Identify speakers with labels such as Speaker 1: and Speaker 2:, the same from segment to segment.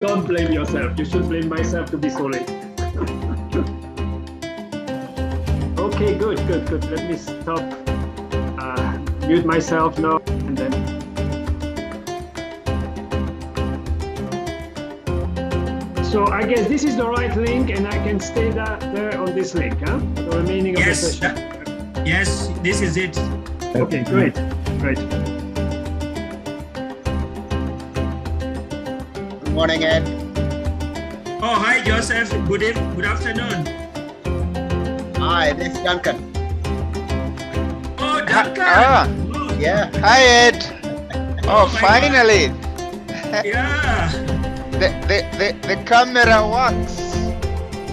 Speaker 1: Don't blame yourself. You should blame myself to be so late. Okay, good. Let me stop. Mute myself now, and then. So I guess this is the right link, and I can stay there on this link, huh? The remaining of the session.
Speaker 2: Yes, this is it.
Speaker 1: Okay, great.
Speaker 3: Good morning, Ed.
Speaker 2: Oh, hi, Joseph. Good afternoon.
Speaker 3: Hi, this is Duncan.
Speaker 2: Oh, Duncan.
Speaker 3: Yeah.
Speaker 4: Hi, Ed. Oh, finally.
Speaker 2: Yeah.
Speaker 4: The camera works.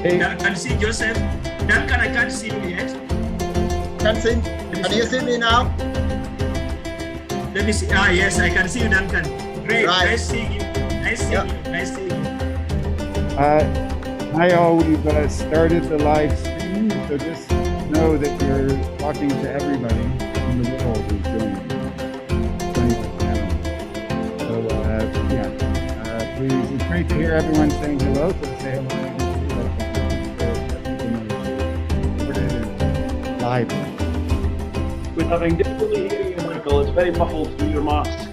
Speaker 1: Hey.
Speaker 2: I can see Joseph. Duncan, I can't see you yet.
Speaker 3: Can you see me now?
Speaker 2: Let me see. Yes, I can see you, Duncan. Great.
Speaker 3: Right.
Speaker 2: Nice seeing you. Nice seeing you.
Speaker 5: Hi all, we've started the live stream, so just know that you're talking to everybody in the world who's joining. So please, it's great to hear everyone saying hello, so say hello. Live.
Speaker 1: We're having difficulty hearing you, Michael. It's very muffled through your mask.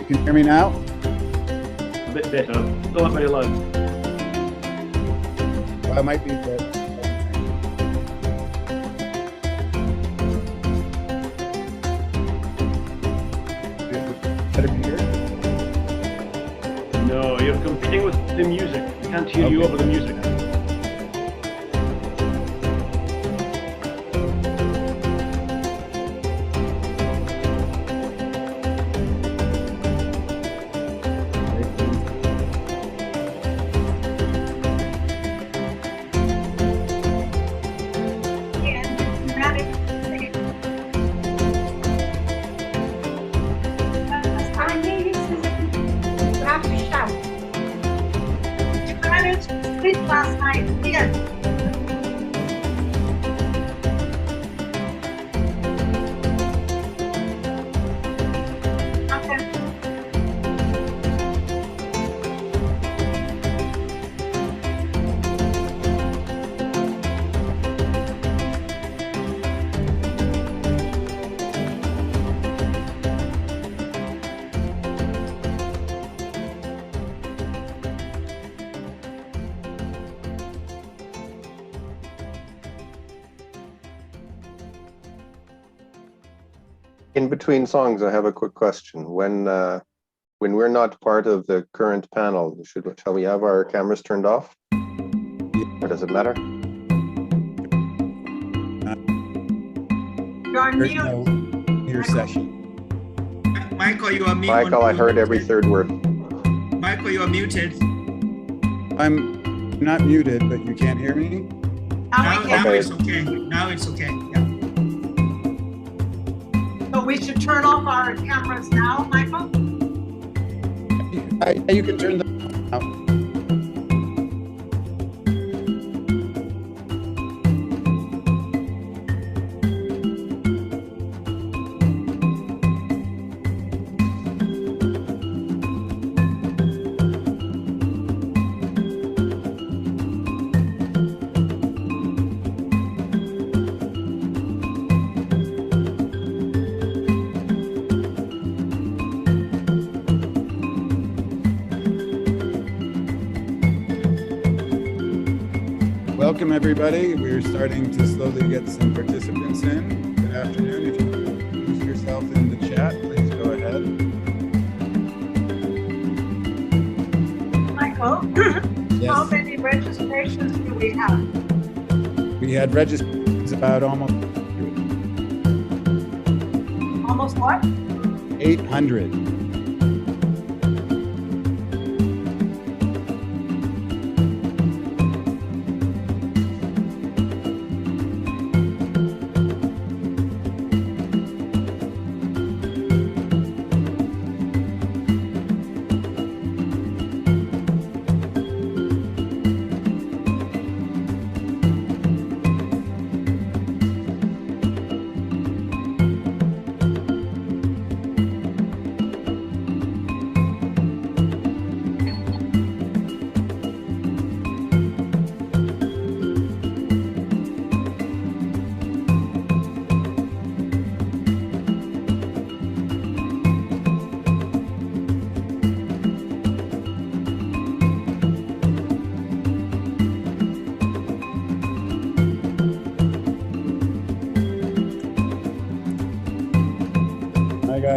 Speaker 5: You can hear me now?
Speaker 1: A bit better. Still not very loud.
Speaker 5: Well, it might be that. Better be here?
Speaker 1: No, you're competing with the music. I can't hear you over the music.
Speaker 6: Last night, yes.
Speaker 7: In between songs, I have a quick question. When we're not part of the current panel, shall we have our cameras turned off? Or does it matter?
Speaker 6: You're
Speaker 5: There's
Speaker 6: mute.
Speaker 5: no your session.
Speaker 2: Michael, you are muted.
Speaker 7: Michael, I heard every third word.
Speaker 2: Michael, you are muted.
Speaker 5: I'm not muted, but you can't hear me?
Speaker 6: Now we can.
Speaker 7: Okay.
Speaker 2: It's okay. Now it's okay. Yeah.
Speaker 6: So we should turn off our cameras now, Michael?
Speaker 5: You can turn them out. Welcome everybody. We're starting to slowly get some participants in. Good afternoon. If you can introduce yourself in the chat, please go ahead.
Speaker 6: Michael,
Speaker 5: Yes.
Speaker 6: how many registrations do we have?
Speaker 5: We had registrations about almost
Speaker 6: Almost what?
Speaker 5: 800.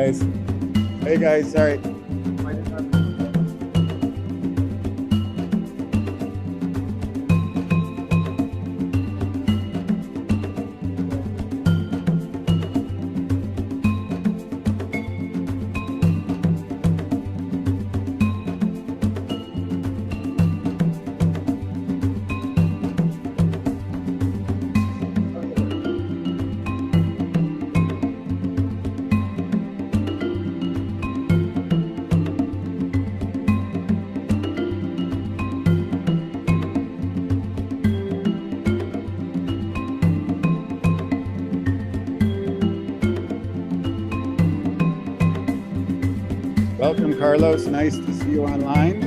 Speaker 5: guys. Hey guys, sorry. Welcome, Carlos. Nice to see you online.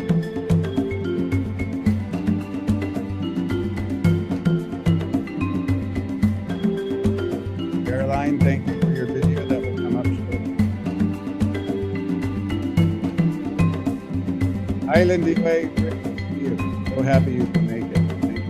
Speaker 5: Caroline, thank you for your video that will come up shortly. Island Way, great to see you. So happy you can make it. Thank you.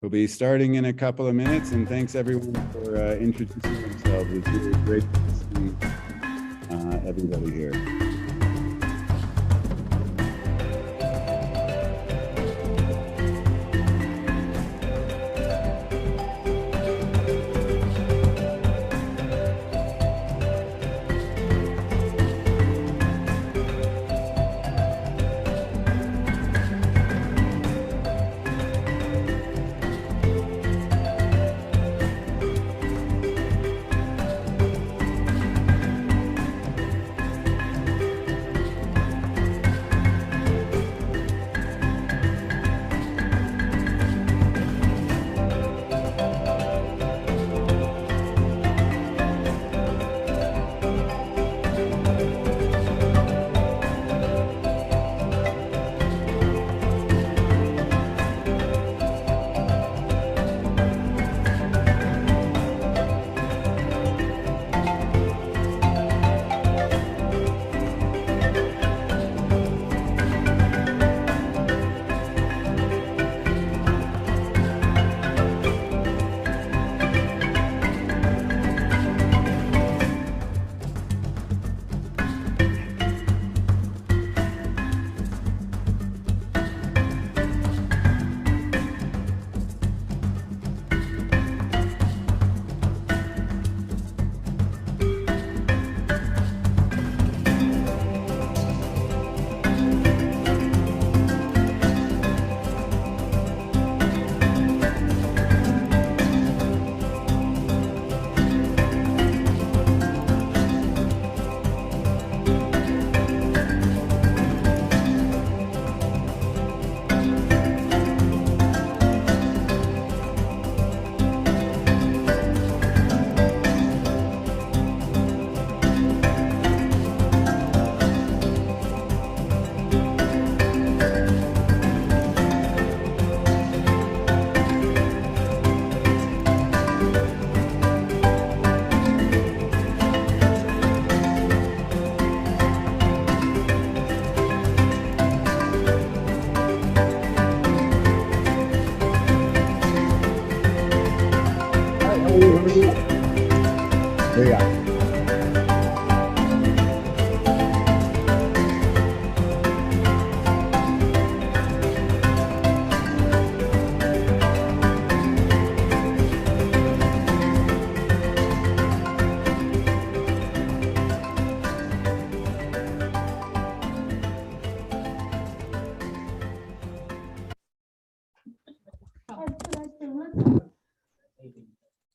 Speaker 5: We'll be starting in a couple of minutes, and thanks everyone for introducing themselves. It's really great to see everybody here.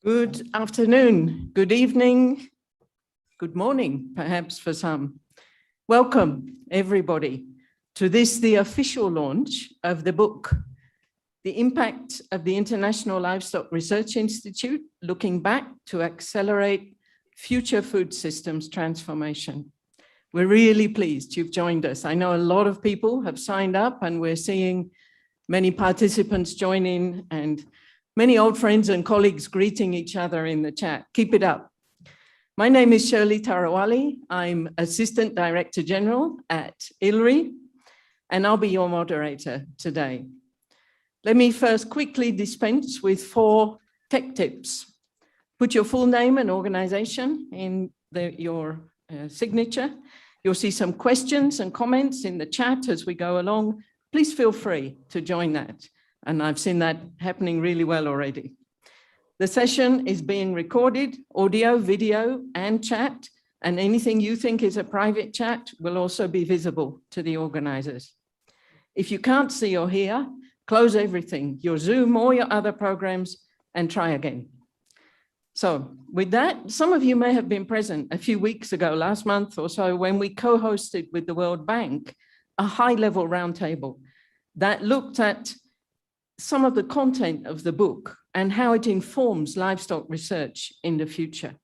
Speaker 8: Good afternoon, good evening, good morning, perhaps for some. Welcome, everybody, to this, the official launch of the book, the impact of the International Livestock Research Institute, looking back to accelerate future food systems transformation. We're really pleased you've joined us. I know a lot of people have signed up and we're seeing many participants join in and many old friends and colleagues greeting each other in the chat. Keep it up. My name is Shirley Tarawali. I'm Assistant Director General at ILRI, and I'll be your moderator today. Let me first quickly dispense with 4 tech tips. Put your full name and organization in your signature. You'll see some questions and comments in the chat as we go along. Please feel free to join that. And I've seen that happening really well already. The session is being recorded, audio, video, and chat, and anything you think is a private chat will also be visible to the organizers. If you can't see or hear, close everything, your Zoom or your other programs, and try again. So with that, some of you may have been present a few weeks ago, last month or so, when we co-hosted with the World Bank a high-level roundtable that looked at some of the content of the book and how it informs livestock research in the future.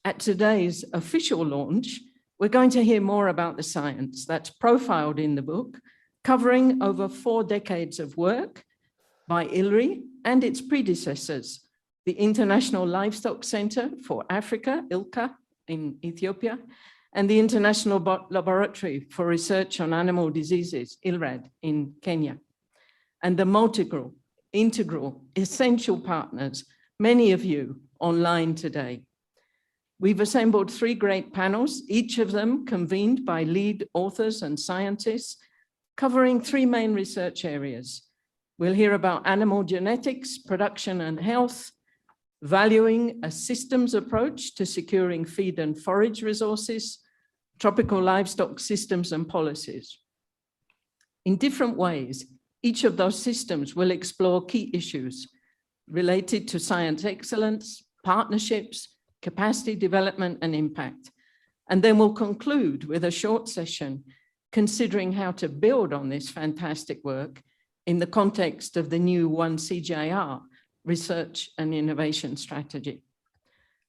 Speaker 8: At today's official launch, we're going to hear more about the science that's profiled in the book, covering over 4 decades of work by ILRI and its predecessors, the International Livestock Center for Africa, ILCA, in Ethiopia, and the International Laboratory for Research on Animal Diseases, ILRAD, in Kenya. And the integral, essential partners, many of you online today. We've assembled 3 great panels, each of them convened by lead authors and scientists, covering 3 main research areas. We'll hear about animal genetics, production and health, valuing a systems approach to securing feed and forage resources, tropical livestock systems and policies. In different ways, each of those systems will explore key issues related to science excellence, partnerships, capacity development and impact. And then we'll conclude with a short session considering how to build on this fantastic work in the context of the new One CGIAR Research and Innovation Strategy.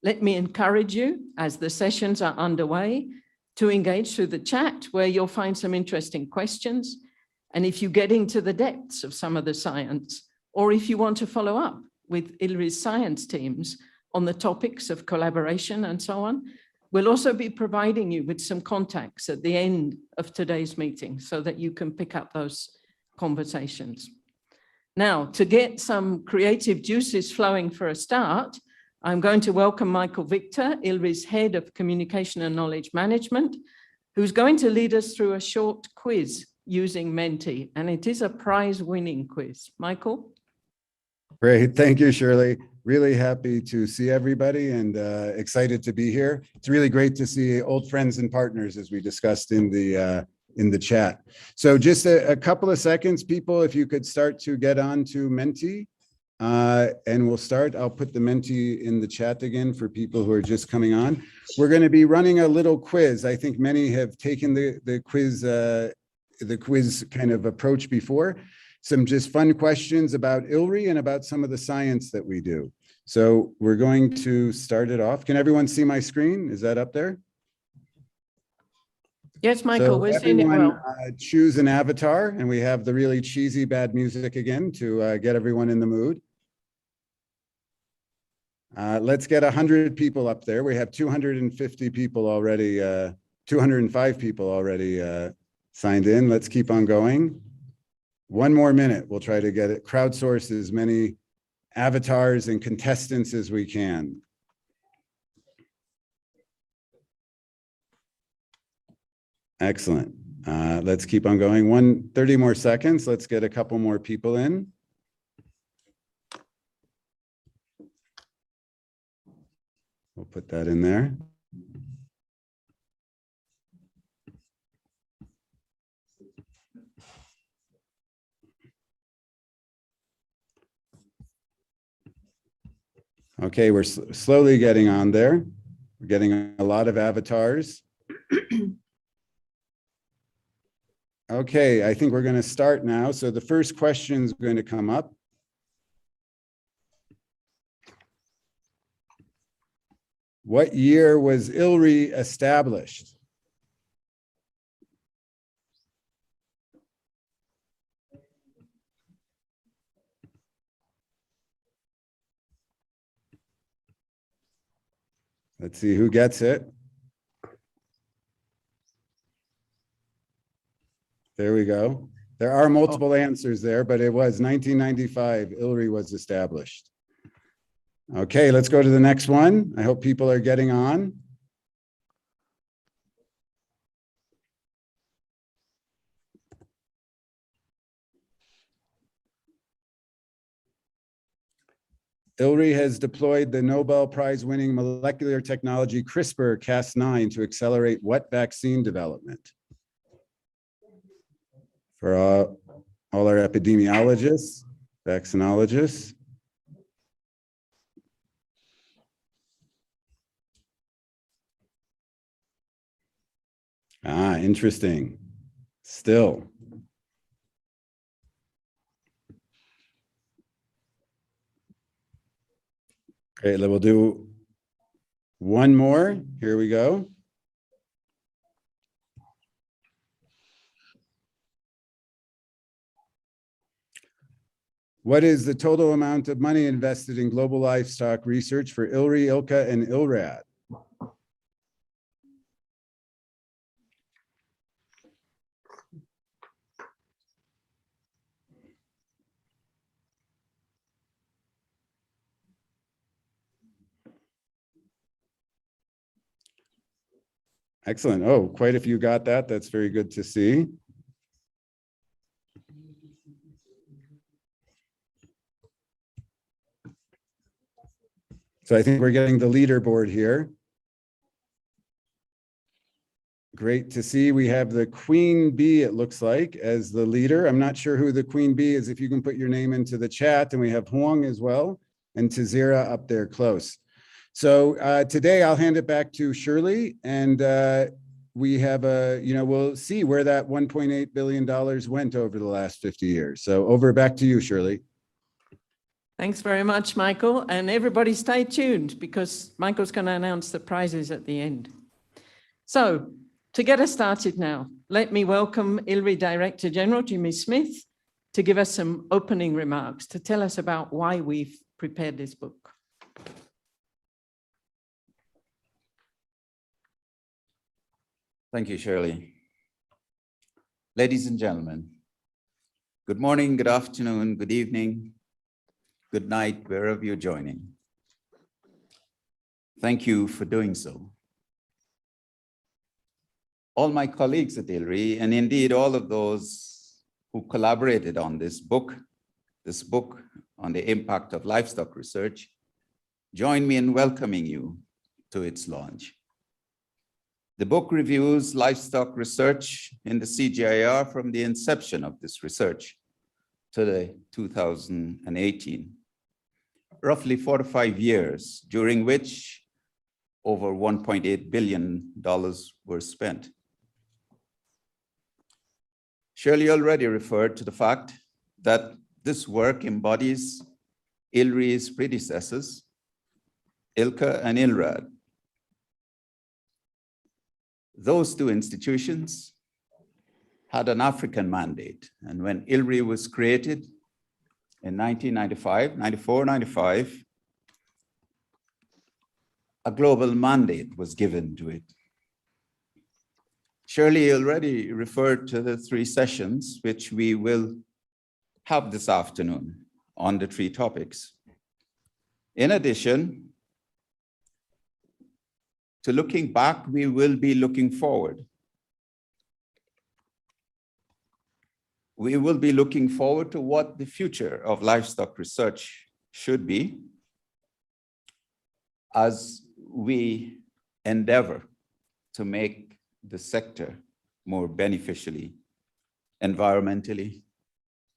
Speaker 8: Let me encourage you, as the sessions are underway, to engage through the chat where you'll find some interesting questions. And if you get into the depths of some of the science, or if you want to follow up with ILRI's science teams on the topics of collaboration and so on, we'll also be providing you with some contacts at the end of today's meeting so that you can pick up those conversations. Now, to get some creative juices flowing for a start, I'm going to welcome Michael Victor, ILRI's Head of Communication and Knowledge Management, who's going to lead us through a short quiz using Menti, and it is a prize-winning quiz. Michael?
Speaker 5: Great, thank you, Shirley. Really happy to see everybody and excited to be here. It's really great to see old friends and partners as we discussed in the chat. So just a couple of seconds, people, if you could start to get on to Menti. And we'll start. I'll put the Menti in the chat again for people who are just coming on. We're going to be running a little quiz. I think many have taken the quiz kind of approach before. Some just fun questions about ILRI and about some of the science that we do. So we're going to start it off. Can everyone see my screen? Is that up there?
Speaker 8: Yes, Michael,
Speaker 5: So
Speaker 8: we're seeing it well.
Speaker 5: Choose an avatar, and we have the really cheesy bad music again to get everyone in the mood. Let's get 100 people up there. We have 250 people already, 205 people already signed in. Let's keep on going. 1 more minute. We'll try to get it, crowdsource as many avatars and contestants as we can. Excellent. Let's keep on going. 30 more seconds. Let's get a couple more people in. We'll put that in there. Okay, we're slowly getting on there. We're getting a lot of avatars. Okay, I think we're going to start now. So the first question is going to come up. What year was ILRI established? Let's see who gets it. There we go. There are multiple answers there, but it was 1995, ILRI was established. Okay, let's go to the next one. I hope people are getting on. ILRI has deployed the Nobel Prize-winning molecular technology CRISPR-Cas9 to accelerate what vaccine development? For all our epidemiologists, vaccinologists. Ah, interesting. Still. Great, we'll do one more. Here we go. What is the total amount of money invested in global livestock research for ILRI, ILCA, and ILRAD? Excellent. Oh, quite a few got that. That's very good to see. So I think we're getting the leaderboard here. Great to see. We have the Queen Bee, it looks like, as the leader. I'm not sure who the Queen Bee is. If you can put your name into the chat, and we have Huang as well, and Tazira up there close. So today I'll hand it back to Shirley, and we have we'll see where that $1.8 billion went over the last 50 years. So back to you, Shirley.
Speaker 8: Thanks very much, Michael. And everybody stay tuned because Michael's going to announce the prizes at the end. So to get us started now, let me welcome ILRI Director General Jimmy Smith to give us some opening remarks, to tell us about why we've prepared this book.
Speaker 9: Thank you, Shirley. Ladies and gentlemen, good morning, good afternoon, good evening, good night, wherever you're joining. Thank you for doing so. All my colleagues at ILRI, and indeed all of those who collaborated on this book on the impact of livestock research, join me in welcoming you to its launch. The book reviews livestock research in the CGIAR from the inception of this research to the 2018. Roughly 4 to 5 years, during which over $1.8 billion were spent. Shirley already referred to the fact that this work embodies ILRI's predecessors, ILCA and ILRAD. Those two institutions had an African mandate, and when ILRI was created in 1995, a global mandate was given to it. Shirley already referred to the 3 sessions which we will have this afternoon on the 3 topics. In addition to looking back, we will be looking forward. We will be looking forward to what the future of livestock research should be as we endeavor to make the sector more beneficially, environmentally,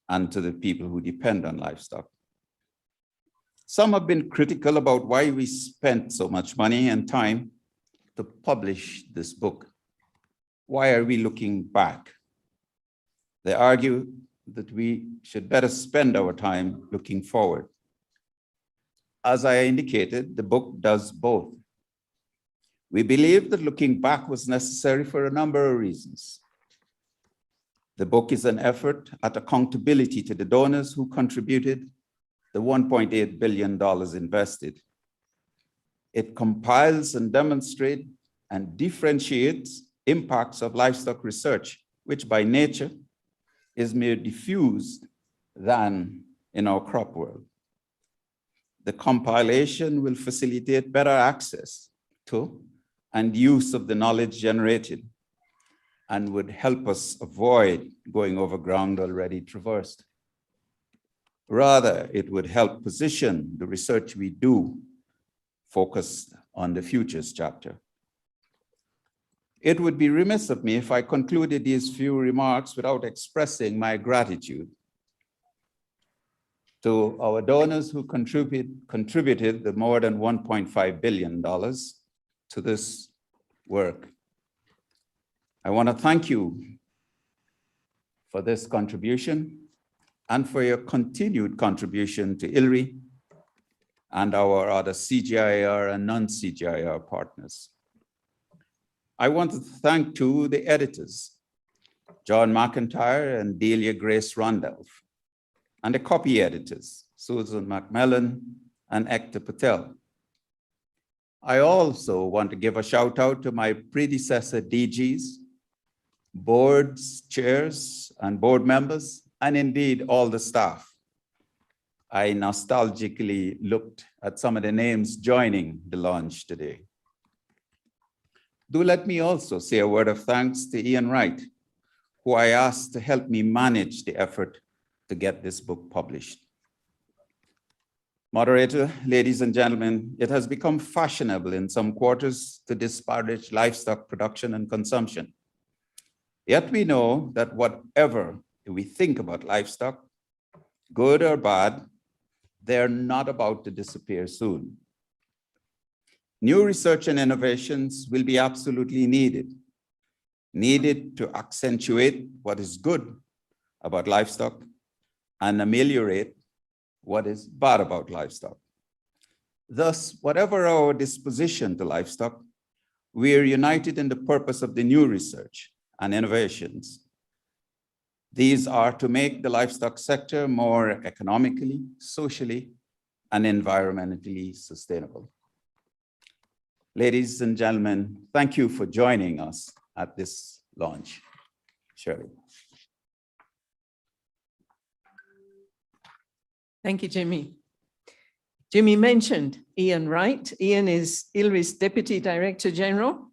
Speaker 9: and to the people who depend on livestock. Some have been critical about why we spent so much money and time to publish this book. Why are we looking back? They argue that we should better spend our time looking forward. As I indicated, the book does both. We believe that looking back was necessary for a number of reasons. The book is an effort at accountability to the donors who contributed the $1.8 billion invested. It compiles and demonstrates and differentiates impacts of livestock research, which by nature is more diffused than in our crop world. The compilation will facilitate better access to and use of the knowledge generated and would help us avoid going over ground already traversed. Rather, it would help position the research we do focused on the futures chapter. It would be remiss of me if I concluded these few remarks without expressing my gratitude to our donors who contributed the more than $1.5 billion to this work. I want to thank you for this contribution and for your continued contribution to ILRI and our other CGIAR and non-CGIAR partners. I want to thank too the editors, John McIntyre and Delia Grace Randolph, and the copy editors, Susan McMillan and Hector Patel. I also want to give a shout out to my predecessor DGs, boards, chairs, and board members, and indeed all the staff. I nostalgically looked at some of the names joining the launch today. Do let me also say a word of thanks to Ian Wright, who I asked to help me manage the effort to get this book published. Moderator, ladies and gentlemen, it has become fashionable in some quarters to disparage livestock production and consumption. Yet we know that whatever we think about livestock, good or bad, they're not about to disappear soon. New research and innovations will be absolutely needed to accentuate what is good about livestock and ameliorate what is bad about livestock. Thus, whatever our disposition to livestock, we are united in the purpose of the new research and innovations. These are to make the livestock sector more economically, socially, and environmentally sustainable. Ladies and gentlemen, thank you for joining us at this launch. Shirley.
Speaker 8: Thank you, Jimmy. Jimmy mentioned Ian Wright. Ian is ILRI's Deputy Director General,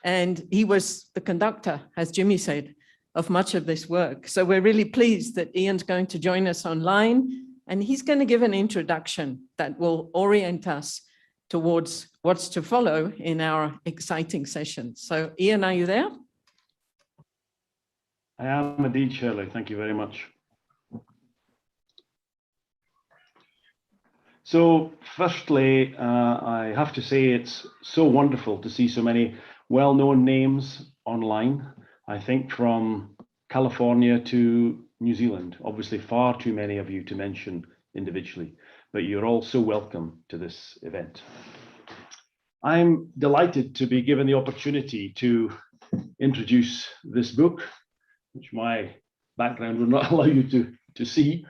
Speaker 8: and he was the conductor, as Jimmy said, of much of this work. So we're really pleased that Ian's going to join us online, and he's going to give an introduction that will orient us towards what's to follow in our exciting session. So Ian, are you there?
Speaker 1: I am indeed, Shirley. Thank you very much. So firstly, I have to say it's so wonderful to see so many well-known names online. I think from California to New Zealand, obviously far too many of you to mention individually, but you're all so welcome to this event. I'm delighted to be given the opportunity to introduce this book, which my background will not allow you to see.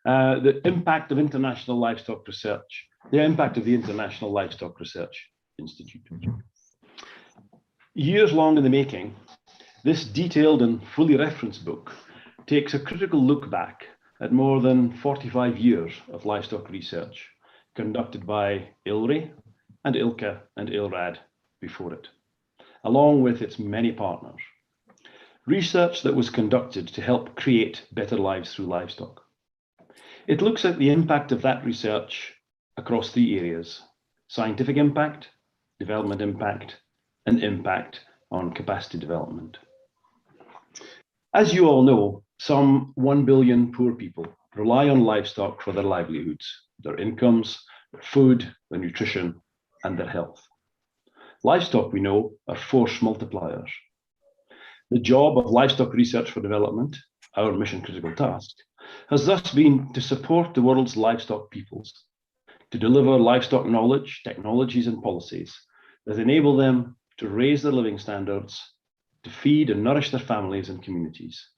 Speaker 1: The impact of international livestock research, the impact of the International Livestock Research Institute. Years long in the making, this detailed and fully referenced book takes a critical look back at more than 45 years of livestock research conducted by ILRI and ILCA and ILRAD before it, along with its many partners. Research that was conducted to help create better lives through livestock. It looks at the impact of that research across 3 areas: scientific impact, development impact, and impact on capacity development. As you all know, some 1 billion poor people rely on livestock for their livelihoods, their incomes, their food, their nutrition, and their health. Livestock, we know, are force multipliers. The job of livestock research for development our mission critical task, has thus been to support the world's livestock peoples, to deliver livestock knowledge, technologies, and policies that enable them to raise their living standards, to feed and nourish their families and communities,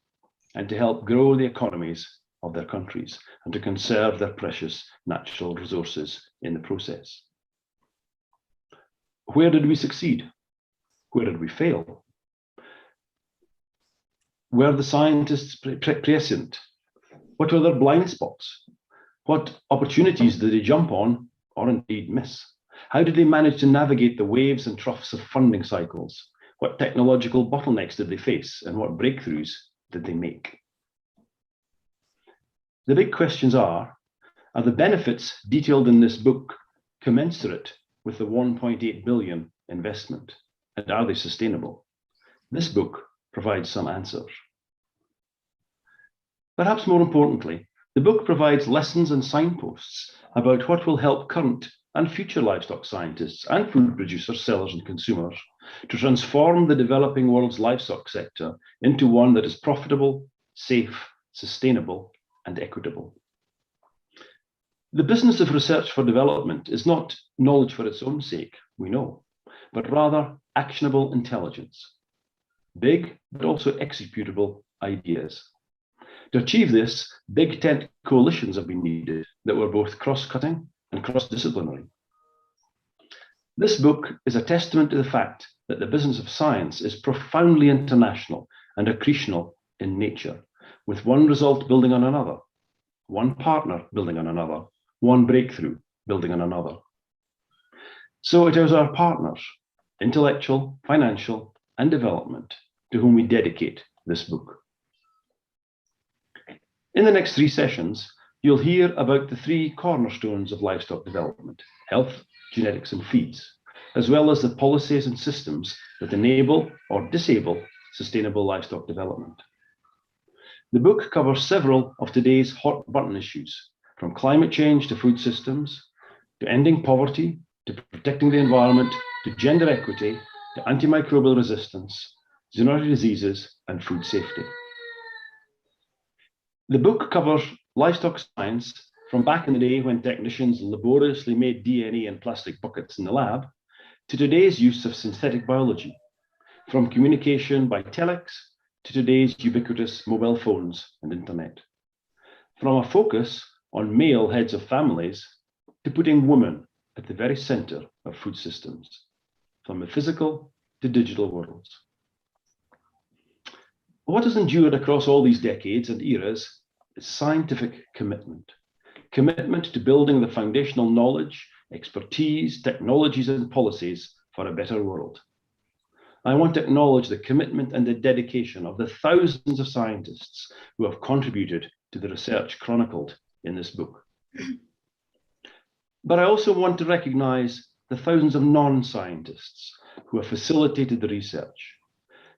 Speaker 1: and to help grow the economies of their countries, and to conserve their precious natural resources in the process. Where did we succeed? Where did we fail? Were the scientists prescient? What were their blind spots? What opportunities did they jump on or indeed miss? How did they manage to navigate the waves and troughs of funding cycles? What technological bottlenecks did they face, and what breakthroughs did they make? The big questions are the benefits detailed in this book commensurate with the 1.8 billion investment, and are they sustainable? This book provides some answers. Perhaps more importantly, the book provides lessons and signposts about what will help current and future livestock scientists and food producers, sellers, and consumers to transform the developing world's livestock sector into one that is profitable, safe, sustainable, and equitable. The business of research for development is not knowledge for its own sake, we know, but rather actionable intelligence, big but also executable ideas. To achieve this, big tent coalitions have been needed that were both cross-cutting and cross-disciplinary. This book is a testament to the fact that the business of science is profoundly international and accretional in nature, with one result building on another, one partner building on another, one breakthrough building on another. So it is our partners, intellectual, financial, and development, to whom we dedicate this book. In the next 3 sessions, you'll hear about the 3 cornerstones of livestock development: health, genetics, and feeds, as well as the policies and systems that enable or disable sustainable livestock development. The book covers several of today's hot button issues, from climate change to food systems, to ending poverty, to protecting the environment, to gender equity, to antimicrobial resistance, zoonotic diseases, and food safety. The book covers livestock science from back in the day when technicians laboriously made DNA in plastic buckets in the lab, to today's use of synthetic biology, from communication by telex to today's ubiquitous mobile phones and internet, from a focus on male heads of families to putting women at the very center of food systems, from the physical to digital worlds. What has endured across all these decades and eras is scientific commitment. Commitment to building the foundational knowledge, expertise, technologies, and policies for a better world. I want to acknowledge the commitment and the dedication of the thousands of scientists who have contributed to the research chronicled in this book. But I also want to recognize the thousands of non-scientists who have facilitated the research,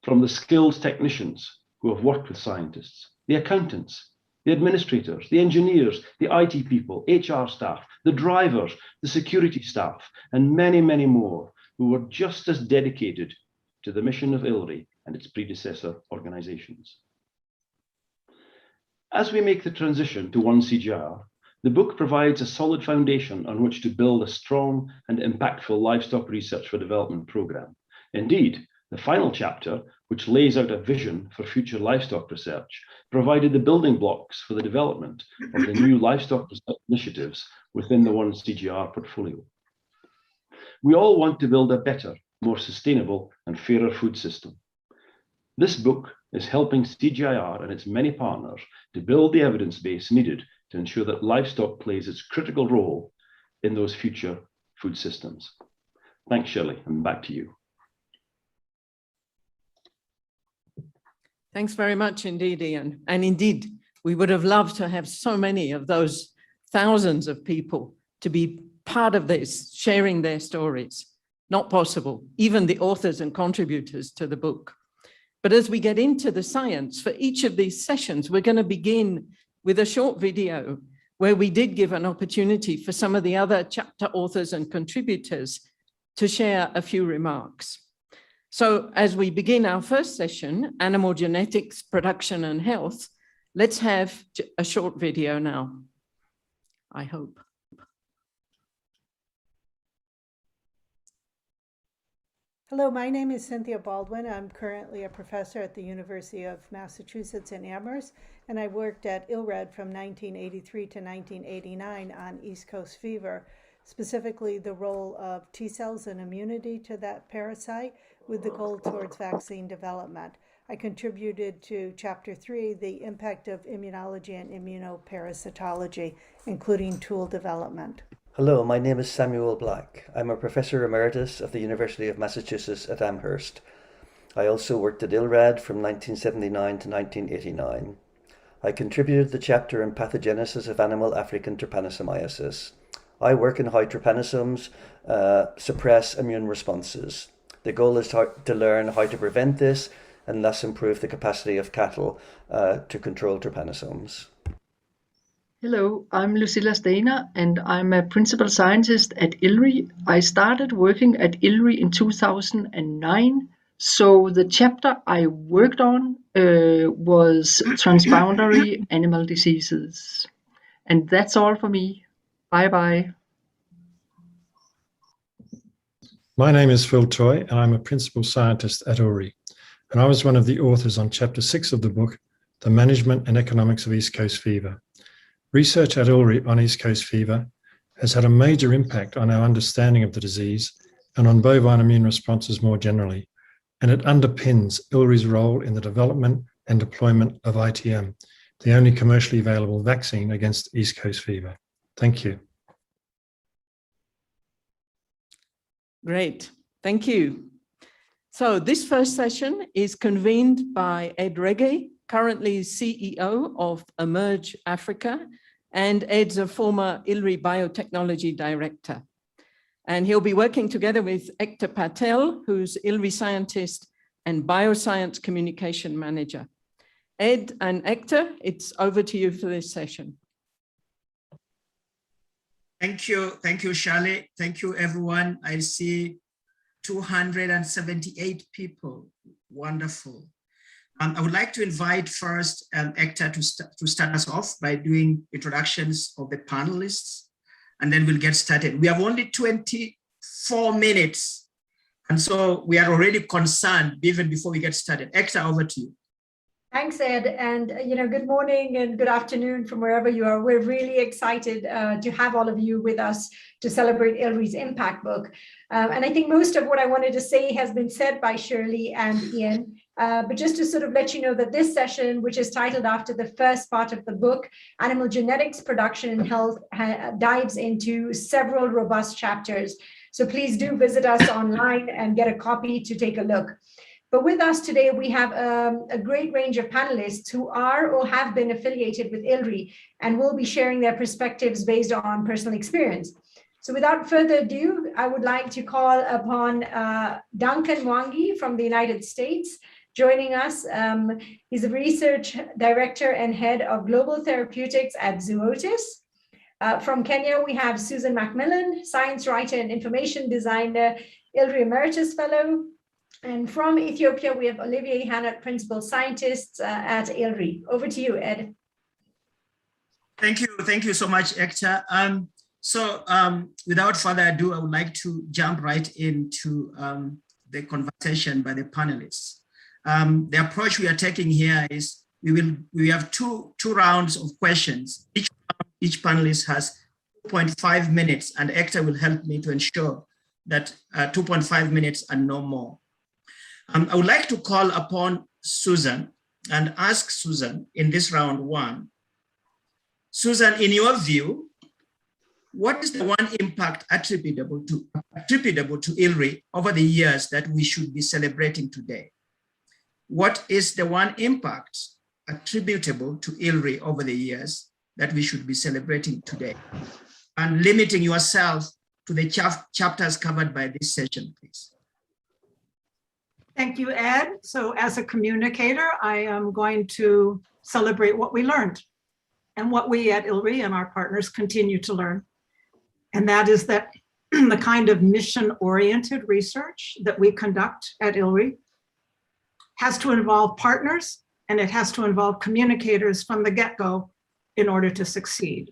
Speaker 1: from the skilled technicians who have worked with scientists, the accountants, the administrators, the engineers, the IT people, HR staff, the drivers, the security staff, and many, many more who were just as dedicated to the mission of ILRI and its predecessor organizations. As we make the transition to one CGIAR, the book provides a solid foundation on which to build a strong and impactful livestock research for development program. Indeed, the final chapter, which lays out a vision for future livestock research, provided the building blocks for the development of the new livestock initiatives within the One CGIAR portfolio. We all want to build a better, more sustainable and fairer food system. This book is helping CGIAR and its many partners to build the evidence base needed to ensure that livestock plays its critical role in those future food systems. Thanks, Shirley, and back to you.
Speaker 8: Thanks very much indeed, Ian. And indeed, we would have loved to have so many of those thousands of people to be part of this, sharing their stories. Not possible, even the authors and contributors to the book. But as we get into the science for each of these sessions, we're going to begin with a short video where we did give an opportunity for some of the other chapter authors and contributors to share a few remarks. So as we begin our first session, Animal Genetics, Production and Health, Let's have a short video now, I hope.
Speaker 10: Hello, my name is Cynthia Baldwin. I'm currently a professor at the University of Massachusetts in Amherst, and I worked at ILRI from 1983 to 1989 on East Coast fever, specifically the role of T cells and immunity to that parasite with the goal towards vaccine development. I contributed to Chapter 3, the impact of immunology and immunoparasitology, including tool development.
Speaker 11: Hello, my name is Samuel Black. I'm a professor emeritus of the University of Massachusetts at Amherst. I also worked at ILRAD from 1979 to 1989. I contributed the chapter on pathogenesis of animal African trypanosomiasis. I work in how trypanosomes suppress immune responses. The goal is to learn how to prevent this and thus improve the capacity of cattle to control trypanosomes.
Speaker 12: Hello, I'm Lucilla Steiner and I'm a principal scientist at ILRI. I started working at ILRI in 2009. So the chapter I worked on was transboundary animal diseases. And that's all for me. Bye-bye.
Speaker 13: My name is Phil Toy and I'm a principal scientist at ILRI. And I was one of the authors on Chapter 6 of the book, The Management and Economics of East Coast Fever. Research at ILRI on East Coast fever has had a major impact on our understanding of the disease and on bovine immune responses more generally, and it underpins ILRI's role in the development and deployment of ITM, the only commercially available vaccine against East Coast fever. Thank you.
Speaker 8: Great, thank you. So this first session is convened by Ed Regge, currently CEO of Emerge Africa, and Ed's a former ILRI Biotechnology Director. And he'll be working together with Hector Patel, who's ILRI scientist and bioscience communication manager. Ed and Hector, it's over to you for this session.
Speaker 2: Thank you, Shirley. Thank you, everyone. I see 278 people. Wonderful. I would like to invite first Hector to start us off by doing introductions of the panelists, and then we'll get started. We have only 24 minutes, and so we are already concerned even before we get started. Hector, over to you.
Speaker 6: Thanks, Ed, and good morning and good afternoon from wherever you are. We're really excited to have all of you with us to celebrate ILRI's Impact book. And I think most of what I wanted to say has been said by Shirley and Ian, but just to sort of let you know that this session, which is titled after the first part of the book, Animal Genetics, Production and Health, dives into several robust chapters. So please do visit us online and get a copy to take a look. But with us today, we have a great range of panelists who are or have been affiliated with ILRI and will be sharing their perspectives based on personal experience. So without further ado, I would like to call upon Duncan Mwangi from the United States joining us. He's a research director and head of global therapeutics at Zootis. From Kenya, we have Susan Macmillan, science writer and information designer, ILRI Emeritus Fellow. And from Ethiopia, we have Olivier Hannot, principal scientist at ILRI. Over to you, Ed.
Speaker 2: Thank you so much, Hector. Without further ado, I would like to jump right into the conversation by the panelists. The approach we are taking here is we have two rounds of questions. Each panelist has 2.5 minutes, and Hector will help me to ensure that 2.5 minutes and no more. I would like to call upon Susan and ask Susan in this round one. Susan, in your view, what is the one impact attributable to ILRI over the years that we should be celebrating today? What is the one impact attributable to ILRI over the years that we should be celebrating today? And limiting yourself to the chapters covered by this session, please.
Speaker 6: Thank you, Ed. So as a communicator, I am going to celebrate what we learned and what we at ILRI and our partners continue to learn. And that is that the kind of mission-oriented research that we conduct at ILRI has to involve partners
Speaker 14: and it has to involve communicators from the get-go in order to succeed.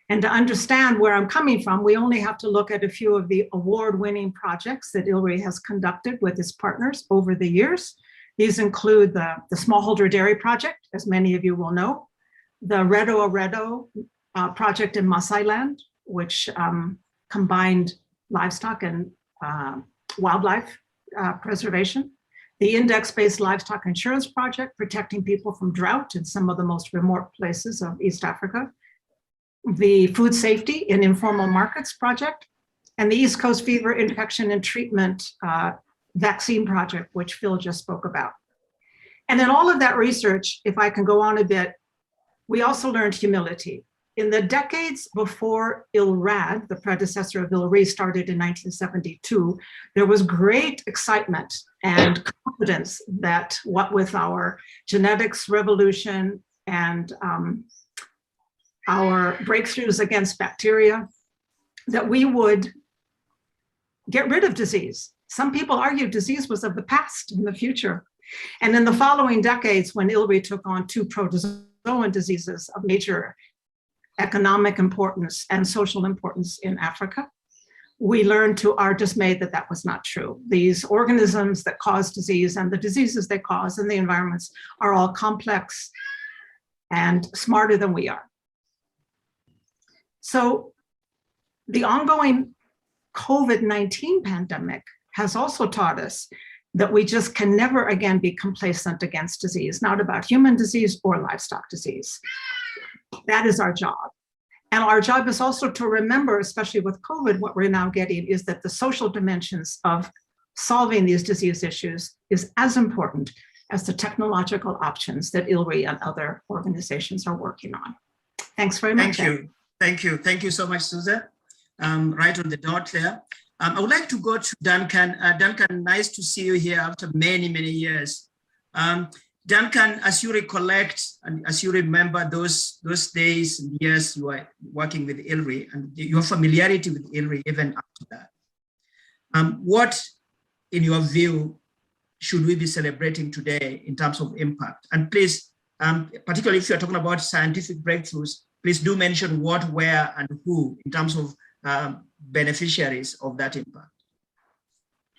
Speaker 14: And to understand where I'm coming from, we only have to look at a few of the award-winning projects that ILRI has conducted with its partners over the years. These include the Smallholder Dairy Project, as many of you will know, the Redo project in Maasai Land, which combined livestock and wildlife preservation, the Index-Based Livestock Insurance Project, protecting people from drought in some of the most remote places of East Africa, the Food Safety in Informal Markets Project, and the East Coast Fever Infection and Treatment Vaccine Project, which Phil just spoke about. And in all of that research, if I can go on a bit, we also learned humility. In the decades before ILRAD, the predecessor of ILRI, started in 1972, there was great excitement and confidence that what with our genetics revolution and our breakthroughs against bacteria, that we would get rid of disease. Some people argue disease was of the past in the future. And in the following decades, when ILRI took on 2 protozoan diseases of major economic importance and social importance in Africa, we learned to our dismay that that was not true. These organisms that cause disease and the diseases they cause in the environments are all complex and smarter than we are. So the ongoing COVID-19 pandemic has also taught us that we just can never again be complacent against disease, not about human disease or livestock disease. That is our job. And our job is also to remember, especially with COVID, what we're now getting is that the social dimensions of solving these disease issues is as important as the technological options that ILRI and other organizations are working on. Thanks very much.
Speaker 2: Thank you. Thank you so much, Susan. Right on the dot there. I would like to go to Duncan. Duncan, nice to see you here after many, many years. Duncan, as you recollect and as you remember those days and years you were working with ILRI and your familiarity with ILRI even after that, what, in your view, should we be celebrating today in terms of impact? And please, particularly if you're talking about scientific breakthroughs, please do mention what, where, and who in terms of beneficiaries of that impact.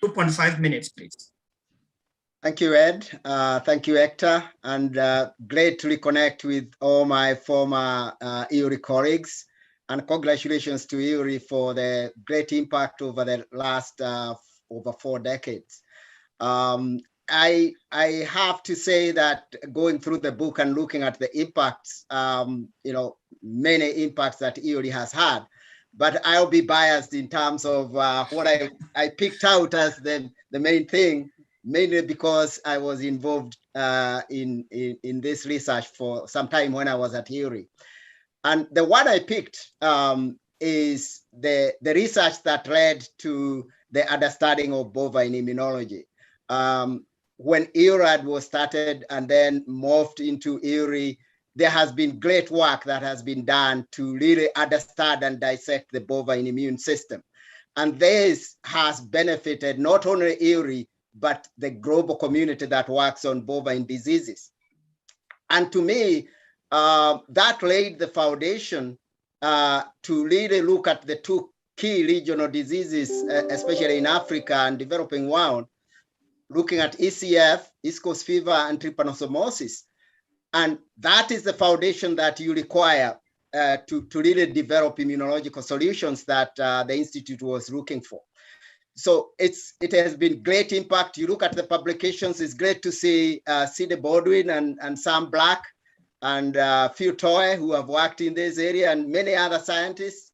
Speaker 2: 2.5 minutes, please.
Speaker 3: Thank you, Ed. Thank you, Hector. And great to reconnect with all my former ILRI colleagues. And congratulations to ILRI for the great impact over the last over 4 decades. I have to say that going through the book and looking at the impacts, many impacts that ILRI has had, but I'll be biased in terms of what I picked out as the main thing, mainly because I was involved in this research for some time when I was at ILRI. And the one I picked is the research that led to the understanding of bovine immunology. When ILRAD was started and then morphed into ILRI, there has been great work that has been done to really understand and dissect the bovine immune system. And this has benefited not only ILRI, but the global community that works on bovine diseases. And to me, that laid the foundation to really look at the 2 key regional diseases, especially in Africa and developing world, looking at ECF, East Coast fever, and trypanosomosis. And that is the foundation that you require to really develop immunological solutions that the Institute was looking for. So it has been great impact. You look at the publications, it's great to see C.D. Baldwin and Sam Black and Phil Toy, who have worked in this area, and many other scientists,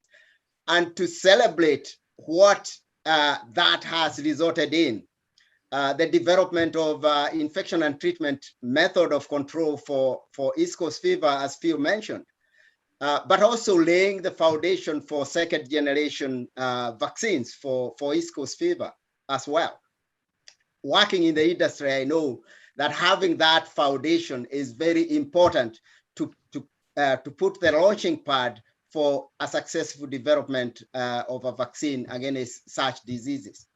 Speaker 3: and to celebrate what that has resulted in. The development of infection and treatment method of control for East Coast fever, as Phil mentioned, but also laying the foundation for 2nd generation vaccines for East Coast fever as well. Working in the industry, I know that having that foundation is very important to put the launching pad for a successful development of a vaccine against such diseases.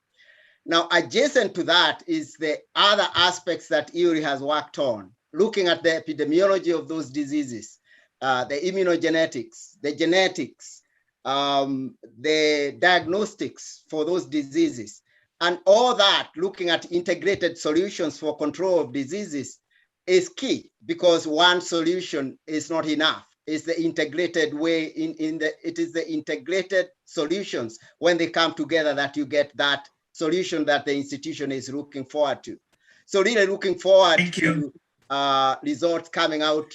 Speaker 3: Now, adjacent to that is the other aspects that ILRI has worked on, looking at the epidemiology of those diseases, the immunogenetics, the genetics, the diagnostics for those diseases, and all that, looking at integrated solutions for control of diseases is key, because one solution is not enough. It's the integrated way it is the integrated solutions when they come together that you get that solution that the institution is looking forward to. So really looking forward to results coming out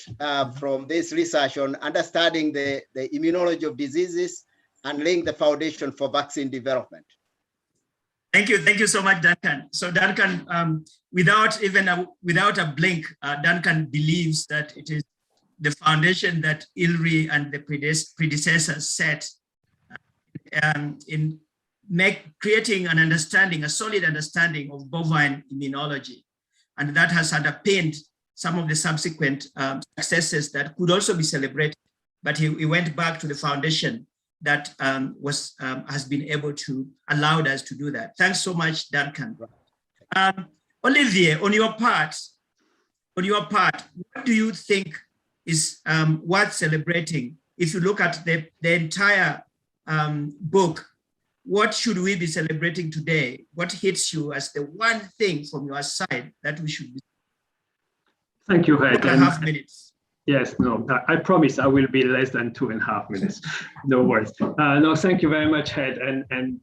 Speaker 3: from this research on understanding the immunology of diseases and laying the foundation for vaccine development.
Speaker 2: Thank you so much, Duncan. So Duncan, without a blink, Duncan believes that it is the foundation that ILRI and the predecessors set in creating an understanding, a solid understanding of bovine immunology. And that has underpinned some of the subsequent successes that could also be celebrated. But he went back to the foundation that has been able to allow us to do that. Thanks so much, Duncan. Olivier, on your part, what do you think is worth celebrating? If you look at the entire book, what should we be celebrating today? What hits you as the one thing from your side that we should be?
Speaker 15: Thank you, Ed.
Speaker 2: 2.5 minutes.
Speaker 15: Yes, no, I promise I will be less than 2.5 minutes. No worries. No, thank you very much, Ed, and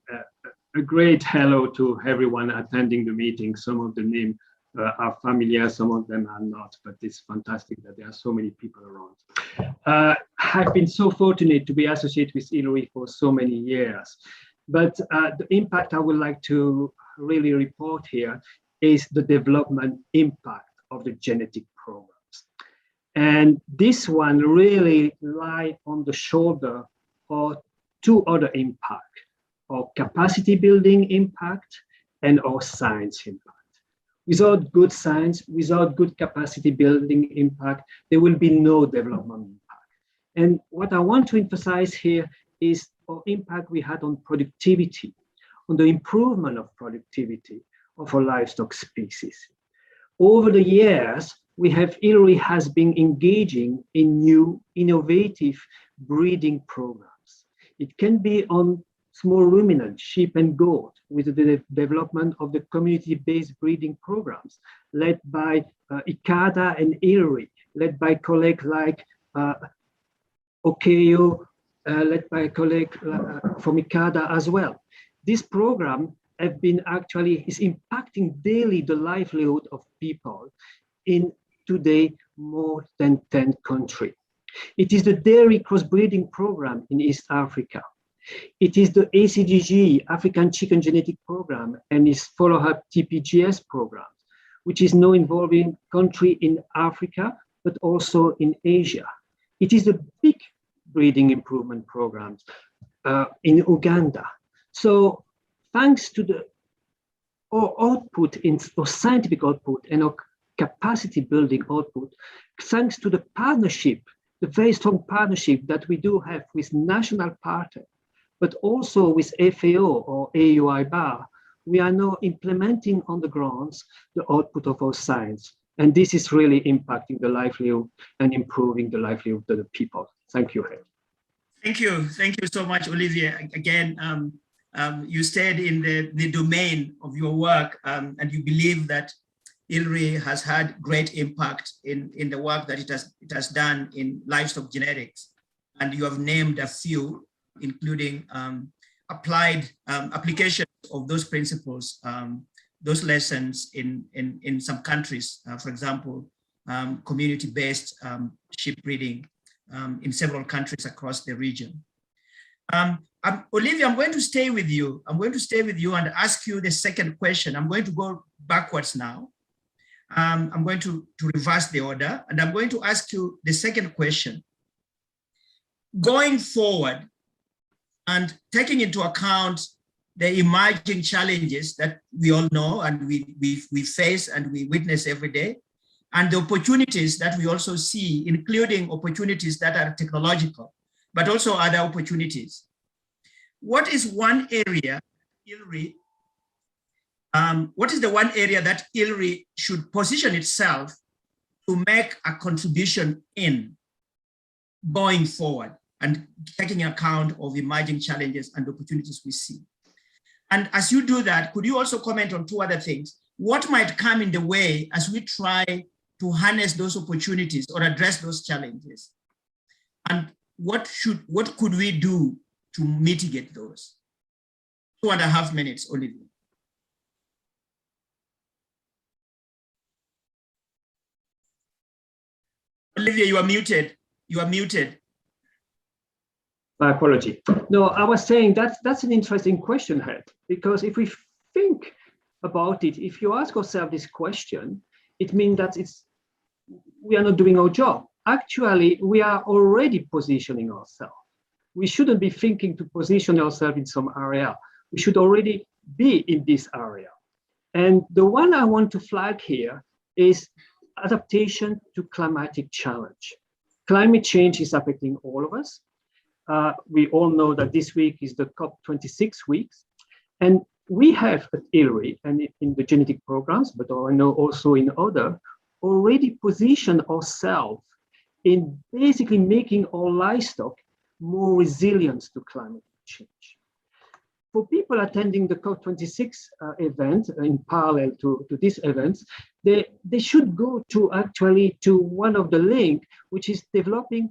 Speaker 15: a great hello to everyone attending the meeting. Some of the names are familiar, some of them are not, but it's fantastic that there are so many people around. I've been so fortunate to be associated with ILRI for so many years, but the impact I would like to really report here is the development impact of the genetic programs. And this one really lies on the shoulder of two other impacts, our capacity building impact and our science impact. Without good science, without good capacity building impact, there will be no development impact. And what I want to emphasize here is our impact we had on productivity, on the improvement of productivity of our livestock species. Over the years, ILRI has been engaging in new, innovative breeding programs. It can be on small ruminant, sheep and goat, with the development of the community-based breeding programs led by ICADA and ILRI, led by colleagues like Okeo, led by a colleague from ICADA as well. This program is impacting daily the livelihood of people in today more than 10 countries. It is the dairy crossbreeding program in East Africa. It is the ACGG, African Chicken Genetic Program, and its follow-up TPGS program, which is now involving countries in Africa, but also in Asia. It is the big breeding improvement programs in Uganda. So thanks to our output, our scientific output and our capacity building output, thanks to the partnership, the very strong partnership that we do have with national partners, but also with FAO or AUI-BAR, we are now implementing on the grounds the output of our science. And this is really impacting the livelihood and improving the livelihood of the people. Thank you.
Speaker 2: Thank you so much, Olivier. Again, you stayed in the domain of your work, and you believe that ILRI has had great impact in the work that it has done in livestock genetics. And you have named a few, including applied application of those principles, those lessons in some countries, for example, community-based sheep breeding in several countries across the region. Olivia, I'm going to stay with you. I'm going to stay with you and ask you the second question. I'm going to go backwards now. I'm going to reverse the order, and I'm going to ask you the second question. Going forward and taking into account the emerging challenges that we all know and we face and we witness every day, and the opportunities that we also see, including opportunities that are technological, but also other opportunities. What is one area ILRI, what is the one area that ILRI should position itself to make a contribution in going forward and taking account of emerging challenges and opportunities we see. And as you do that, could you also comment on two other things? What might come in the way as we try to harness those opportunities or address those challenges? And what could we do to mitigate those? 2.5 minutes, Olivier. Olivier, you are muted. You are muted.
Speaker 15: My apology. No, I was saying that's an interesting question, Head, because if we think about it, if you ask yourself this question, it means that we are not doing our job. Actually, we are already positioning ourselves. We shouldn't be thinking to position ourselves in some area. We should already be in this area. And the one I want to flag here is adaptation to climatic challenge. Climate change is affecting all of us. We all know that this week is the COP26 weeks. And we have at ILRI and in the genetic programs, but I know also in other, already positioned ourselves in basically making our livestock more resilient to climate change. For people attending the COP26 event in parallel to these events, they should go to actually to one of the link, which is developing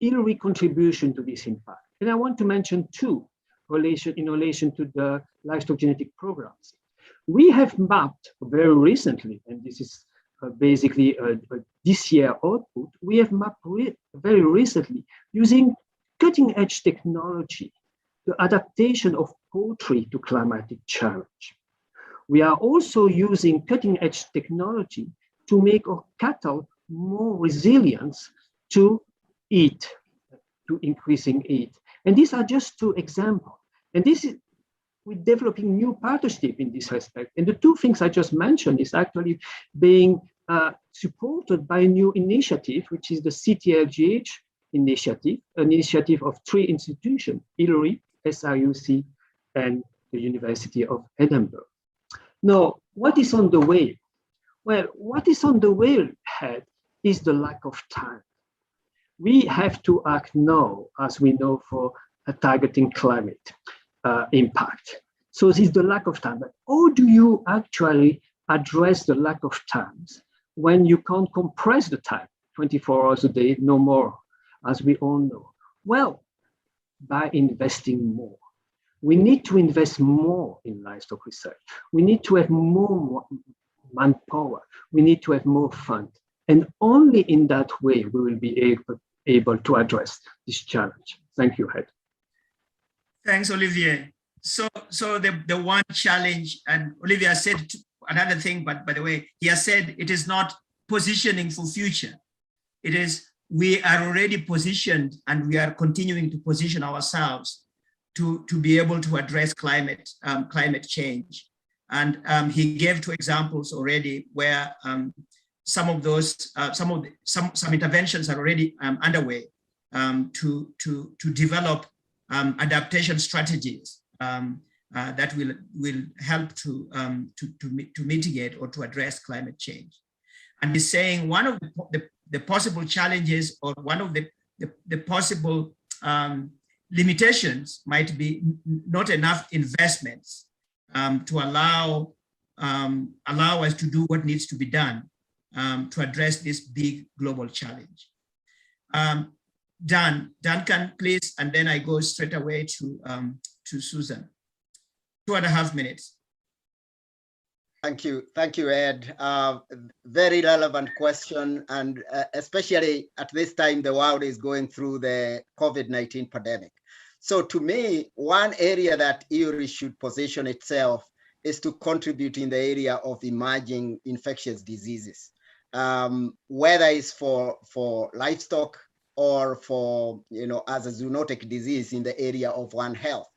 Speaker 15: ILRI contribution to this impact. And I want to mention two in relation to the livestock genetic programs. We have mapped very recently, and this is basically this year output, we have mapped very recently using cutting edge technology, the adaptation of poultry to climatic challenge. We are also using cutting edge technology to make our cattle more resilient to heat, to increasing heat. And these are just two examples. And this is, we're developing new partnership in this respect. And the two things I just mentioned is actually being supported by a new initiative, which is the CTLGH initiative, an initiative of 3 institutions, ILRI, SRUC, and the University of Edinburgh. Now, what is on the way? Well, what is on the way ahead is the lack of time. We have to act now, as we know, for targeting climate impact. So this is the lack of time. But how do you actually address the lack of times when you can't compress the time, 24 hours a day, no more, as we all know? Well, by investing more. We need to invest more in livestock research. We need to have more manpower. We need to have more funds. And only in that way we will be able to address this challenge. Thank you, Head.
Speaker 2: Thanks, Olivier. So the one challenge, and Olivier said another thing, but by the way, he has said it is not positioning for future. It is, we are already positioned and we are continuing to position ourselves to be able to address climate change. And he gave 2 examples already where some of those, some interventions are already underway to develop adaptation strategies that will help to mitigate or to address climate change. And he's saying one of the possible challenges, or one of the possible limitations might be not enough investments to allow us to do what needs to be done to address this big global challenge. Duncan, please, and then I go straight away to Susan. 2.5 minutes.
Speaker 3: Thank you, Ed. Very relevant question, and especially at this time, the world is going through the COVID-19 pandemic. So to me, one area that ILRI should position itself is to contribute in the area of emerging infectious diseases, whether it's for livestock or for, as a zoonotic disease in the area of One Health.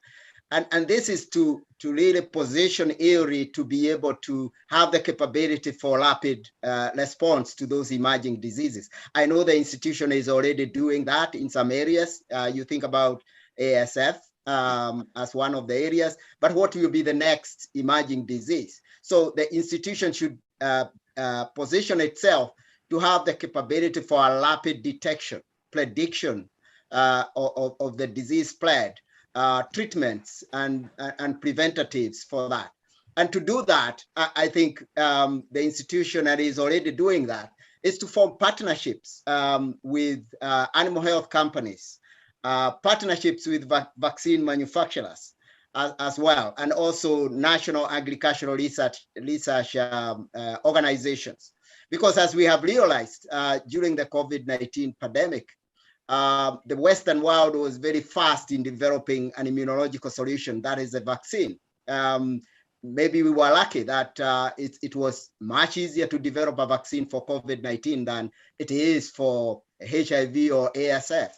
Speaker 3: And this is to really position ILRI to be able to have the capability for rapid response to those emerging diseases. I know the institution is already doing that in some areas. You think about ASF as one of the areas, but what will be the next emerging disease? So the institution should position itself to have the capability for a rapid detection, prediction of the disease spread, treatments and preventatives for that. And to do that, I think the institution that is already doing that is to form partnerships with animal health companies, partnerships with vaccine manufacturers as well, and also national agricultural research organizations. Because as we have realized during the COVID-19 pandemic, the Western world was very fast in developing an immunological solution, that is a vaccine. Maybe we were lucky that it was much easier to develop a vaccine for COVID-19 than it is for HIV or ASF.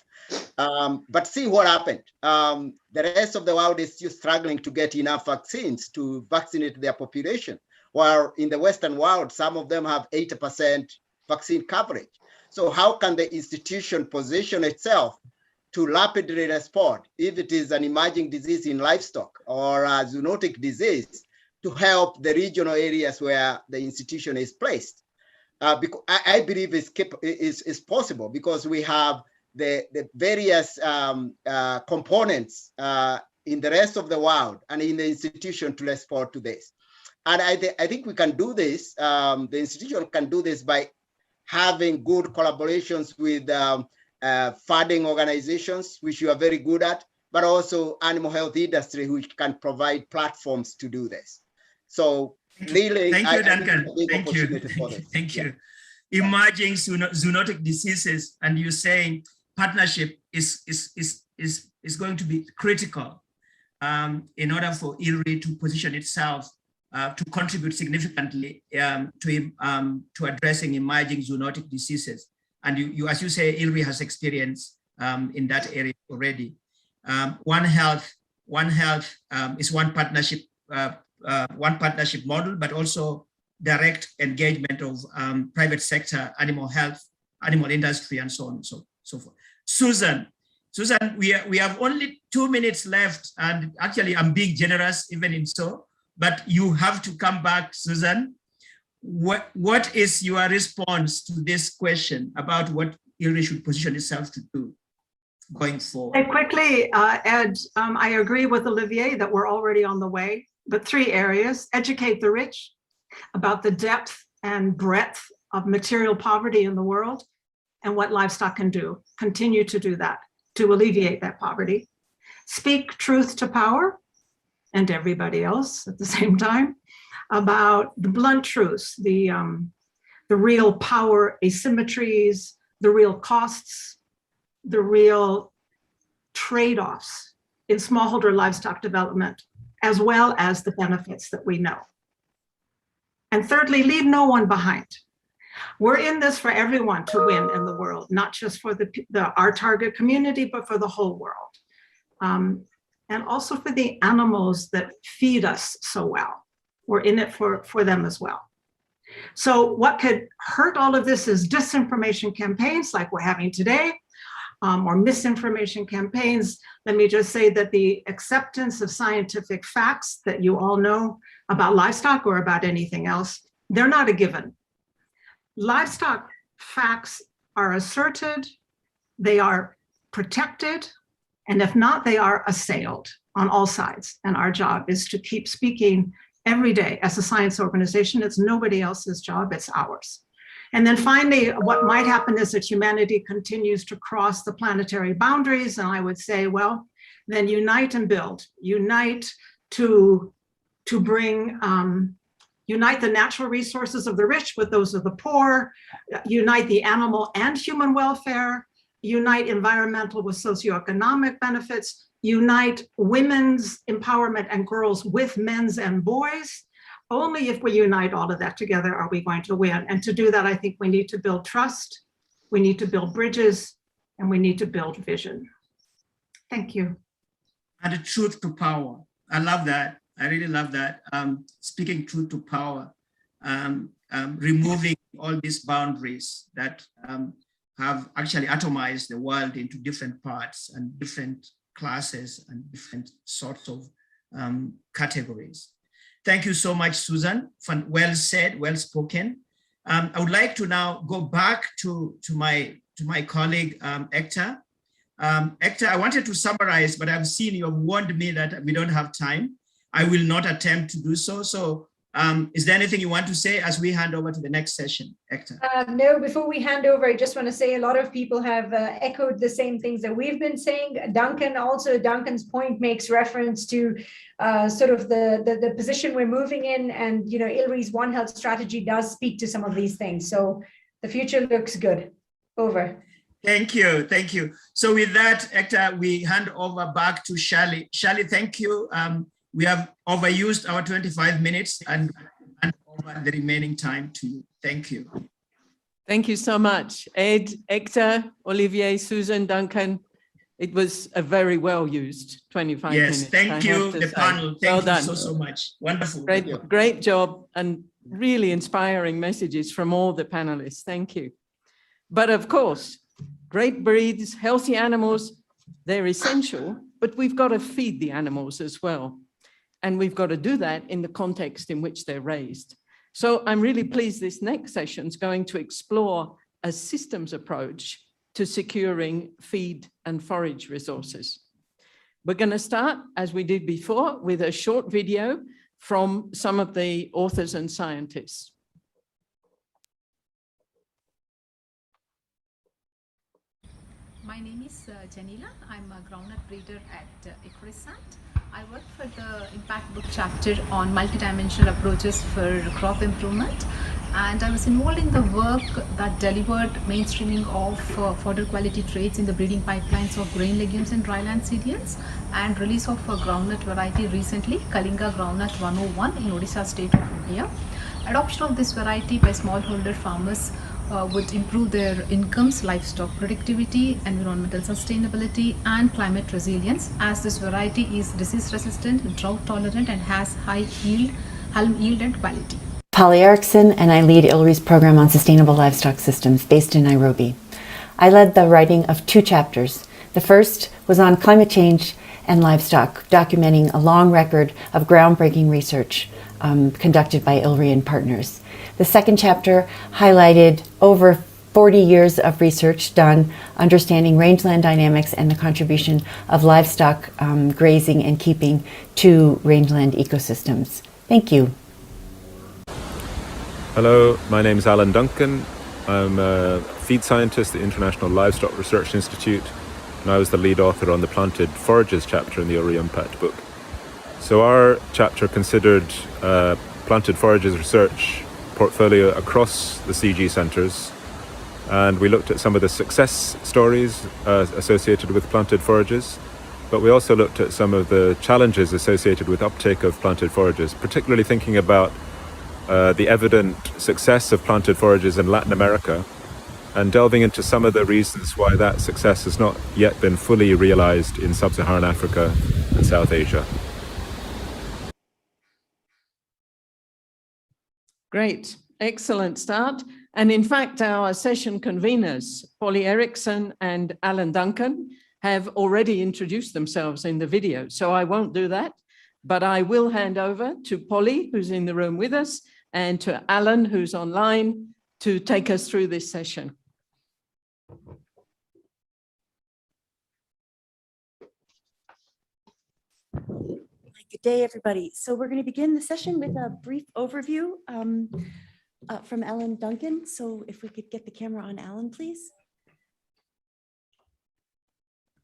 Speaker 3: But see what happened. The rest of the world is still struggling to get enough vaccines to vaccinate their population, while in the Western world, some of them have 80% vaccine coverage. So how can the institution position itself to rapidly respond if it is an emerging disease in livestock or a zoonotic disease, to help the regional areas where the institution is placed? Because I believe it's possible, because we have the various components in the rest of the world and in the institution to respond to this. And I think we can do this. The institution can do this by having good collaborations with funding organizations, which you are very good at, but also animal health industry, which can provide platforms to do this. So really,
Speaker 2: thank you, Duncan. Thank you. Thank you. Emerging zoonotic diseases, and you're saying partnership is going to be critical in order for ILRI to position itself to contribute significantly to addressing emerging zoonotic diseases. And you, as you say, ILRI has experience in that area already. One Health is one partnership model, but also direct engagement of private sector, animal health, animal industry, and so on and so forth. Susan, we have only 2 minutes left, and actually I'm being generous even in so, but you have to come back, Susan. What is your response to this question about what ILRI should position itself to do going forward?
Speaker 14: And quickly, Ed, I agree with Olivier that we're already on the way, but 3 areas: educate the rich about the depth and breadth of material poverty in the world and what livestock can do, continue to do that, to alleviate that poverty. Speak truth to power and everybody else at the same time about the blunt truths, the real power asymmetries, the real costs, the real trade-offs in smallholder livestock development, as well as the benefits that we know. And thirdly, leave no one behind. We're in this for everyone to win in the world, not just for our target community, but for the whole world. And also for the animals that feed us so well. We're in it for them as well. So what could hurt all of this is disinformation campaigns like we're having today, or misinformation campaigns. Let me just say that the acceptance of scientific facts that you all know about livestock or about anything else, they're not a given. Livestock facts are asserted, they are protected, and if not, they are assailed on all sides. And our job is to keep speaking every day as a science organization. It's nobody else's job, it's ours. And then finally, what might happen is that humanity continues to cross the planetary boundaries. And I would say, well, then unite and build. Unite to bring, unite the natural resources of the rich with those of the poor, unite the animal and human welfare, unite environmental with socioeconomic benefits, unite women's empowerment and girls with men's and boys. Only if we unite all of that together are we going to win. And to do that, I think we need to build trust, we need to build bridges, and we need to build vision. Thank you.
Speaker 2: And the truth to power. I love that. I really love that. Speaking truth to power, removing all these boundaries that have actually atomized the world into different parts and different classes and different sorts of categories. Thank you so much, Susan. Well said, well spoken. I would like to now go back to my colleague, Hector. Hector, I wanted to summarize, but I've seen you have warned me that we don't have time. I will not attempt to do so. So is there anything you want to say as we hand over to the next session, Hector?
Speaker 6: No, before we hand over, I just want to say a lot of people have echoed the same things that we've been saying. Duncan's point makes reference to sort of the position we're moving in, and ILRI's One Health strategy does speak to some of these things. So the future looks good. Over.
Speaker 2: Thank you. Thank you. So with that, Hector, we hand over back to Shirley. Shirley, thank you. We have overused our 25 minutes and over the remaining time to you. Thank you.
Speaker 8: Thank you so much, Ed, Hector, Olivier, Susan, Duncan. It was a very well used 25 minutes.
Speaker 2: Yes, thank you, the panel. Thank you so much. Wonderful.
Speaker 8: Great job, and really inspiring messages from all the panelists. Thank you. But of course, great breeds, healthy animals, they're essential, but we've got to feed the animals as well. And we've got to do that in the context in which they're raised. So I'm really pleased this next session is going to explore a systems approach to securing feed and forage resources. We're going to start, as we did before, with a short video from some of the authors and scientists.
Speaker 16: My name is Janila. I'm a groundnut breeder at ICRISAT. I work for the Impact Book chapter on multidimensional approaches for crop improvement, and I was involved in the work that delivered mainstreaming of fodder quality traits in the breeding pipelines of grain, legumes and dryland cereals, and release of a groundnut variety recently, Kalinga Groundnut 101 in Odisha state of India. Adoption of this variety by smallholder farmers would improve their incomes, livestock productivity, environmental sustainability, and climate resilience, as this variety is disease resistant, drought tolerant, and has high yield, halm yield and quality.
Speaker 17: Polly Erickson, and I lead ILRI's program on sustainable livestock systems based in Nairobi. I led the writing of 2 chapters. The first was on climate change and livestock, documenting a long record of groundbreaking research conducted by ILRI and partners. The second chapter highlighted over 40 years of research done understanding rangeland dynamics and the contribution of livestock grazing and keeping to rangeland ecosystems. Thank you.
Speaker 18: Hello, my name is Alan Duncan. I'm a feed scientist at the International Livestock Research Institute, and I was the lead author on the planted forages chapter in the ILRI Impact book. So our chapter considered planted forages research portfolio across the CG centres, and we looked at some of the success stories associated with planted forages, but we also looked at some of the challenges associated with uptake of planted forages, particularly thinking about the evident success of planted forages in Latin America, and delving into some of the reasons why that success has not yet been fully realised in sub-Saharan Africa and South Asia.
Speaker 8: Great, excellent start. And in fact, our session conveners, Polly Erickson and Alan Duncan, have already introduced themselves in the video. So I won't do that, but I will hand over to Polly, who's in the room with us, and to Alan, who's online, to take us through this session.
Speaker 19: Good day, everybody. So we're going to begin the session with a brief overview from Alan Duncan. So if we could get the camera on Alan, please.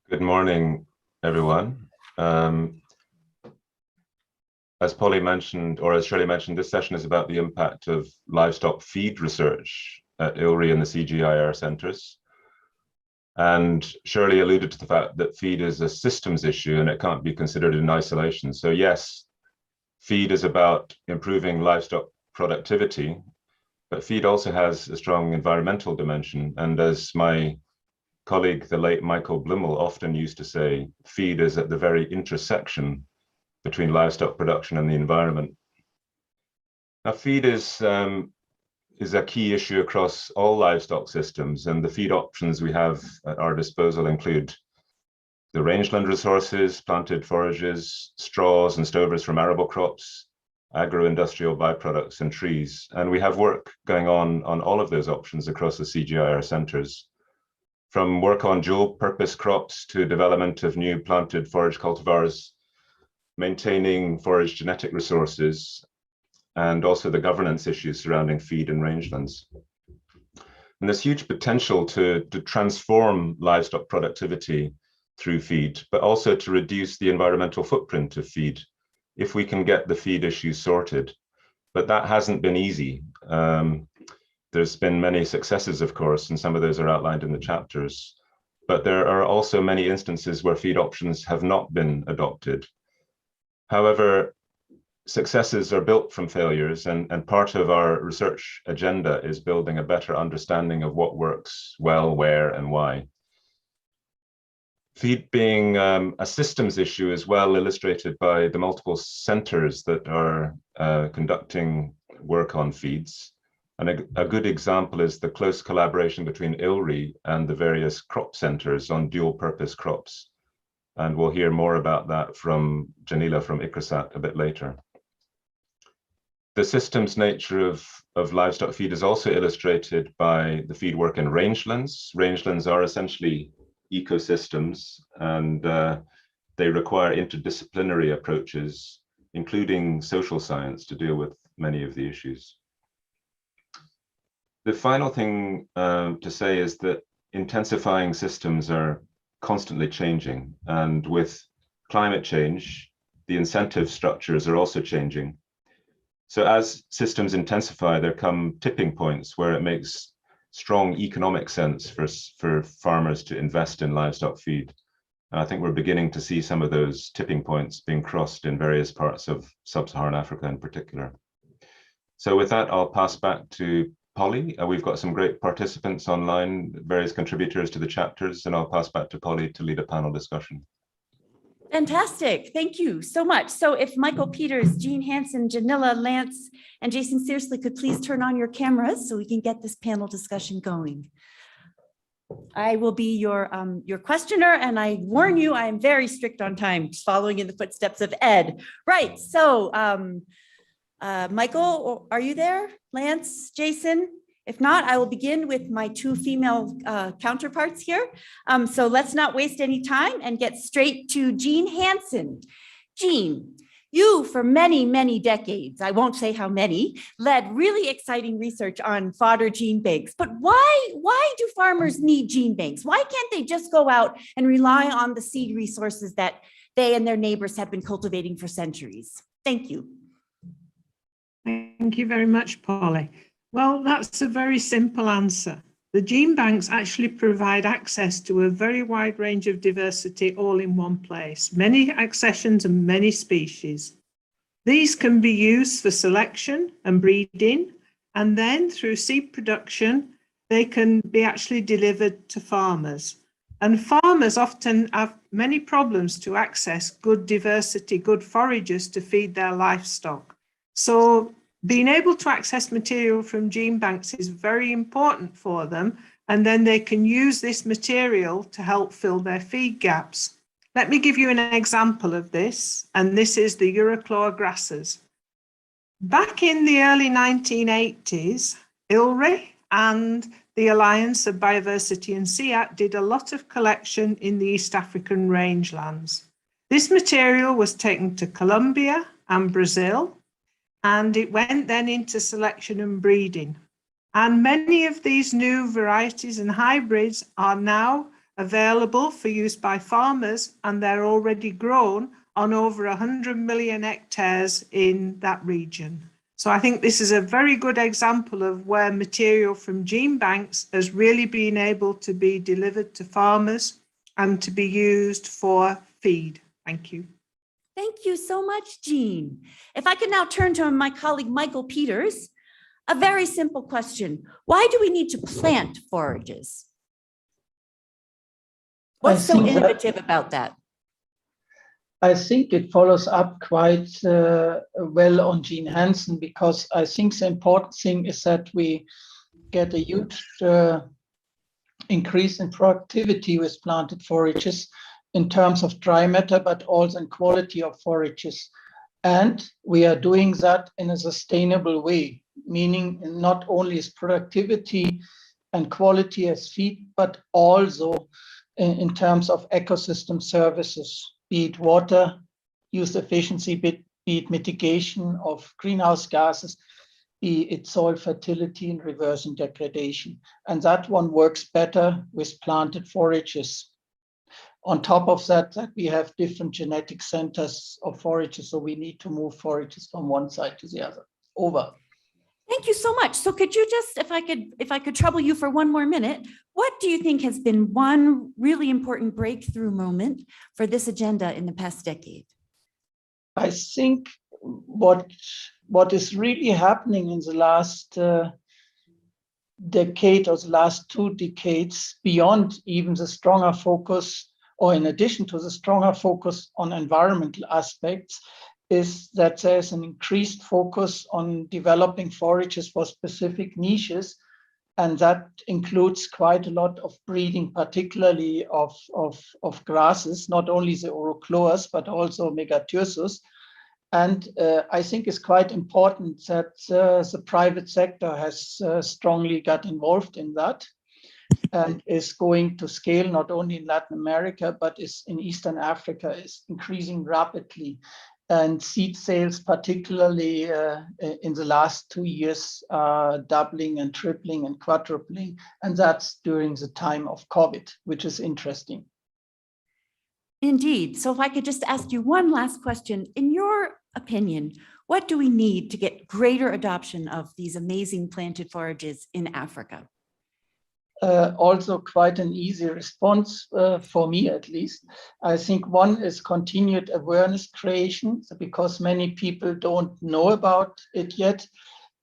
Speaker 20: Good morning, everyone. As Polly mentioned, or as Shirley mentioned, this session is about the impact of livestock feed research at ILRI and the CGIAR centres. And Shirley alluded to the fact that feed is a systems issue and it can't be considered in isolation. So yes, feed is about improving livestock productivity, but feed also has a strong environmental dimension. And as my colleague, the late Michael Blimmel, often used to say, feed is at the very intersection between livestock production and the environment. Now, feed is a key issue across all livestock systems, and the feed options we have at our disposal include the rangeland resources, planted forages, straws and stovers from arable crops, agro-industrial byproducts and trees. And we have work going on all of those options across the CGIAR centres, from work on dual purpose crops to development of new planted forage cultivars, maintaining forage genetic resources, and also the governance issues surrounding feed and rangelands. And there's huge potential to transform livestock productivity through feed, but also to reduce the environmental footprint of feed if we can get the feed issues sorted. But that hasn't been easy. There's been many successes, of course, and some of those are outlined in the chapters. But there are also many instances where feed options have not been adopted. However, successes are built from failures, and part of our research agenda is building a better understanding of what works well, where, and why. Feed being a systems issue is well illustrated by the multiple centres that are conducting work on feeds. And a good example is the close collaboration between ILRI and the various crop centres on dual purpose crops. And we'll hear more about that from Janila from ICRISAT a bit later. The systems nature of livestock feed is also illustrated by the feed work in rangelands. Rangelands are essentially ecosystems, and they require interdisciplinary approaches, including social science, to deal with many of the issues. The final thing to say is that intensifying systems are constantly changing, and with climate change, the incentive structures are also changing. So as systems intensify, there come tipping points where it makes strong economic sense for farmers to invest in livestock feed. And I think we're beginning to see some of those tipping points being crossed in various parts of sub-Saharan Africa in particular. So with that, I'll pass back to Polly. We've got some great participants online, various contributors to the chapters, and I'll pass back to Polly to lead a panel discussion.
Speaker 19: Fantastic. Thank you so much. So if Michael Peters, Jean Hansen, Janila, Lance, and Jason Searsley could please turn on your cameras so we can get this panel discussion going. I will be your questioner, and I warn you, I am very strict on time, following in the footsteps of Ed. Right, so Michael, are you there? Lance, Jason? If not, I will begin with my two female counterparts here. So let's not waste any time and get straight to Jean Hansen. Jean, you for many, many decades, I won't say how many, led really exciting research on fodder gene banks. But why do farmers need gene banks? Why can't they just go out and rely on the seed resources that they and their neighbors have been cultivating for centuries? Thank you.
Speaker 14: Thank you very much, Polly. Well, that's a very simple answer. The gene banks actually provide access to a very wide range of diversity all in one place, many accessions and many species. These can be used for selection and breeding, and then through seed production, they can be actually delivered to farmers. And farmers often have many problems to access good diversity, good foragers to feed their livestock. So being able to access material from gene banks is very important for them, and then they can use this material to help fill their feed gaps. Let me give you an example of this, and this is the Eurochlor grasses. Back in the early 1980s, ILRI and the Alliance of Biodiversity and CGIAR did a lot of collection in the East African rangelands. This material was taken to Colombia and Brazil, and it went then into selection and breeding. And many of these new varieties and hybrids are now available for use by farmers, and they're already grown on over 100 million hectares in that region. So I think this is a very good example of where material from gene banks has really been able to be delivered to farmers and to be used for feed. Thank you.
Speaker 19: Thank you so much, Jean. If I could now turn to my colleague, Michael Peters, a very simple question. Why do we need to plant forages? What's so innovative about that?
Speaker 21: I think it follows up quite well on Jean Hansen, because I think the important thing is that we get a huge increase in productivity with planted forages in terms of dry matter, but also in quality of forages. And we are doing that in a sustainable way, meaning not only is productivity and quality as feed, but also in terms of ecosystem services, be it water use efficiency, be it mitigation of greenhouse gases, be it soil fertility and reversing degradation. And that one works better with planted forages. On top of that, we have different genetic centers of forages, so we need to move forages from one side to the other. Over.
Speaker 19: Thank you so much. So could you just, if I could trouble you for one more minute, what do you think has been one really important breakthrough moment for this agenda in the past decade?
Speaker 21: I think what is really happening in the last decade or the last 2 decades, beyond even the stronger focus, or in addition to the stronger focus on environmental aspects, is that there's an increased focus on developing forages for specific niches. And that includes quite a lot of breeding, particularly of grasses, not only the Orocloas, but also Megathyrsus. And I think it's quite important that the private sector has strongly got involved in that and is going to scale not only in Latin America, but is in Eastern Africa, is increasing rapidly. And seed sales, particularly in the last 2 years, doubling and tripling and quadrupling. And that's during the time of COVID, which is interesting.
Speaker 19: Indeed. So if I could just ask you one last question. In your opinion, what do we need to get greater adoption of these amazing planted forages in Africa?
Speaker 21: Also quite an easy response for me, at least. I think one is continued awareness creation, because many people don't know about it yet.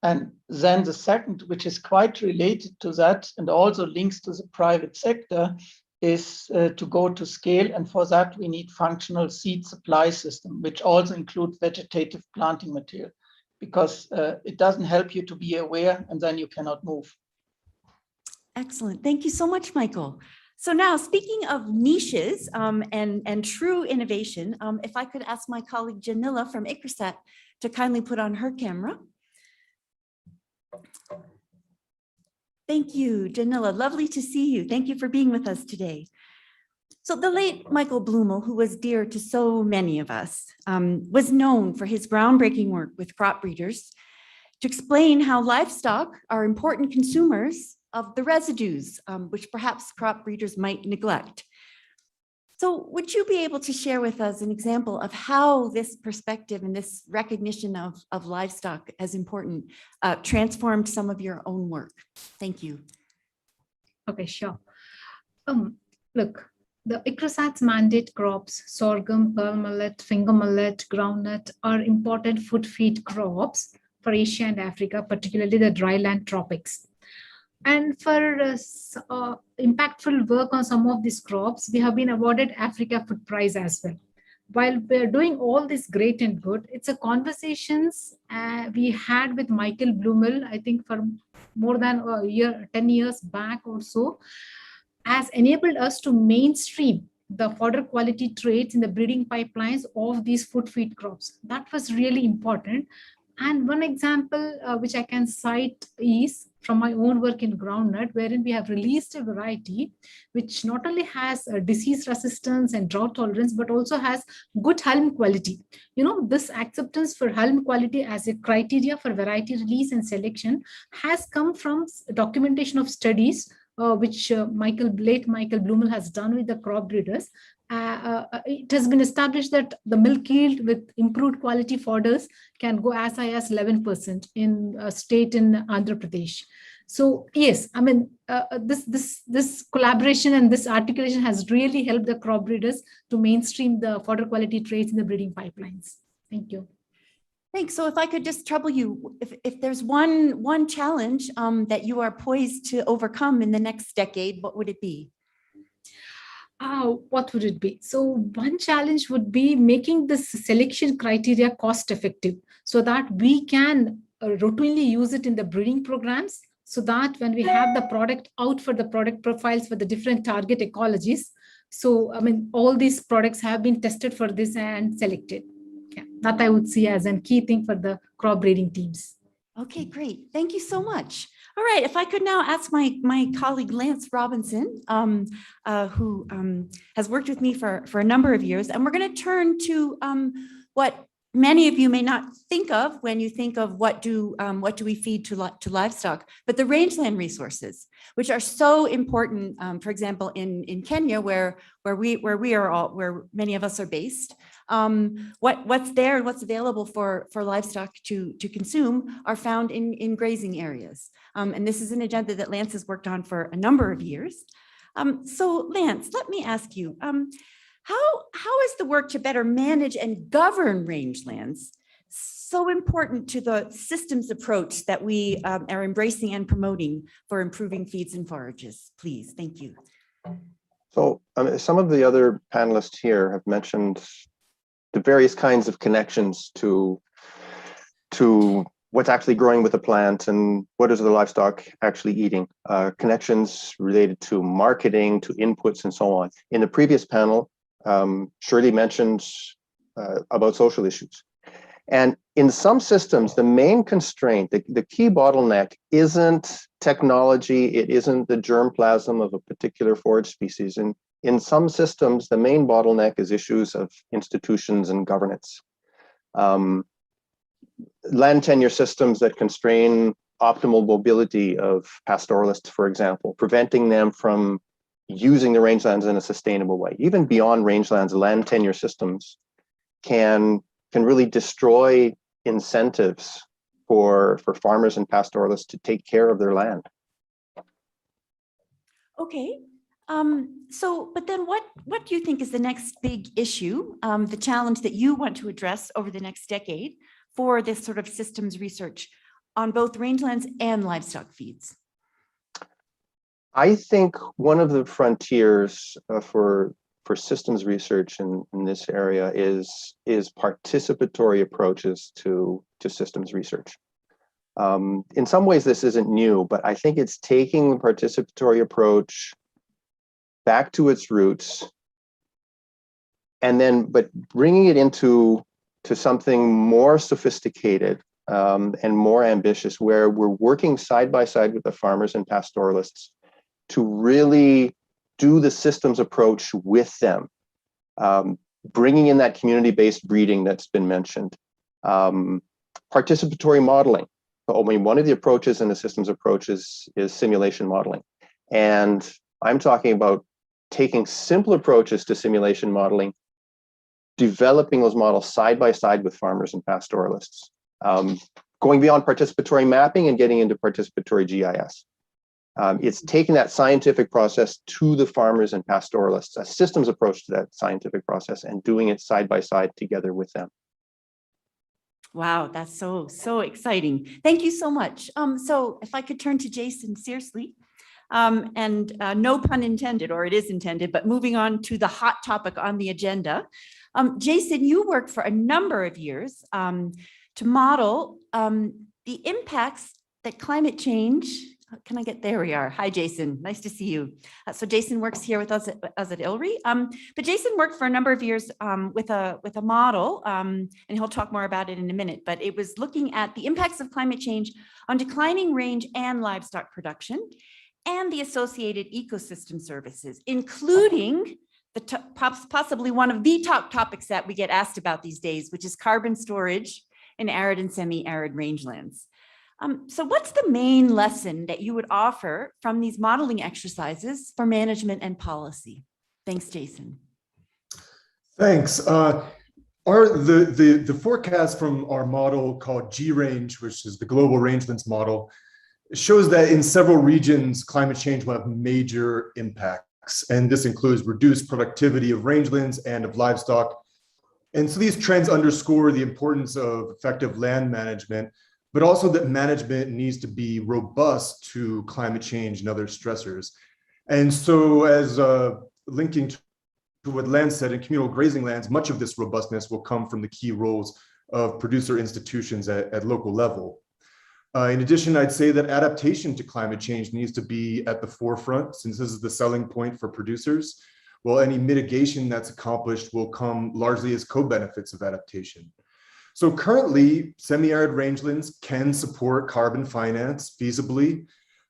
Speaker 21: And then the second, which is quite related to that and also links to the private sector, is to go to scale. And for that, we need functional seed supply system, which also includes vegetative planting material, because it doesn't help you to be aware and then you cannot move.
Speaker 19: Excellent. Thank you so much, Michael. So now, speaking of niches and true innovation, if I could ask my colleague Janila from ICRISAT to kindly put on her camera. Thank you, Janila. Lovely to see you. Thank you for being with us today. So the late Michael Blumel, who was dear to so many of us, was known for his groundbreaking work with crop breeders to explain how livestock are important consumers of the residues, which perhaps crop breeders might neglect. So would you be able to share with us an example of how this perspective and this recognition of livestock as important transformed some of your own work? Thank you.
Speaker 16: Okay, sure. Look, the ICRISAT's mandate crops, sorghum, pearl millet, finger millet, groundnut, are important food feed crops for Asia and Africa, particularly the dryland tropics. And for impactful work on some of these crops, we have been awarded Africa Food Prize as well. While we're doing all this great and good, it's a conversations we had with Michael Blumel, I think for more than a year, 10 years back or so, has enabled us to mainstream the fodder quality traits in the breeding pipelines of these food feed crops. That was really important. And one example which I can cite is from my own work in groundnut, wherein we have released a variety which not only has disease resistance and drought tolerance, but also has good hulm quality. You know, this acceptance for hulm quality as a criteria for variety release and selection has come from documentation of studies which late Michael Blumel has done with the crop breeders. It has been established that the milk yield with improved quality fodders can go as high as 11% in a state in Andhra Pradesh. So yes, I mean, this collaboration and this articulation has really helped the crop breeders to mainstream the fodder quality traits in the breeding pipelines. Thank you.
Speaker 19: Thanks. So if I could just trouble you, if there's one challenge that you are poised to overcome in the next decade, what would it be?
Speaker 16: What would it be? So one challenge would be making this selection criteria cost effective so that we can routinely use it in the breeding programs, so that when we have the product out for the product profiles for the different target ecologies. So, I mean, all these products have been tested for this and selected. Yeah.
Speaker 4: that I would see as a key thing for the crop breeding teams.
Speaker 19: Okay, great. Thank you so much. All right, if I could now ask my colleague Lance Robinson, who has worked with me for a number of years, and we're going to turn to what many of you may not think of when you think of what do we feed to livestock, but the rangeland resources, which are so important. For example, in Kenya, where many of us are based, what's there and what's available for livestock to consume are found in grazing areas. And this is an agenda that Lance has worked on for a number of years. So Lance, let me ask you, how is the work to better manage and govern rangelands so important to the systems approach that we are embracing and promoting for improving feeds and forages? Please, thank you.
Speaker 7: So some of the other panelists here have mentioned the various kinds of connections to what's actually growing with the plant and what is the livestock actually eating, connections related to marketing, to inputs and so on. In the previous panel, Shirley mentioned about social issues. And in some systems, the main constraint, the key bottleneck isn't technology, it isn't the germplasm of a particular forage species. And in some systems, the main bottleneck is issues of institutions and governance. Land tenure systems that constrain optimal mobility of pastoralists, for example, preventing them from using the rangelands in a sustainable way. Even beyond rangelands, land tenure systems can really destroy incentives for farmers and pastoralists to take care of their land.
Speaker 19: Okay. But then what do you think is the next big issue, the challenge that you want to address over the next decade for this sort of systems research on both rangelands and livestock feeds?
Speaker 7: I think one of the frontiers for systems research in this area is participatory approaches to systems research. In some ways, this isn't new, but I think it's taking the participatory approach back to its roots, but bringing it into something more sophisticated and more ambitious, where we're working side by side with the farmers and pastoralists to really do the systems approach with them, bringing in that community-based breeding that's been mentioned, participatory modeling. I mean, one of the approaches in the systems approach is simulation modeling. And I'm talking about taking simple approaches to simulation modeling, developing those models side by side with farmers and pastoralists, going beyond participatory mapping and getting into participatory GIS. It's taking that scientific process to the farmers and pastoralists, a systems approach to that scientific process, and doing it side by side together with them.
Speaker 19: Wow, that's so exciting. Thank you so much. So if I could turn to Jason Searsley, and no pun intended, or it is intended, but moving on to the hot topic on the agenda. Jason, you worked for a number of years to model the impacts that climate change. Can I get, there we are. Hi, Jason, nice to see you. So Jason works here with us at ILRI, but Jason worked for a number of years with a model, and he'll talk more about it in a minute, but it was looking at the impacts of climate change on declining range and livestock production and the associated ecosystem services, including possibly one of the top topics that we get asked about these days, which is carbon storage in arid and semi-arid rangelands. So what's the main lesson that you would offer from these modeling exercises for management and policy? Thanks, Jason.
Speaker 22: Thanks. The forecast from our model called G-Range, which is the global rangelands model, shows that in several regions, climate change will have major impacts. And this includes reduced productivity of rangelands and of livestock. And so these trends underscore the importance of effective land management, but also that management needs to be robust to climate change and other stressors. And so as linking to what Lance said, in communal grazing lands, much of this robustness will come from the key roles of producer institutions at local level. In addition, I'd say that adaptation to climate change needs to be at the forefront, since this is the selling point for producers, while any mitigation that's accomplished will come largely as co-benefits of adaptation. So currently, semi-arid rangelands can support carbon finance feasibly.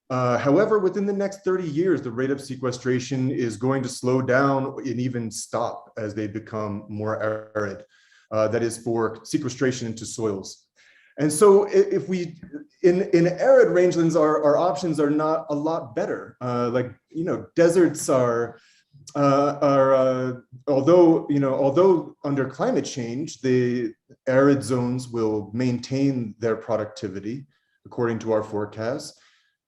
Speaker 22: However, within the next 30 years, the rate of sequestration is going to slow down and even stop as they become more arid. That is for sequestration into soils. And so if we, in arid rangelands, our options are not a lot better. Deserts although under climate change, the arid zones will maintain their productivity according to our forecasts.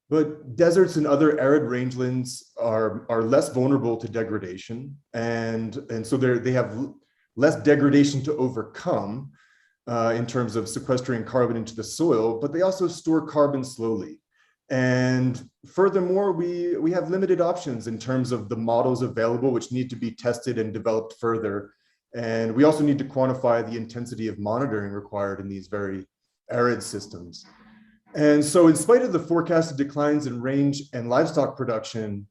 Speaker 22: But deserts and other arid rangelands are less vulnerable to degradation, and so they have less degradation to overcome in terms of sequestering carbon into the soil, but they also store carbon slowly. And furthermore, we have limited options in terms of the models available, which need to be tested and developed further. And we also need to quantify the intensity of monitoring required in these very arid systems. And so in spite of the forecasted declines in range and livestock production,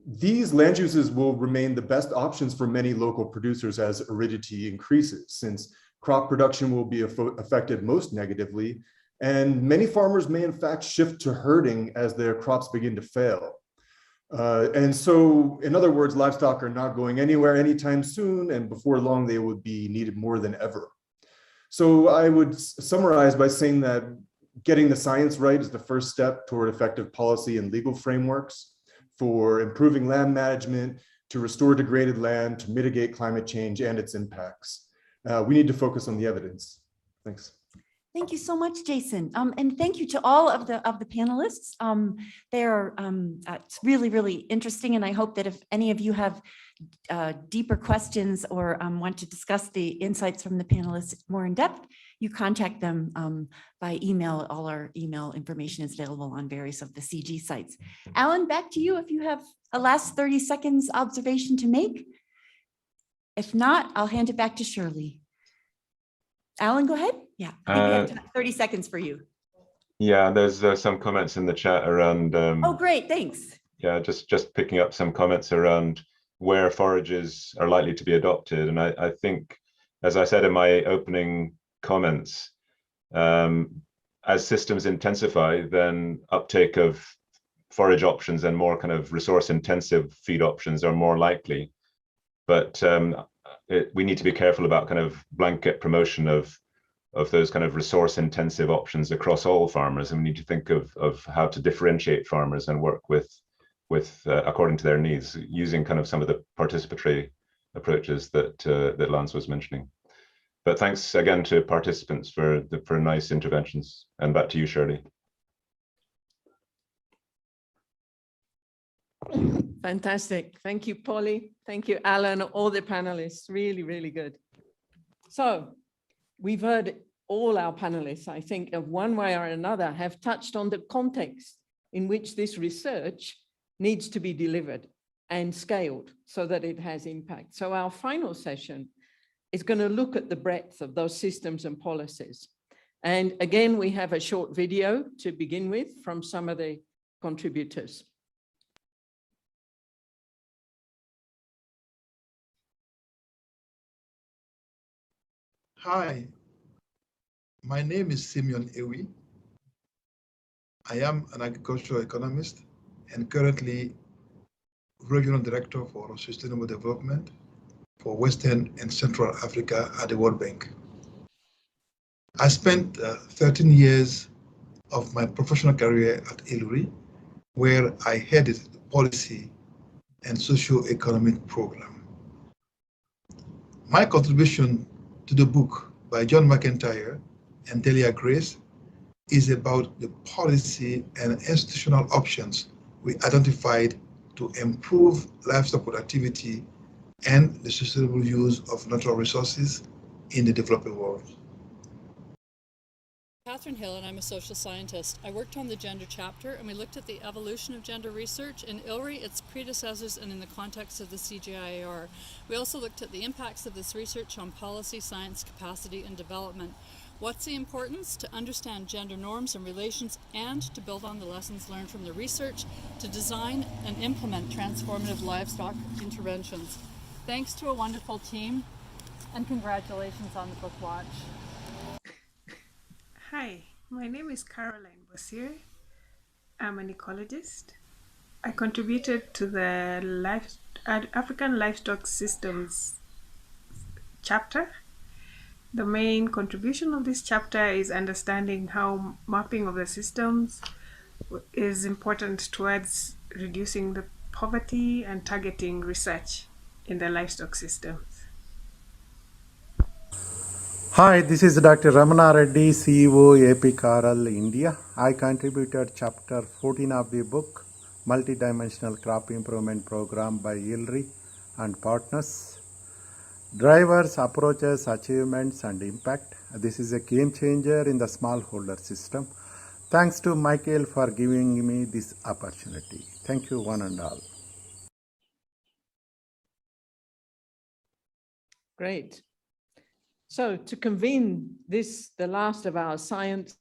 Speaker 22: these land uses will remain the best options for many local producers as aridity increases, since crop production will be affected most negatively. And many farmers may in fact shift to herding as their crops begin to fail. And so, in other words, livestock are not going anywhere anytime soon, and before long they would be needed more than ever. So I would summarize by saying that getting the science right is the first step toward effective policy and legal frameworks for improving land management, to restore degraded land, to mitigate climate change and its impacts. We need to focus on the evidence. Thanks.
Speaker 19: Thank you so much, Jason. And thank you to all of the panelists. They're it's really, really interesting. And I hope that if any of you have deeper questions or want to discuss the insights from the panelists more in depth, you contact them by email. All our email information is available on various of the CG sites. Alan, back to you if you have a last 30 seconds observation to make. If not, I'll hand it back to Shirley. Alan, go ahead. Yeah, I think we have 30 seconds for you.
Speaker 20: Yeah, there's some comments in the chat around.
Speaker 19: Oh, great, thanks.
Speaker 20: Yeah, just picking up some comments around where forages are likely to be adopted. And I think, as I said in my opening comments, as systems intensify, then uptake of forage options and more kind of resource intensive feed options are more likely. But we need to be careful about kind of blanket promotion of those kind of resource intensive options across all farmers, and we need to think of how to differentiate farmers and work with according to their needs, using kind of some of the participatory approaches that Lance was mentioning. But thanks again to participants for nice interventions, and back to you, Shirley.
Speaker 8: Fantastic. Thank you, Polly. Thank you, Alan, all the panelists. Really, really good. So we've heard all our panelists, I think, of one way or another, have touched on the context in which this research needs to be delivered and scaled so that it has impact. So our final session is going to look at the breadth of those systems and policies. And again, we have a short video to begin with from some of the contributors.
Speaker 5: Hi, my name is Simeon Ewi. I am an agricultural economist and currently Regional Director for Sustainable Development for Western and Central Africa at the World Bank. I spent 13 years of my professional career at ILRI, where I headed the policy and socio-economic program. My contribution to the book by John McIntyre and Delia Grace is about the policy and institutional options we identified to improve livestock productivity and the sustainable use of natural resources in the developing world.
Speaker 9: Catherine Hill, and I'm a social scientist. I worked on the gender chapter, and we looked at the evolution of gender research in ILRI, its predecessors, and in the context of the CGIAR. We also looked at the impacts of this research on policy, science, capacity, and development. What's the importance? To understand gender norms and relations, and to build on the lessons learned from the research to design and implement transformative livestock interventions. Thanks to a wonderful team, and congratulations on the book launch.
Speaker 1: Hi, my name is Caroline Bossier. I'm an ecologist. I contributed to the African Livestock Systems chapter. The main contribution of this chapter is understanding how mapping of the systems is important towards reducing the poverty and targeting research in the livestock systems.
Speaker 10: Hi, this is Dr. Ramana Reddy, CEO, AP Coral, India. I contributed chapter 14 of the book, Multidimensional Crop Improvement Program by ILRI and partners. Drivers, approaches, achievements, and impact. This is a game changer in the smallholder system. Thanks to Michael for giving me this opportunity. Thank you, one and all.
Speaker 8: Great. So to convene this, the last of our science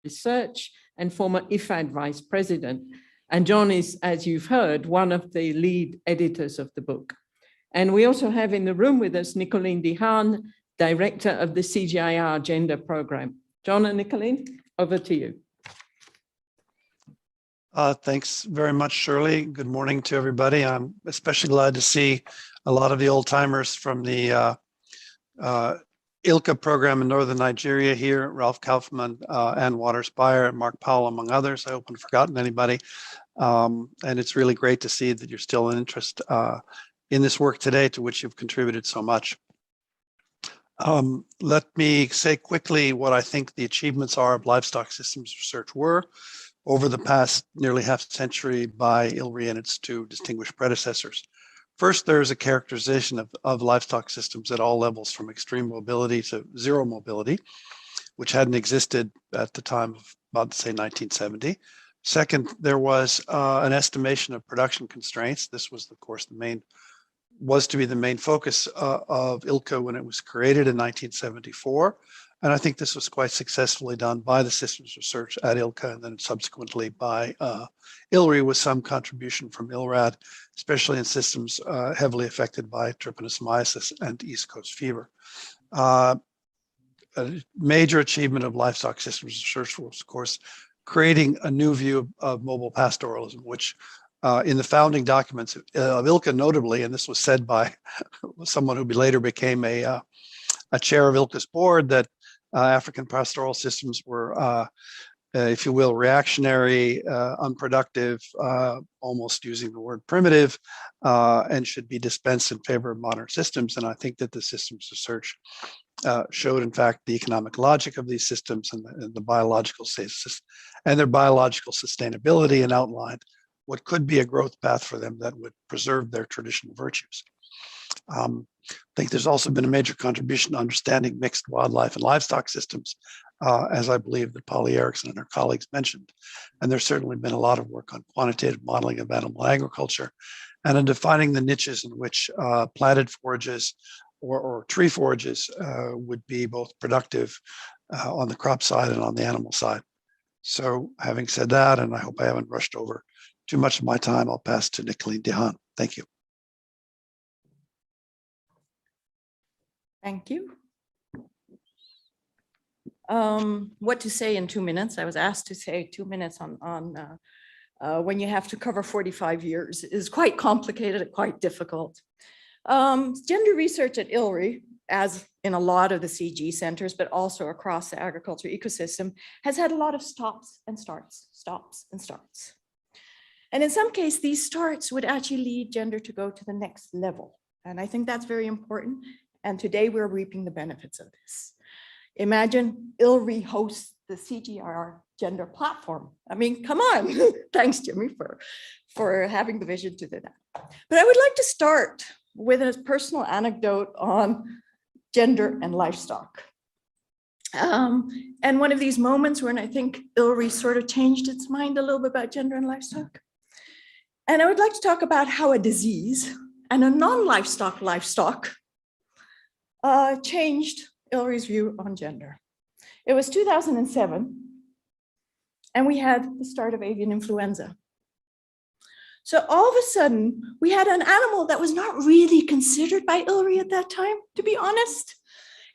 Speaker 8: research and former IFAD vice president. And John is, as you've heard, one of the lead editors of the book. And we also have in the room with us Nicoline Dehaan, director of the CGIAR Gender Program. John and Nicoline, over to you.
Speaker 23: Thanks very much, Shirley. Good morning to everybody. I'm especially glad to see a lot of the old timers from the ILCA program in Northern Nigeria here, Ralph Kaufman, Ann Waters-Beyer, and Mark Powell, among others. I hope I've forgotten anybody. And it's really great to see that you're still in interest in this work today, to which you've contributed so much. Let me say quickly what I think the achievements are of livestock systems research were over the past nearly half century by ILRI and its two distinguished predecessors. First, there's a characterization of livestock systems at all levels, from extreme mobility to zero mobility, which hadn't existed at the time of about, say, 1970. Second, there was an estimation of production constraints. This was, of course, was to be the main focus of ILCA when it was created in 1974. And I think this was quite successfully done by the systems research at ILCA and then subsequently by ILRI, with some contribution from ILRAD, especially in systems heavily affected by trypanosomiasis and East Coast fever. A major achievement of livestock systems research was, of course, creating a new view of mobile pastoralism, which in the founding documents of ILCA notably, and this was said by someone who later became a chair of ILCA's board, that African pastoral systems were, if you will, reactionary, unproductive, almost using the word primitive, and should be dispensed in favor of modern systems. And I think that the systems research showed, in fact, the economic logic of these systems and the biological status and their biological sustainability, and outlined what could be a growth path for them that would preserve their traditional virtues. I think there's also been a major contribution to understanding mixed wildlife and livestock systems, as I believe that Polly Erickson and her colleagues mentioned. And there's certainly been a lot of work on quantitative modeling of animal agriculture and in defining the niches in which planted forages or tree forages would be both productive on the crop side and on the animal side. So having said that, and I hope I haven't rushed over too much of my time, I'll pass to Nicoline Dehaan. Thank you.
Speaker 8: Thank you. What to say in 2 minutes? I was asked to say 2 minutes on when you have to cover 45 years is quite complicated and quite difficult. Gender research at ILRI, as in a lot of the CG centers, but also across the agriculture ecosystem, has had a lot of stops and starts, stops and starts. And in some cases, these starts would actually lead gender to go to the next level. And I think that's very important. And today we're reaping the benefits of this. Imagine ILRI hosts the CGIAR gender platform. I mean, come on. Thanks, Jimmy, for having the vision to do that. But I would like to start with a personal anecdote on gender and livestock. And one of these moments when I think ILRI sort of changed its mind a little bit about gender and livestock. And I would like to talk about how a disease and a non-livestock livestock changed ILRI's view on gender. It was 2007, and we had the start of avian influenza.
Speaker 19: So all of a sudden, we had an animal that was not really considered by ILRI at that time, to be honest.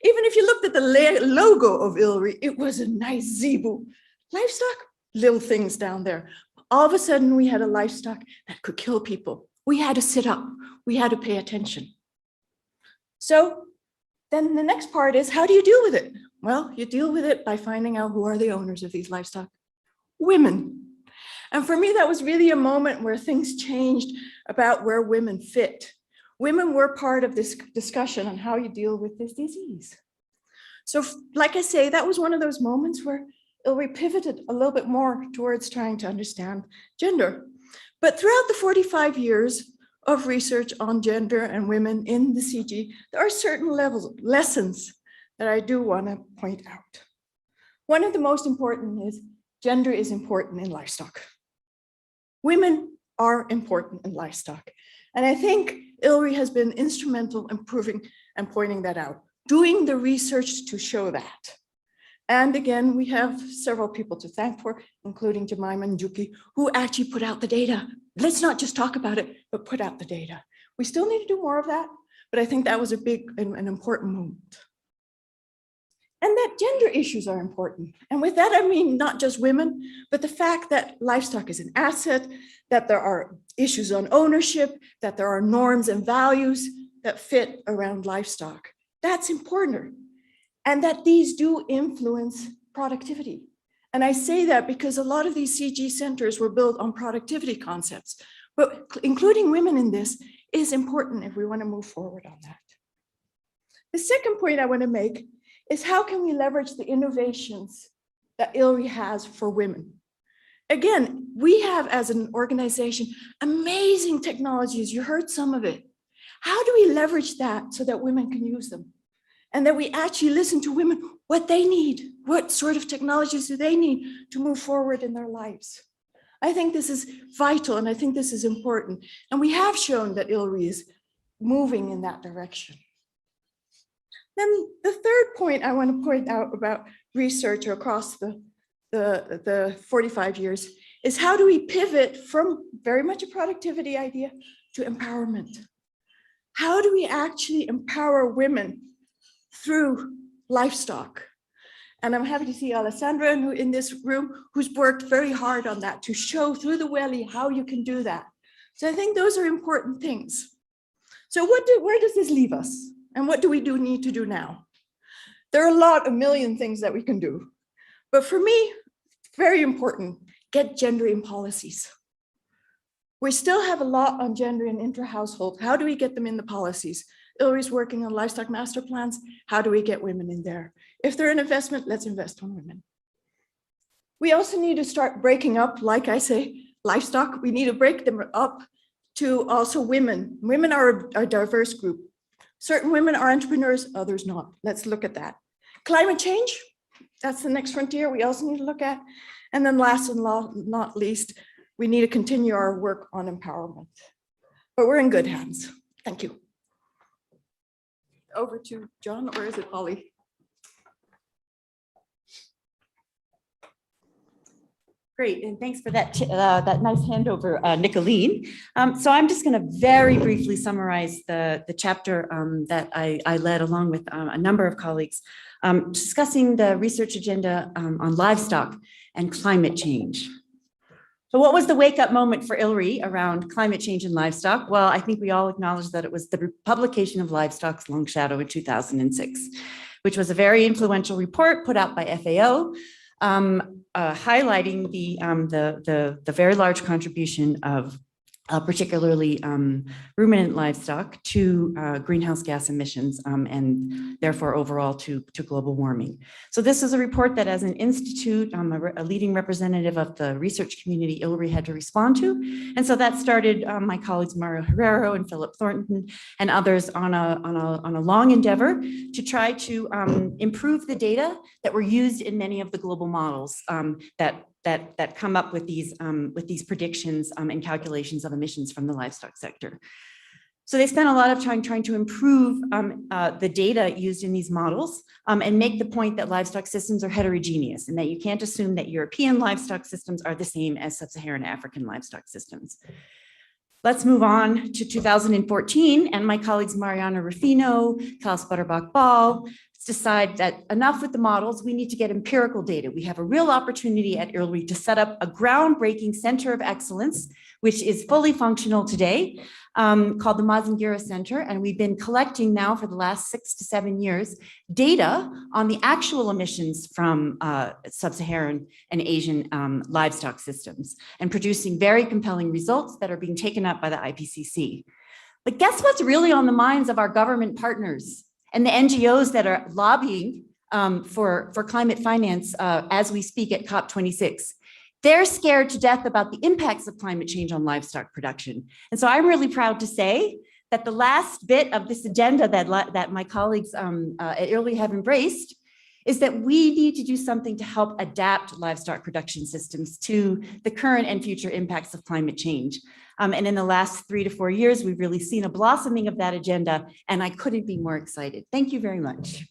Speaker 19: Even if you looked at the logo of ILRI, it was a nice zebu. Livestock, little things down there. All of a sudden, we had a livestock that could kill people. We had to sit up. We had to pay attention. So then the next part is, how do you deal with it? Well, you deal with it by finding out who are the owners of these livestock. Women. And for me, that was really a moment where things changed about where women fit. Women were part of this discussion on how you deal with this disease. So like I say, that was one of those moments where ILRI pivoted a little bit more towards trying to understand gender. But throughout the 45 years of research on gender and women in the CG, there are certain lessons that I do want to point out. One of the most important is gender is important in livestock. Women are important in livestock. And I think ILRI has been instrumental in proving and pointing that out, doing the research to show that. And again, we have several people to thank for, including Jemima and Juki, who actually put out the data. Let's not just talk about it, but put out the data. We still need to do more of that, but I think that was a big and an important moment. And that gender issues are important. And with that, I mean, not just women, but the fact that livestock is an asset, that there are issues on ownership, that there are norms and values that fit around livestock. That's important. And that these do influence productivity. And I say that because a lot of these CG centers were built on productivity concepts, but including women in this is important if we want to move forward on that. The second point I want to make is how can we leverage the innovations that ILRI has for women? Again, we have as an organization amazing technologies. You heard some of it. How do we leverage that so that women can use them? And that we actually listen to women, what they need, what sort of technologies do they need to move forward in their lives? I think this is vital and I think this is important. And we have shown that ILRI is moving in that direction. Then the third point I want to point out about research across the 45 years is how do we pivot from very much a productivity idea to empowerment? How do we actually empower women through livestock? And I'm happy to see Alessandra in this room who's worked very hard on that to show through the WELI how you can do that. So I think those are important things. So where does this leave us? And what do we need to do now? There are a million things that we can do. But for me, very important, get gender in policies. We still have a lot on gender in intra-household. How do we get them in the policies? ILRI's working on livestock master plans. How do we get women in there? If they're an investment, let's invest on women. We also need to start breaking up, like I say, livestock. We need to break them up to also women. Women are a diverse group. Certain women are entrepreneurs, others not. Let's look at that. Climate change, that's the next frontier we also need to look at. And then last and not least, we need to continue our work on empowerment. But we're in good hands. Thank you. Over to John, or is it Ollie? Great, and thanks for that nice handover, Nicolene. So I'm just going to very briefly summarize the chapter that I led along with a number of colleagues, discussing the research agenda on livestock and climate change. So what was the wake-up moment for ILRI around climate change and livestock? Well, I think we all acknowledge that it was the publication of Livestock's Long Shadow in 2006, which was a very influential report put out by FAO, highlighting the very large contribution of particularly ruminant livestock to greenhouse gas emissions and therefore overall to global warming. So this is a report that as an institute, a leading representative of the research community, ILRI had to respond to. And so that started my colleagues Mario Herrero and Philip Thornton and others on a long endeavor to try to improve the data that were used in many of the global models that come up with these predictions and calculations of emissions from the livestock sector. So they spent a lot of time trying to improve the data used in these models and make the point that livestock systems are heterogeneous and that you can't assume that European livestock systems are the same as sub-Saharan African livestock systems. Let's move on to 2014, and my colleagues Mariana Rufino, Klaus Butterbach-Ball decide that enough with the models, we need to get empirical data. We have a real opportunity at ILRI to set up a groundbreaking center of excellence, which is fully functional today, called the Mazingira Center. And we've been collecting now for the last 6 to 7 years data on the actual emissions from sub-Saharan and Asian livestock systems and producing very compelling results that are being taken up by the IPCC. But guess what's really on the minds of our government partners and the NGOs that are lobbying for climate finance as we speak at COP26? They're scared to death about the impacts of climate change on livestock production. And so I'm really proud to say that the last bit of this agenda that my colleagues at ILRI have embraced is that we need to do something to help adapt livestock production systems to the current and future impacts of climate change. And in the last 3 to 4 years, we've really seen a blossoming of that agenda, and I couldn't be more excited. Thank you very much.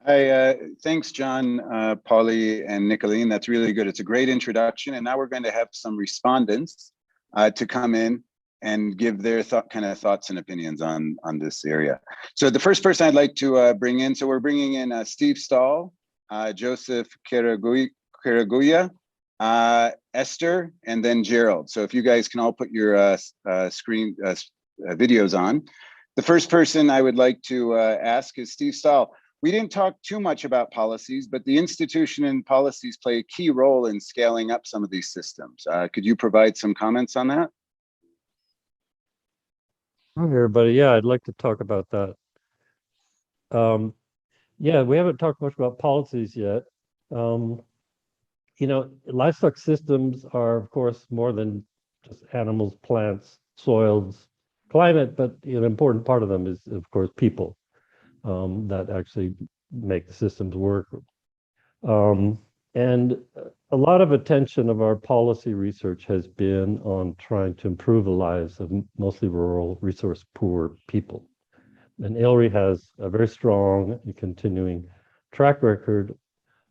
Speaker 11: Hi, thanks, John, Polly, and Nicolene. That's really good. It's a great introduction. And now we're going to have some respondents to come in and give their thoughts and opinions on this area. So the first person I'd like to bring in, so we're bringing in Steve Stahl, Joseph Kiraguya, Esther, and then Gerald. So if you guys can all put your screen videos on. The first person I would like to ask is Steve Stahl. We didn't talk too much about policies, but the institution and policies play a key role in scaling up some of these systems. Could you provide some comments on that?
Speaker 12: Hi, everybody. Yeah, I'd like to talk about that. Yeah, we haven't talked much about policies yet. You know, livestock systems are, of course, more than just animals, plants, soils, climate, but an important part of them is, of course, people that actually make the systems work. And a lot of attention of our policy research has been on trying to improve the lives of mostly rural, resource-poor people. And ILRI has a very strong and continuing track record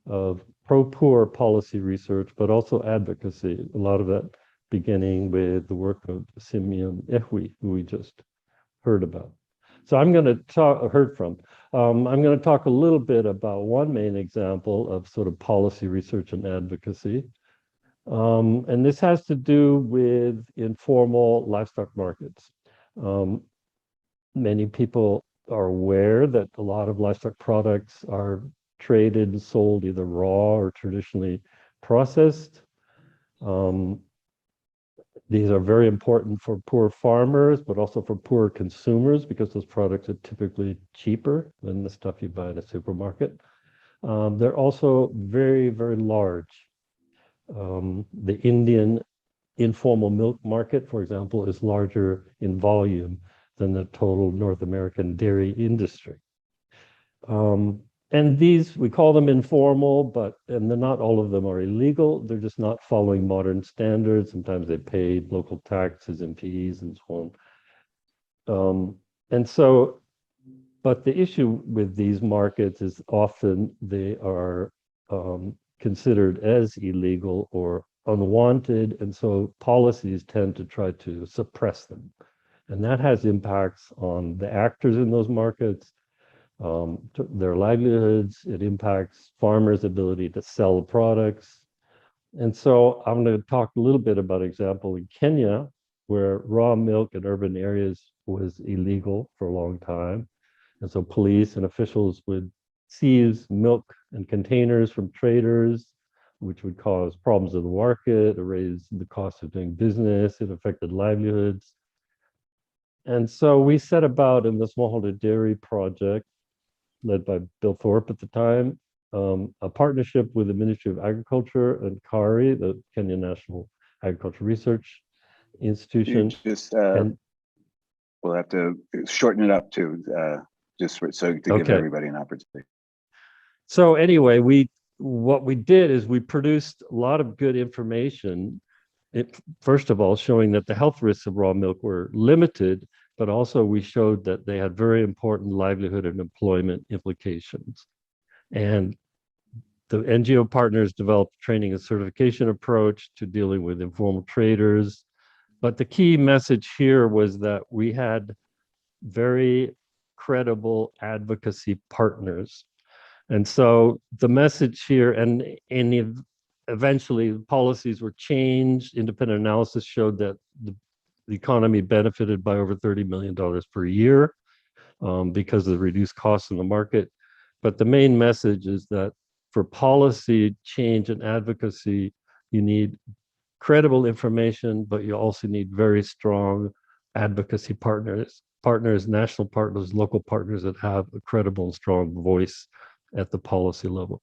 Speaker 12: of pro-poor policy research, but also advocacy. A lot of that beginning with the work of Simeon Ewi, who we just heard about. So I'm going to talk, I'm going to talk a little bit about one main example of sort of policy research and advocacy. And this has to do with informal livestock markets. Many people are aware that a lot of livestock products are traded and sold either raw or traditionally processed. These are very important for poor farmers, but also for poor consumers because those products are typically cheaper than the stuff you buy in a supermarket. They're also very, very large. The Indian informal milk market, for example, is larger in volume than the total North American dairy industry. And these, we call them informal, and not all of them are illegal. They're just not following modern standards. Sometimes they paid local taxes and fees and so on. But the issue with these markets is often they are considered as illegal or unwanted. And so policies tend to try to suppress them. And that has impacts on the actors in those markets, their livelihoods. It impacts farmers' ability to sell products. And so I'm going to talk a little bit about an example in Kenya, where raw milk in urban areas was illegal for a long time. And so police and officials would seize milk and containers from traders, which would cause problems in the market, or raise the cost of doing business. It affected livelihoods. And so we set about in the Smallholder Dairy Project, led by Bill Thorpe at the time, a partnership with the Ministry of Agriculture and CGIAR, the Kenya National Agriculture Research Institution.
Speaker 11: We'll have to shorten it up too, just so to give everybody an opportunity.
Speaker 12: So anyway, what we did is we produced a lot of good information. First of all, showing that the health risks of raw milk were limited, but also we showed that they had very important livelihood and employment implications. And the NGO partners developed a training and certification approach to dealing with informal traders. But the key message here was that we had very credible advocacy partners. And so the message here, and eventually policies were changed. Independent analysis showed that the economy benefited by over $30 million per year because of the reduced costs in the market. But the main message is that for policy change and advocacy, you need credible information, but you also need very strong advocacy partners, national partners, local partners that have a credible and strong voice at the policy level.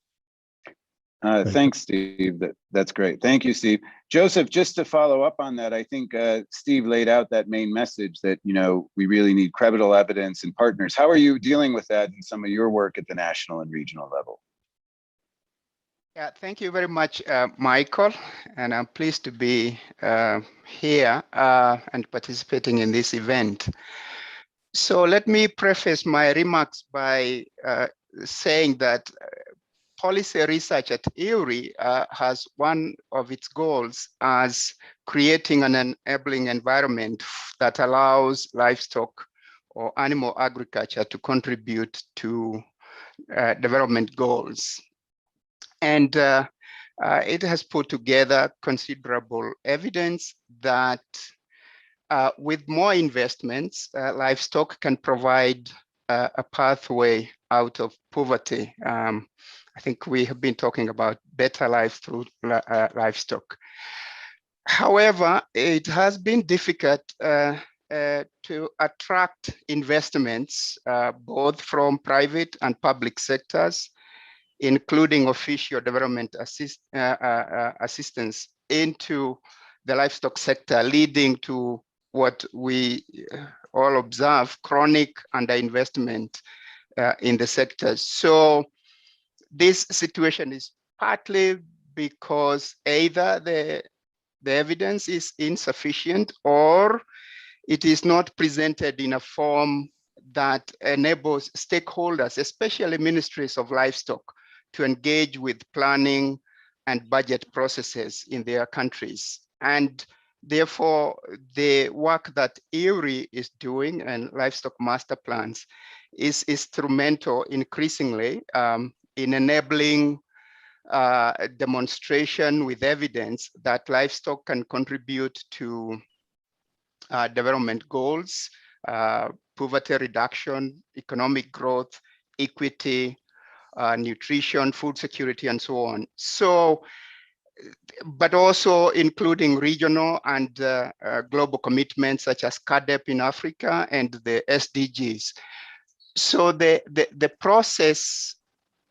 Speaker 11: Thanks, Steve. That's great. Thank you, Steve. Joseph, just to follow up on that, I think Steve laid out that main message that, you know, we really need credible evidence and partners. How are you dealing with that in some of your work at the national and regional level?
Speaker 3: Yeah, thank you very much, Michael. And I'm pleased to be here and participating in this event. So let me preface my remarks by saying that policy research at ILRI has one of its goals as creating an enabling environment that allows livestock or animal agriculture to contribute to development goals. And it has put together considerable evidence that with more investments, livestock can provide a pathway out of poverty. I think we have been talking about better life through livestock. However, it has been difficult to attract investments, both from private and public sectors, including official development assistance into the livestock sector, leading to what we all observe, chronic underinvestment in the sector. So this situation is partly because either the evidence is insufficient or it is not presented in a form that enables stakeholders, especially ministries of livestock, to engage with planning and budget processes in their countries. And therefore, the work that ILRI is doing and livestock master plans is instrumental increasingly in enabling demonstration with evidence that livestock can contribute to development goals, poverty reduction, economic growth, equity, nutrition, food security, and so on. So, but also including regional and global commitments such as CADEP in Africa and the SDGs. So the process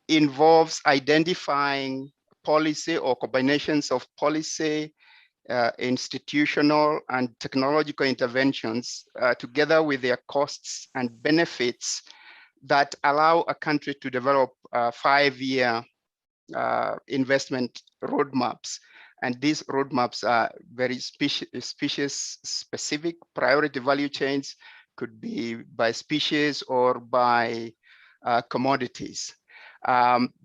Speaker 3: involves identifying policy or combinations of policy, institutional and technological interventions together with their costs and benefits that allow a country to develop 5-year investment roadmaps. And these roadmaps are very species specific. Priority value chains could be by species or by commodities.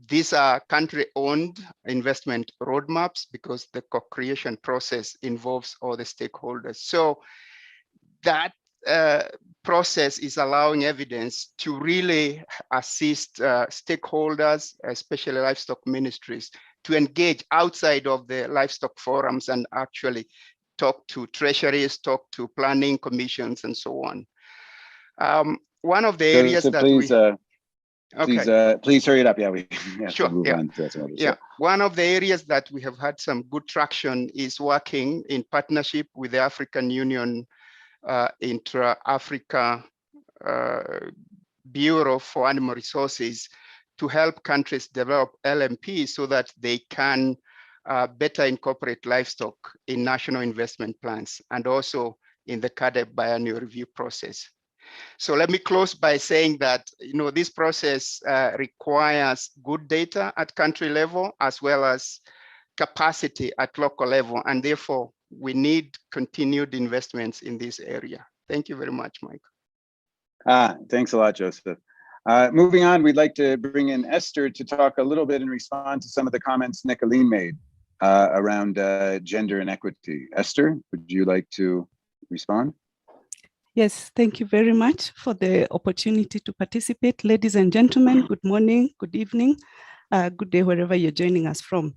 Speaker 3: These are country-owned investment roadmaps because the co-creation process involves all the stakeholders. So that process is allowing evidence to really assist stakeholders, especially livestock ministries, to engage outside of the livestock forums and actually talk to treasuries, talk to planning commissions, and so on. One of the areas that
Speaker 11: please hurry it up. Yeah, we have
Speaker 3: sure,
Speaker 11: to move on to some others.
Speaker 3: Yeah, one of the areas that we have had some good traction is working in partnership with the African Union Intra-Africa Bureau for Animal Resources to help countries develop LMP so that they can better incorporate livestock in national investment plans and also in the CADEP biannual review process. So let me close by saying that this process requires good data at country level as well as capacity at local level, and therefore we need continued investments in this area. Thank you very much, Mike.
Speaker 11: Thanks a lot, Joseph. Moving on, we'd like to bring in Esther to talk a little bit and respond to some of the comments Nicolene made around gender and equity. Esther, would you like to respond?
Speaker 6: Yes, thank you very much for the opportunity to participate. Ladies and gentlemen, good morning, good evening, good day, wherever you're joining us from.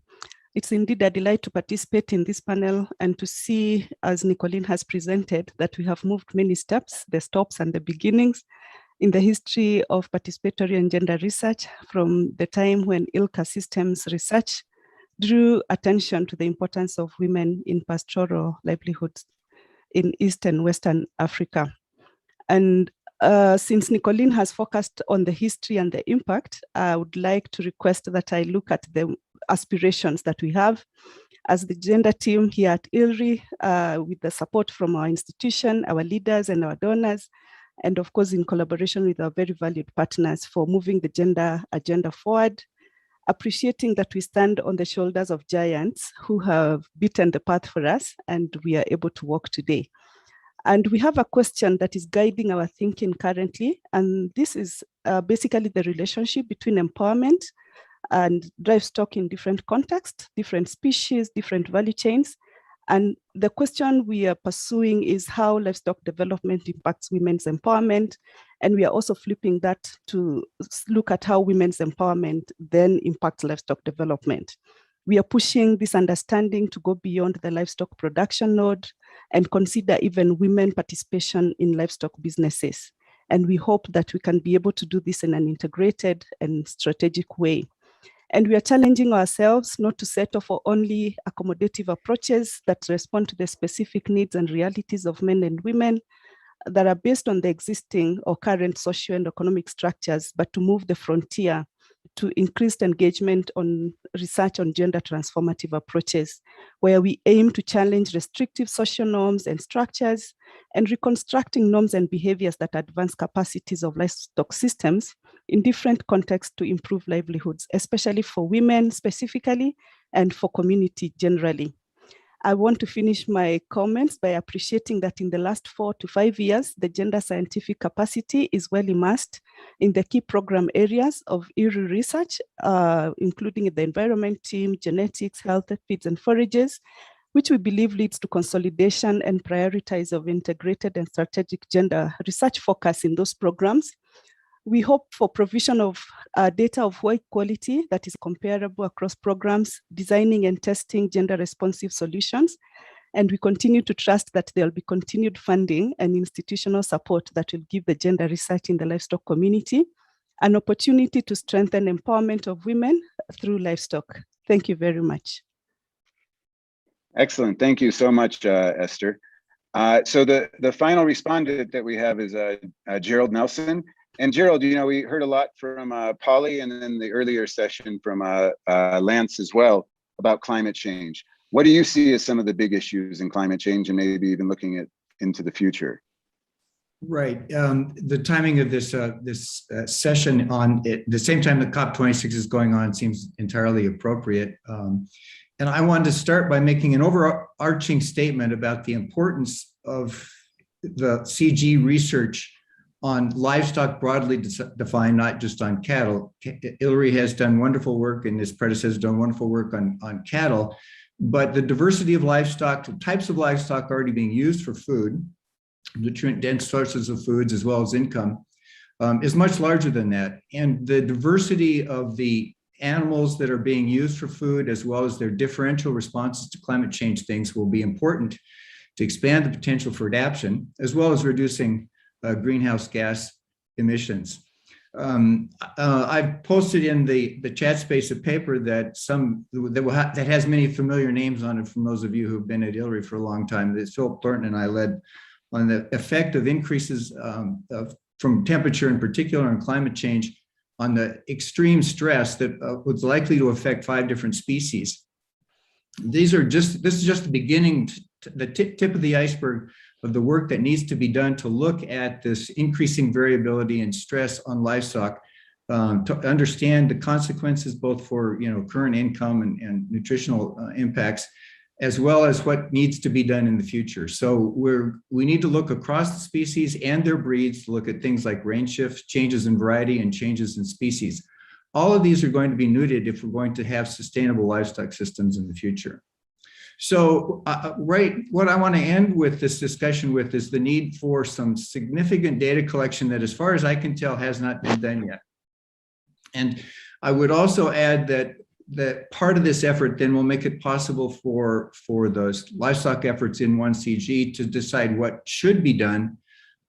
Speaker 6: It's indeed a delight to participate in this panel and to see, as Nicolene has presented, that we have moved many steps, the stops and the beginnings, in the history of participatory and gender research from the time when ILCA systems research drew attention to the importance of women in pastoral livelihoods in East and Western Africa. And since Nicolene has focused on the history and the impact, I would like to request that I look at the aspirations that we have as the gender team here at ILRI, with the support from our institution, our leaders and our donors, and of course in collaboration with our very valued partners for moving the gender agenda forward, appreciating that we stand on the shoulders of giants who have beaten the path for us and we are able to walk today. And we have a question that is guiding our thinking currently, and this is basically the relationship between empowerment and livestock in different contexts, different species, different value chains. And the question we are pursuing is how livestock development impacts women's empowerment. And we are also flipping that to look at how women's empowerment then impacts livestock development. We are pushing this understanding to go beyond the livestock production node and consider even women participation in livestock businesses. And we hope that we can be able to do this in an integrated and strategic way. And we are challenging ourselves not to settle for only accommodative approaches that respond to the specific needs and realities of men and women that are based on the existing or current socio and economic structures, but to move the frontier to increased engagement on research on gender transformative approaches, where we aim to challenge restrictive social norms and structures and reconstructing norms and behaviors that advance capacities of livestock systems in different contexts to improve livelihoods, especially for women specifically and for community generally. I want to finish my comments by appreciating that in the last 4 to 5 years, the gender scientific capacity is well immersed in the key program areas of ILRI research, including the environment team, genetics, health, feeds and forages, which we believe leads to consolidation and prioritize of integrated and strategic gender research focus in those programs. We hope for provision of data of high quality that is comparable across programs, designing and testing gender responsive solutions. And we continue to trust that there will be continued funding and institutional support that will give the gender research in the livestock community an opportunity to strengthen empowerment of women through livestock. Thank you very much.
Speaker 11: Excellent. Thank you so much, Esther. So the final respondent that we have is Gerald Nelson. And Gerald, you know, we heard a lot from Polly and then the earlier session from Lance as well about climate change. What do you see as some of the big issues in climate change and maybe even looking into the future?
Speaker 13: Right. The timing of this session on the same time that COP26 is going on seems entirely appropriate. And I wanted to start by making an overarching statement about the importance of the CG research on livestock broadly defined, not just on cattle. ILRI has done wonderful work and its predecessors done wonderful work on cattle, but the diversity of livestock, the types of livestock already being used for food, nutrient-dense sources of foods as well as income, is much larger than that. And the diversity of the animals that are being used for food as well as their differential responses to climate change things will be important to expand the potential for adaptation as well as reducing greenhouse gas emissions. I've posted in the chat space a paper that that has many familiar names on it from those of you who've been at ILRI for a long time. That Philip Thornton and I led on the effect of increases from temperature in particular and climate change on the extreme stress that was likely to affect 5 different species. This is just the beginning, the tip of the iceberg of the work that needs to be done to look at this increasing variability and stress on livestock, to understand the consequences both for current income and nutritional impacts, as well as what needs to be done in the future. So we need to look across the species and their breeds to look at things like range shifts, changes in variety, and changes in species. All of these are going to be needed if we're going to have sustainable livestock systems in the future. So, what I want to end with this discussion with is the need for some significant data collection that, as far as I can tell, has not been done yet. And I would also add that part of this effort then will make it possible for those livestock efforts in 1CG to decide what should be done,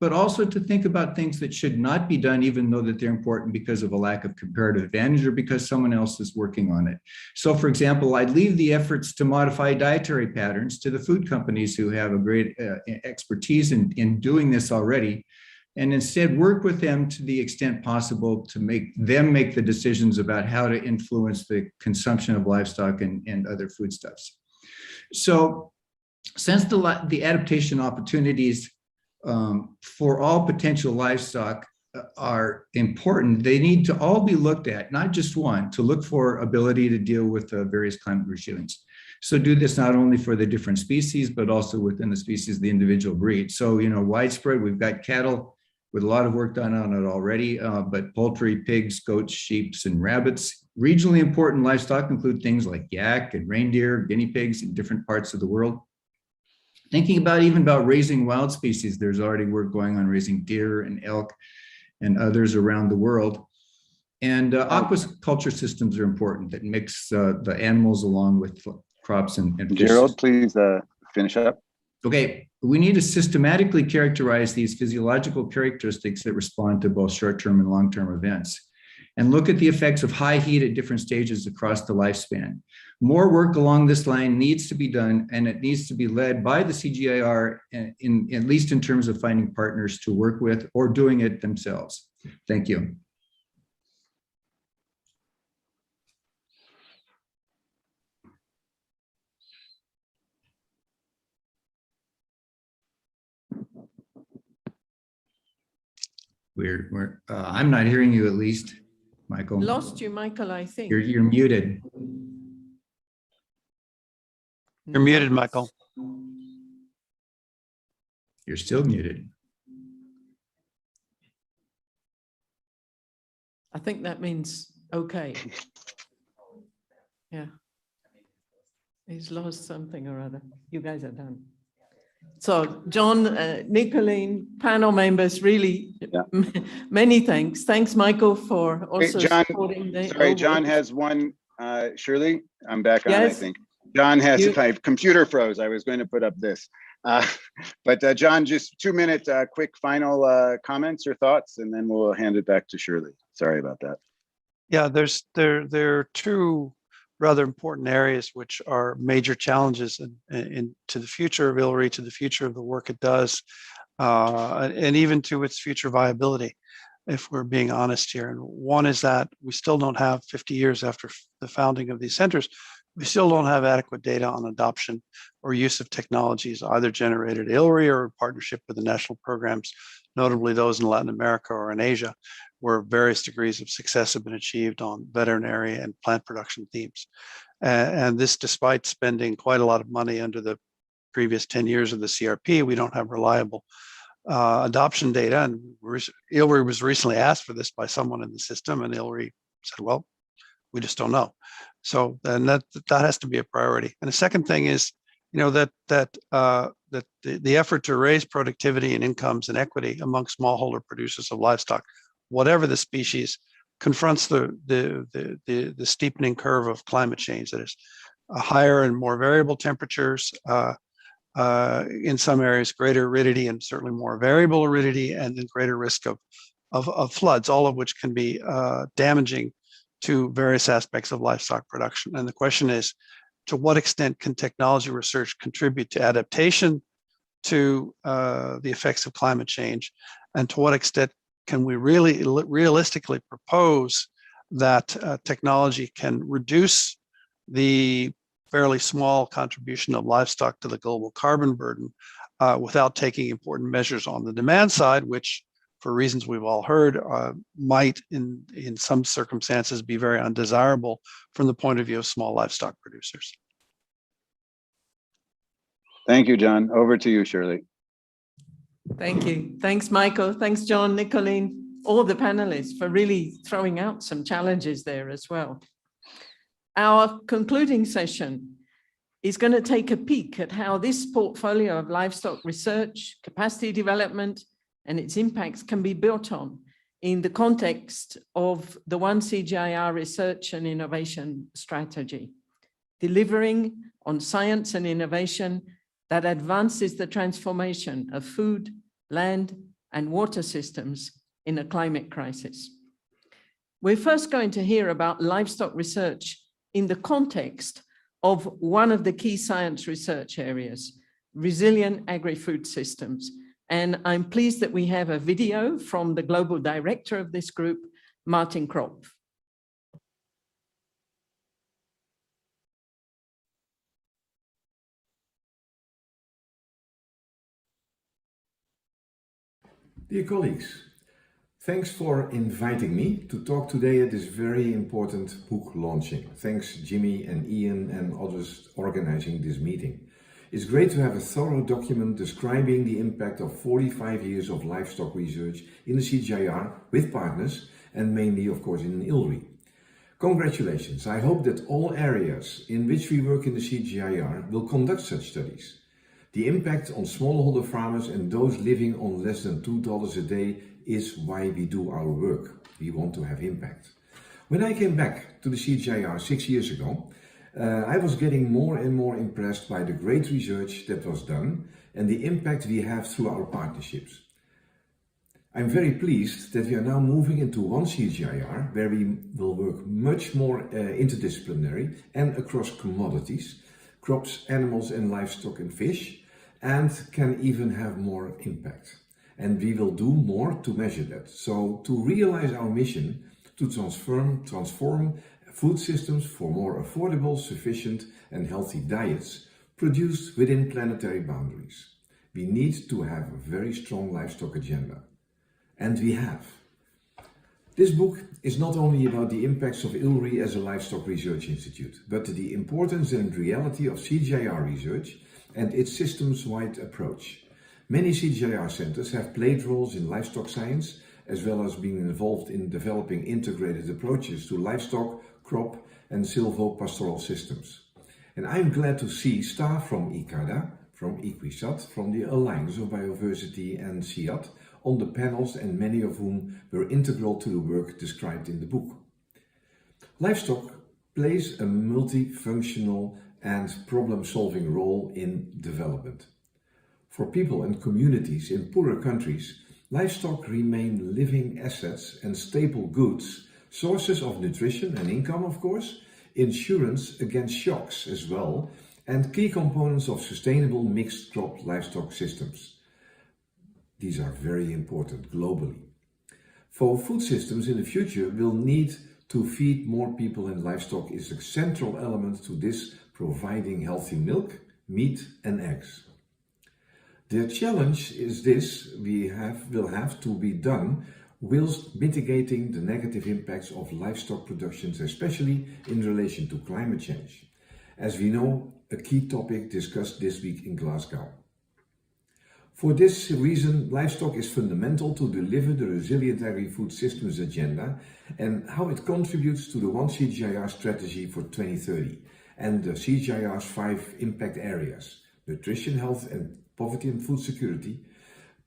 Speaker 13: but also to think about things that should not be done, even though that they're important because of a lack of comparative advantage or because someone else is working on it. So for example, I'd leave the efforts to modify dietary patterns to the food companies who have a great expertise in doing this already, and instead work with them to the extent possible to make the decisions about how to influence the consumption of livestock and other foodstuffs. So since the adaptation opportunities for all potential livestock are important, they need to all be looked at, not just one, to look for ability to deal with various climate regimes. So do this not only for the different species, but also within the species, the individual breed. So, widespread, we've got cattle with a lot of work done on it already, but poultry, pigs, goats, sheep, and rabbits. Regionally important livestock include things like yak and reindeer, guinea pigs in different parts of the world. Thinking about raising wild species, there's already work going on raising deer and elk and others around the world. And aquaculture systems are important that mix the animals along with crops and fish.
Speaker 11: Gerald, please finish up.
Speaker 13: Okay, we need to systematically characterize these physiological characteristics that respond to both short-term and long-term events, and look at the effects of high heat at different stages across the lifespan. More work along this line needs to be done, and it needs to be led by the CGIAR, at least in terms of finding partners to work with or doing it themselves. Thank you. I'm not hearing you, at least, Michael.
Speaker 8: Lost you, Michael, I think.
Speaker 13: You're muted.
Speaker 23: You're muted, Michael.
Speaker 13: You're still muted.
Speaker 8: I think that means okay. Yeah. He's lost something or other. You guys are done. So John, Nicolene, panel members, really many thanks. Thanks, Michael, for also supporting the—
Speaker 11: Sorry, John has one. Shirley, I'm back on, I think. John has, if my computer froze, I was going to put up this. But John, just 2 minute quick final comments or thoughts, and then we'll hand it back to Shirley. Sorry about that.
Speaker 23: Yeah, there are two rather important areas which are major challenges to the future of ILRI, to the future of the work it does, and even to its future viability, if we're being honest here. And one is that we still don't have, 50 years after the founding of these centers, we still don't have adequate data on adoption or use of technologies either generated at ILRI or in partnership with the national programs, notably those in Latin America or in Asia, where various degrees of success have been achieved on veterinary and plant production themes. And this, despite spending quite a lot of money under the previous 10 years of the CRP, we don't have reliable adoption data. And ILRI was recently asked for this by someone in the system, and ILRI said, well, we just don't know. So then that has to be a priority. And the second thing is, that the effort to raise productivity and incomes and equity among smallholder producers of livestock, whatever the species, confronts the steepening curve of climate change. That is, higher and more variable temperatures, in some areas greater aridity and certainly more variable aridity, and then greater risk of floods, all of which can be damaging to various aspects of livestock production. And the question is, to what extent can technology research contribute to adaptation to the effects of climate change? And to what extent can we really realistically propose that technology can reduce the fairly small contribution of livestock to the global carbon burden without taking important measures on the demand side, which, for reasons we've all heard, might in some circumstances be very undesirable from the point of view of small livestock producers?
Speaker 11: Thank you, John. Over to you, Shirley.
Speaker 8: Thank you. Thanks, Michael. Thanks, John, Nicolene, all the panelists for really throwing out some challenges there as well. Our concluding session is going to take a peek at how this portfolio of livestock research, capacity development, and its impacts can be built on in the context of the One CGIAR research and innovation strategy, delivering on science and innovation that advances the transformation of food, land, and water systems in a climate crisis. We're first going to hear about livestock research in the context of one of the key science research areas, resilient agri-food systems. And I'm pleased that we have a video from the global director of this group, Martin Kropf.
Speaker 2: Dear colleagues, thanks for inviting me to talk today at this very important book launching. Thanks Jimmy and Ian and others organizing this meeting. It's great to have a thorough document describing the impact of 45 years of livestock research in the CGIAR with partners and mainly, of course, in ILRI. Congratulations. I hope that all areas in which we work in the CGIAR will conduct such studies. The impact on smallholder farmers and those living on less than $2 a day is why we do our work. We want to have impact. When I came back to the CGIAR 6 years ago, I was getting more and more impressed by the great research that was done and the impact we have through our partnerships. I'm very pleased that we are now moving into one CGIAR where we will work much more interdisciplinary and across commodities, crops, animals and livestock and fish, and can even have more impact. And we will do more to measure that. So to realize our mission to transform food systems for more affordable, sufficient and healthy diets produced within planetary boundaries, we need to have a very strong livestock agenda. And we have. This book is not only about the impacts of ILRI as a livestock research institute, but the importance and reality of CGIAR research and its systems-wide approach. Many CGIAR centers have played roles in livestock science, as well as being involved in developing integrated approaches to livestock, crop and silvopastoral systems. And I'm glad to see staff from ICADA, from IQUISAT, from the Alliance of Biodiversity and CIAT on the panels, and many of whom were integral to the work described in the book. Livestock plays a multifunctional and problem-solving role in development. For people and communities in poorer countries, livestock remain living assets and staple goods, sources of nutrition and income, of course, insurance against shocks as well, and key components of sustainable mixed crop livestock systems. These are very important globally. For food systems in the future will need to feed more people, and livestock is a central element to this, providing healthy milk, meat and eggs. The challenge is this will have to be done whilst mitigating the negative impacts of livestock productions, especially in relation to climate change. As we know, a key topic discussed this week in Glasgow. For this reason, livestock is fundamental to deliver the resilient agri-food systems agenda and how it contributes to the One CGIAR strategy for 2030 and the CGIAR's 5 impact areas: nutrition, health and poverty and food security,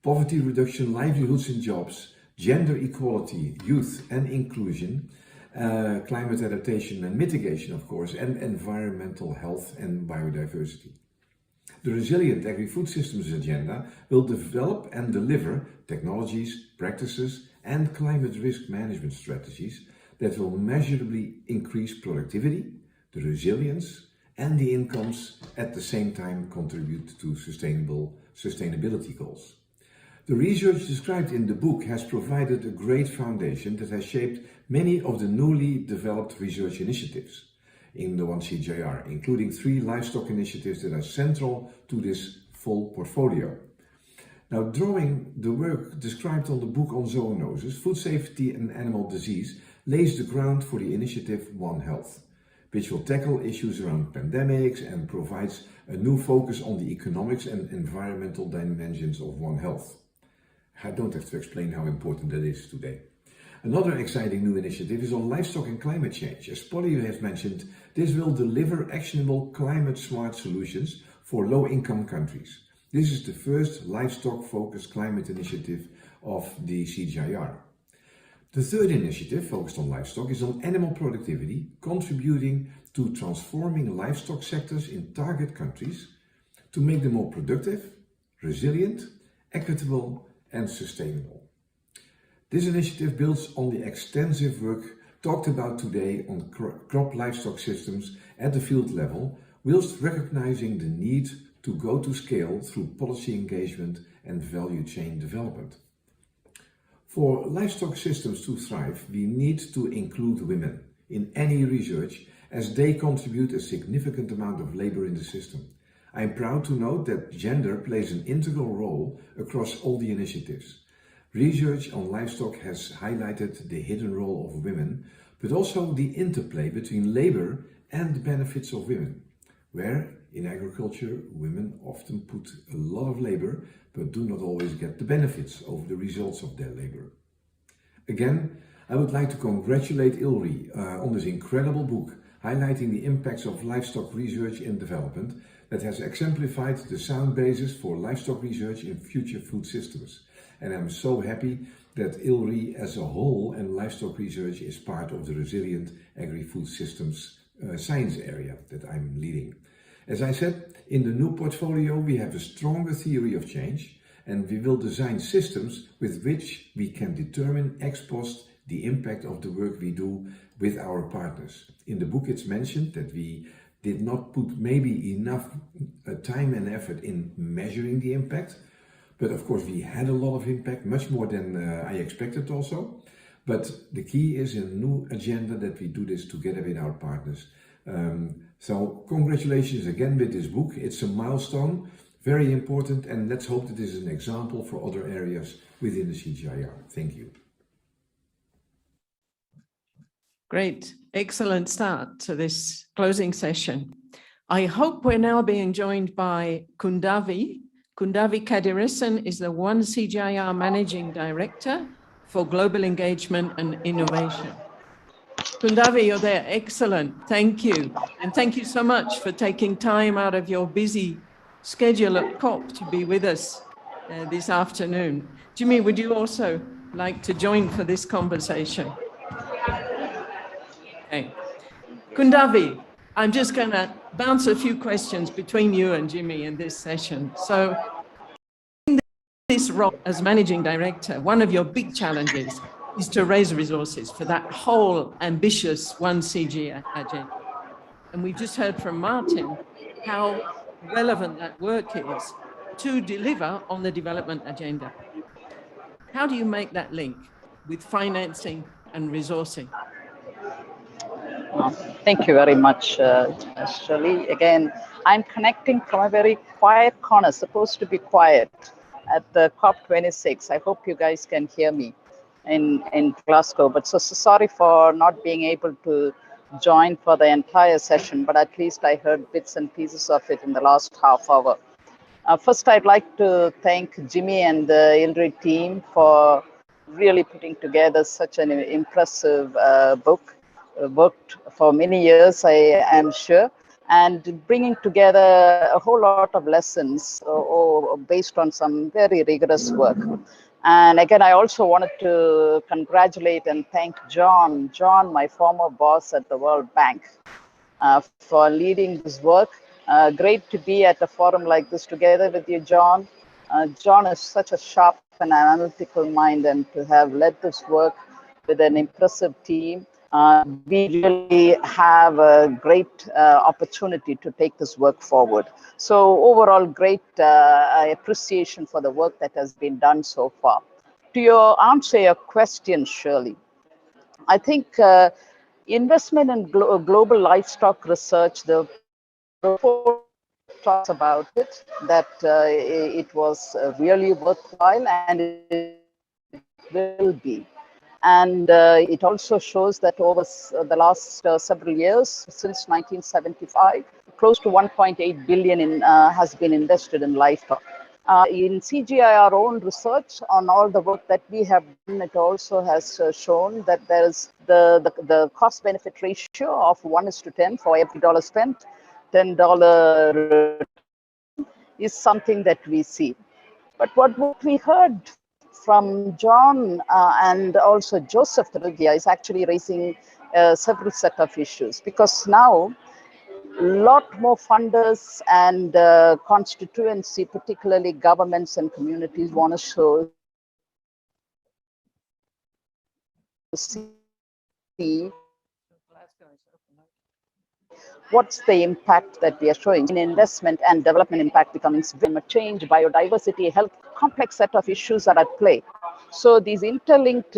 Speaker 2: poverty reduction, livelihoods and jobs, gender equality, youth and inclusion, climate adaptation and mitigation, of course, and environmental health and biodiversity. The Resilient Agri-Food Systems Agenda will develop and deliver technologies, practices and climate risk management strategies that will measurably increase productivity, the resilience and the incomes, at the same time contribute to sustainability goals. The research described in the book has provided a great foundation that has shaped many of the newly developed research initiatives in the One CGIAR, including 3 livestock initiatives that are central to this full portfolio. Now, drawing the work described on the book on zoonosis, food safety and animal disease lays the ground for the initiative One Health. which will tackle issues around pandemics and provides a new focus on the economics and environmental dimensions of One Health. I don't have to explain how important that is today. Another exciting new initiative is on livestock and climate change. As Polly has mentioned, this will deliver actionable climate-smart solutions for low-income countries. This is the first livestock-focused climate initiative of the CGIAR. The third initiative focused on livestock is on animal productivity, contributing to transforming livestock sectors in target countries to make them more productive, resilient, equitable, and sustainable. This initiative builds on the extensive work talked about today on crop livestock systems at the field level, whilst recognizing the need to go to scale through policy engagement and value chain development. For livestock systems to thrive, we need to include women in any research, as they contribute a significant amount of labor in the system. I am proud to note that gender plays an integral role across all the initiatives. Research on livestock has highlighted the hidden role of women, but also the interplay between labor and the benefits of women, where in agriculture women often put a lot of labor but do not always get the benefits of the results of their labor. Again, I would like to congratulate ILRI on this incredible book highlighting the impacts of livestock research and development that has exemplified the sound basis for livestock research in future food systems. And I'm so happy that ILRI as a whole and livestock research is part of the resilient agri-food systems science area that I'm leading. As I said, in the new portfolio we have a stronger theory of change, and we will design systems with which we can determine ex post the impact of the work we do with our partners. In the book it's mentioned that we did not put maybe enough time and effort in measuring the impact. But of course we had a lot of impact, much more than I expected also. But the key is a new agenda that we do this together with our partners. So congratulations again with this book. It's a milestone, very important, and let's hope that this is an example for other areas within the CGIAR. Thank you.
Speaker 8: Great, excellent start to this closing session. I hope we're now being joined by Kundavi. Kundavi Kadiresan is the One CGIAR Managing Director for Global Engagement and Innovation. Kundavi, you're there. Excellent. Thank you. And thank you so much for taking time out of your busy schedule at COP to be with us this afternoon. Jimmy, would you also like to join for this conversation? Okay. Kundavi, I'm just going to bounce a few questions between you and Jimmy in this session. So in this role as managing director, one of your big challenges is to raise resources for that whole ambitious One CGIAR agenda. And we've just heard from Martin how relevant that work is to deliver on the development agenda. How do you make that link with financing and resourcing?
Speaker 15: Thank you very much, Shirley. Again, I'm connecting from a very quiet corner, supposed to be quiet, at the COP26. I hope you guys can hear me in Glasgow. But so sorry for not being able to join for the entire session, but at least I heard bits and pieces of it in the last half hour. First, I'd like to thank Jimmy and the ILRI team for really putting together such an impressive book. Worked for many years, I am sure, and bringing together a whole lot of lessons based on some very rigorous work. And again, I also wanted to congratulate and thank John, my former boss at the World Bank, for leading this work. Great to be at a forum like this together with you, John. John is such a sharp and analytical mind, and to have led this work with an impressive team. We really have a great opportunity to take this work forward. So overall, great appreciation for the work that has been done so far. To answer your question, Shirley, I think investment in global livestock research, the report talks about it, that it was really worthwhile, and it will be. And it also shows that over the last several years, since 1975, close to 1.8 billion has been invested in livestock. In CGIAR own research on all the work that we have done, it also has shown that there is the cost-benefit ratio of 1:10 for every dollar spent, $10 is something that we see. But what we heard from John and also Joseph Terugia is actually raising several set of issues, because now a lot more funders and constituency, particularly governments and communities, want to show see what's the impact that we are showing in investment and development impact becoming climate change, biodiversity, health, complex set of issues are at play. So these interlinked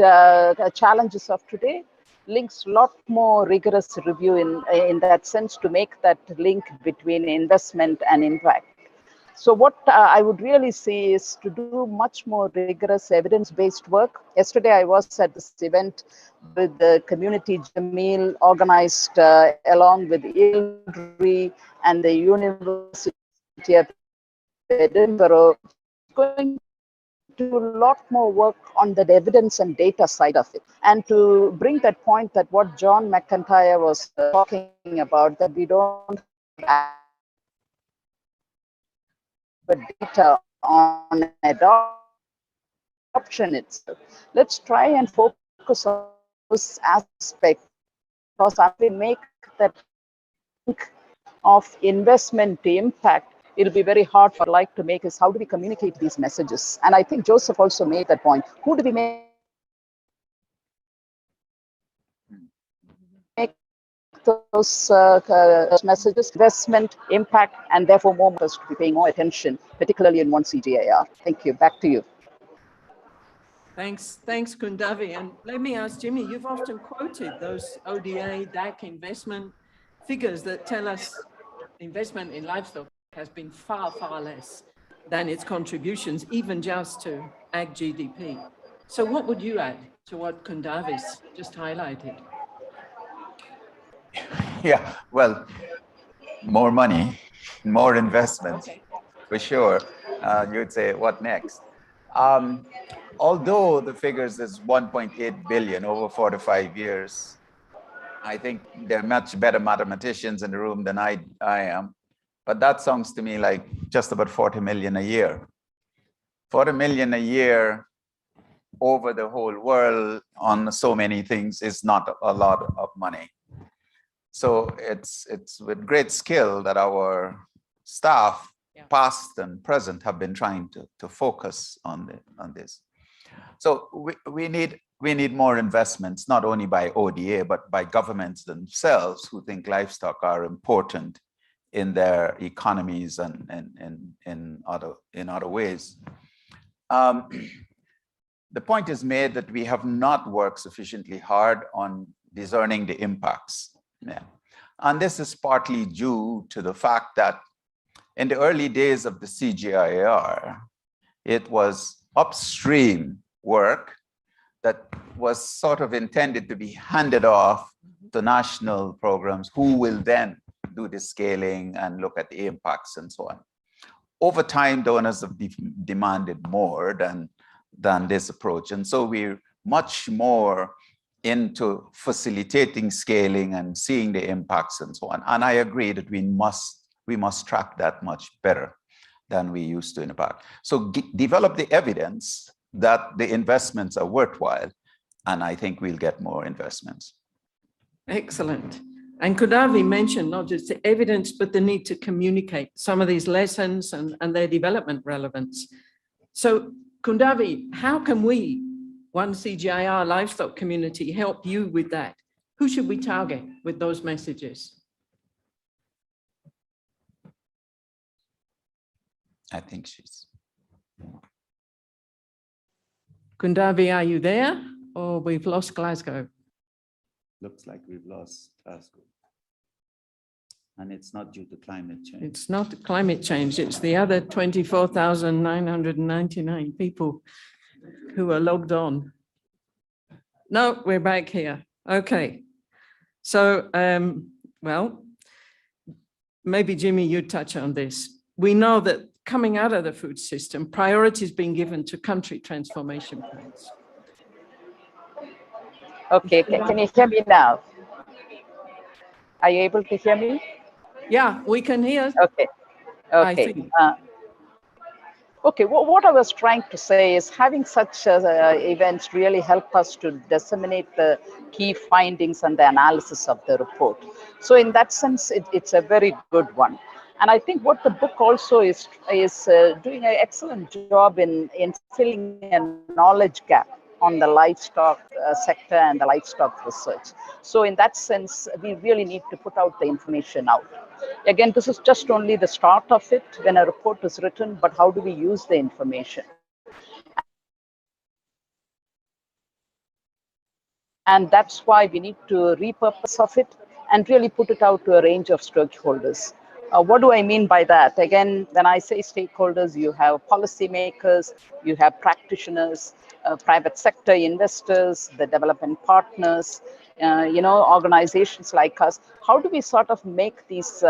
Speaker 15: challenges of today links a lot more rigorous review in that sense to make that link between investment and impact. So what I would really say is to do much more rigorous evidence-based work. Yesterday, I was at this event with the community Jameel organized along with ILRI and the University of Edinburgh, going to do a lot more work on the evidence and data side of it. And to bring that point that what John McIntyre was talking about, that we don't have data on adoption itself. Let's try and focus on those aspects, because I will make that link of investment to impact. It'll be very hard for like to make is how do we communicate these messages? And I think Joseph also made that point. Who do we make those messages, investment, impact, and therefore more of us to be paying more attention, particularly in one CGIAR. Thank you. Back to you.
Speaker 8: Thanks, Kundavi. And let me ask Jimmy, you've often quoted those ODA, DAC investment figures that tell us investment in livestock has been far, far less than its contributions, even just to ag GDP. So what would you add to what Kundavi's just highlighted?
Speaker 14: Yeah, well, more money, more investment, for sure. You'd say, what next? Although the figures is 1.8 billion over 4 to 5 years, I think there are much better mathematicians in the room than I am. But that sounds to me like just about 40 million a year. 40 million a year over the whole world on so many things is not a lot of money. So it's with great skill that our staff, past and present, have been trying to focus on this. So we need more investments, not only by ODA, but by governments themselves who think livestock are important in their economies and in other ways. The point is made that we have not worked sufficiently hard on discerning the impacts. Yeah. And this is partly due to the fact that in the early days of the CGIAR, it was upstream work that was sort of intended to be handed off to national programs who will then do the scaling and look at the impacts and so on. Over time, donors have demanded more than this approach. And so we're much more into facilitating scaling and seeing the impacts and so on. And I agree that we must track that much better than we used to in the past. So develop the evidence that the investments are worthwhile, and I think we'll get more investments.
Speaker 8: Excellent. And Kundavi mentioned not just the evidence, but the need to communicate some of these lessons and their development relevance. So Kundavi, how can we, one CGIAR livestock community, help you with that? Who should we target with those messages?
Speaker 14: I think she's.
Speaker 8: Kundavi, are you there? Or we've lost Glasgow?
Speaker 17: Looks like we've lost Glasgow. And it's not due to climate change.
Speaker 8: It's not climate change. It's the other 24,999 people who are logged on. No, we're back here. Okay. So, well, maybe Jimmy, you touch on this. We know that coming out of the food system, priority is being given to country transformation plans.
Speaker 15: Okay, can you hear me now? Are you able to hear me?
Speaker 8: Yeah, we can hear.
Speaker 15: Okay, okay. Okay, what I was trying to say is having such events really help us to disseminate the key findings and the analysis of the report. So in that sense, it's a very good one. And I think what the book also is doing an excellent job in filling a knowledge gap on the livestock sector and the livestock research. So in that sense, we really need to put out the information out. Again, this is just only the start of it when a report is written, but how do we use the information? And that's why we need to repurpose of it and really put it out to a range of stakeholders. What do I mean by that? Again, when I say stakeholders, you have policymakers, you have practitioners, private sector investors, the development partners, organizations like us. How do we sort of make these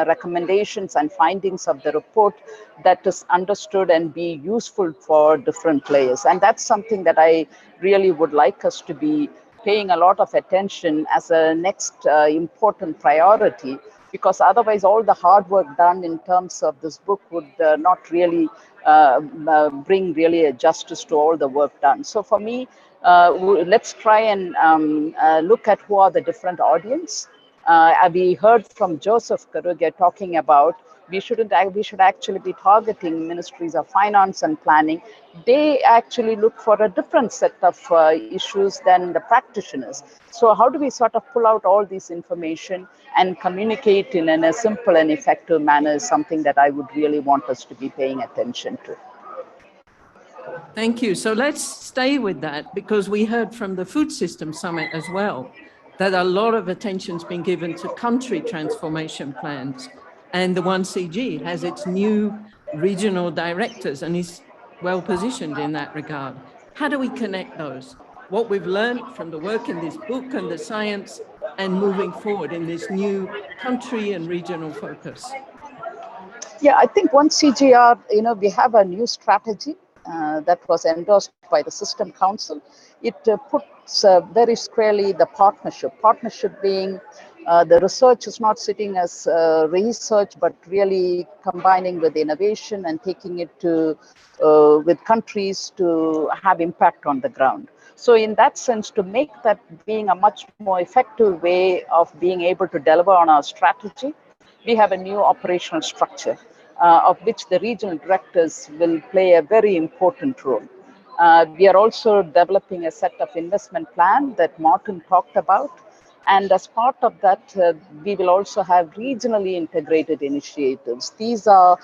Speaker 15: recommendations and findings of the report that is understood and be useful for different players? And that's something that I really would like us to be paying a lot of attention as a next important priority, because otherwise all the hard work done in terms of this book would not really bring really a justice to all the work done. So for me, let's try and look at who are the different audience. We heard from Joseph Karuge talking about we should actually be targeting ministries of finance and planning. They actually look for a different set of issues than the practitioners. So how do we sort of pull out all this information and communicate in a simple and effective manner is something that I would really want us to be paying attention to.
Speaker 8: Thank you. So let's stay with that, because we heard from the Food System Summit as well that a lot of attention's been given to country transformation plans. And the 1CG has its new regional directors and is well positioned in that regard. How do we connect those? What we've learned from the work in this book and the science and moving forward in this new country and regional focus?
Speaker 15: Yeah, I think 1CGIAR, we have a new strategy that was endorsed by the System Council. It puts very squarely the partnership being the research is not sitting as research, but really combining with innovation and taking it to with countries to have impact on the ground. So in that sense, to make that being a much more effective way of being able to deliver on our strategy, we have a new operational structure of which the regional directors will play a very important role. We are also developing a set of investment plan that Martin talked about. And as part of that, we will also have regionally integrated initiatives. These are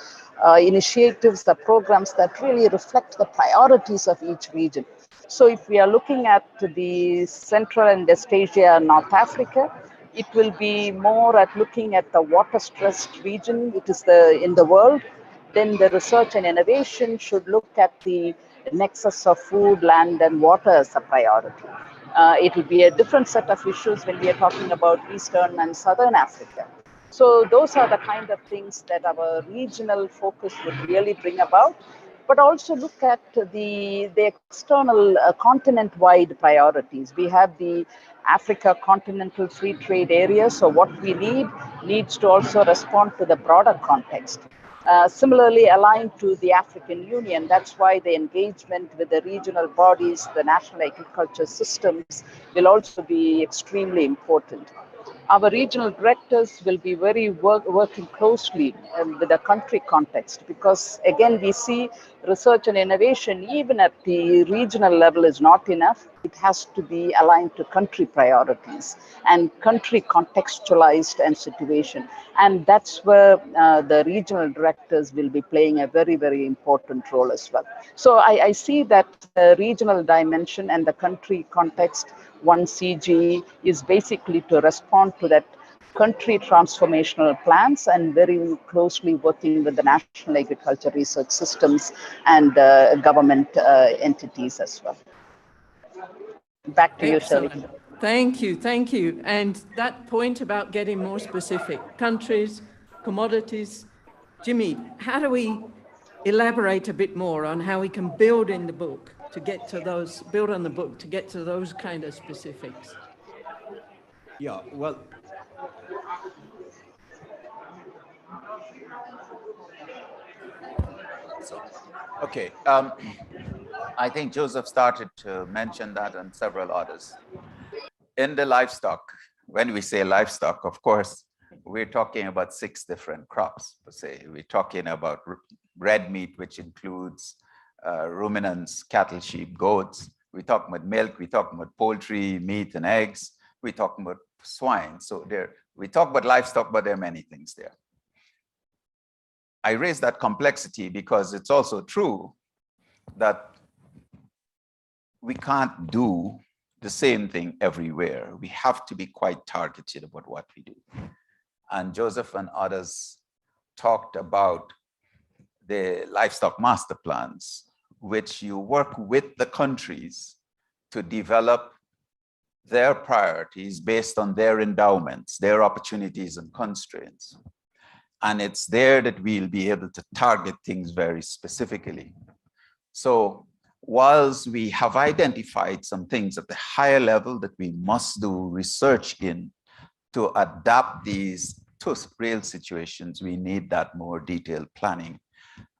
Speaker 15: initiatives, the programs that really reflect the priorities of each region. So if we are looking at the Central and West Asia, North Africa, it will be more at looking at the water-stressed region, it is in the world. Then the research and innovation should look at the nexus of food, land, and water as a priority. It will be a different set of issues when we are talking about Eastern and Southern Africa. So those are the kind of things that our regional focus would really bring about, but also look at the external continent-wide priorities. We have the Africa Continental Free Trade Area, so what we needs to also respond to the broader context. Similarly aligned to the African Union, that's why the engagement with the regional bodies, the national agriculture systems will also be extremely important. Our regional directors will be working closely with the country context, because again, we see research and innovation, even at the regional level, is not enough. It has to be aligned to country priorities and country contextualized and situation. And that's where the regional directors will be playing a very, very important role as well. So I see that the regional dimension and the country context 1CG is basically to respond to that country transformational plans and very closely working with the national agriculture research systems and government entities as well. Back to you, Shirley.
Speaker 8: Excellent. Thank you, thank you. And that point about getting more specific, countries, commodities, Jimmy, how do we elaborate a bit more on how we can build in the book to get to those, build on the book to get to those kind of specifics?
Speaker 17: Yeah, well,
Speaker 14: Okay, I think Joseph started to mention that and several others. In the livestock, when we say livestock, of course, we're talking about 6 different crops, per se. We're talking about red meat, which includes ruminants, cattle, sheep, goats. We're talking about milk, we're talking about poultry, meat and eggs. We're talking about swine. So we talk about livestock, but there are many things there. I raise that complexity because it's also true that we can't do the same thing everywhere. We have to be quite targeted about what we do. And Joseph and others talked about the livestock master plans, which you work with the countries to develop their priorities based on their endowments, their opportunities and constraints. And it's there that we'll be able to target things very specifically. So whilst we have identified some things at the higher level that we must do research in to adapt these to real situations, we need that more detailed planning.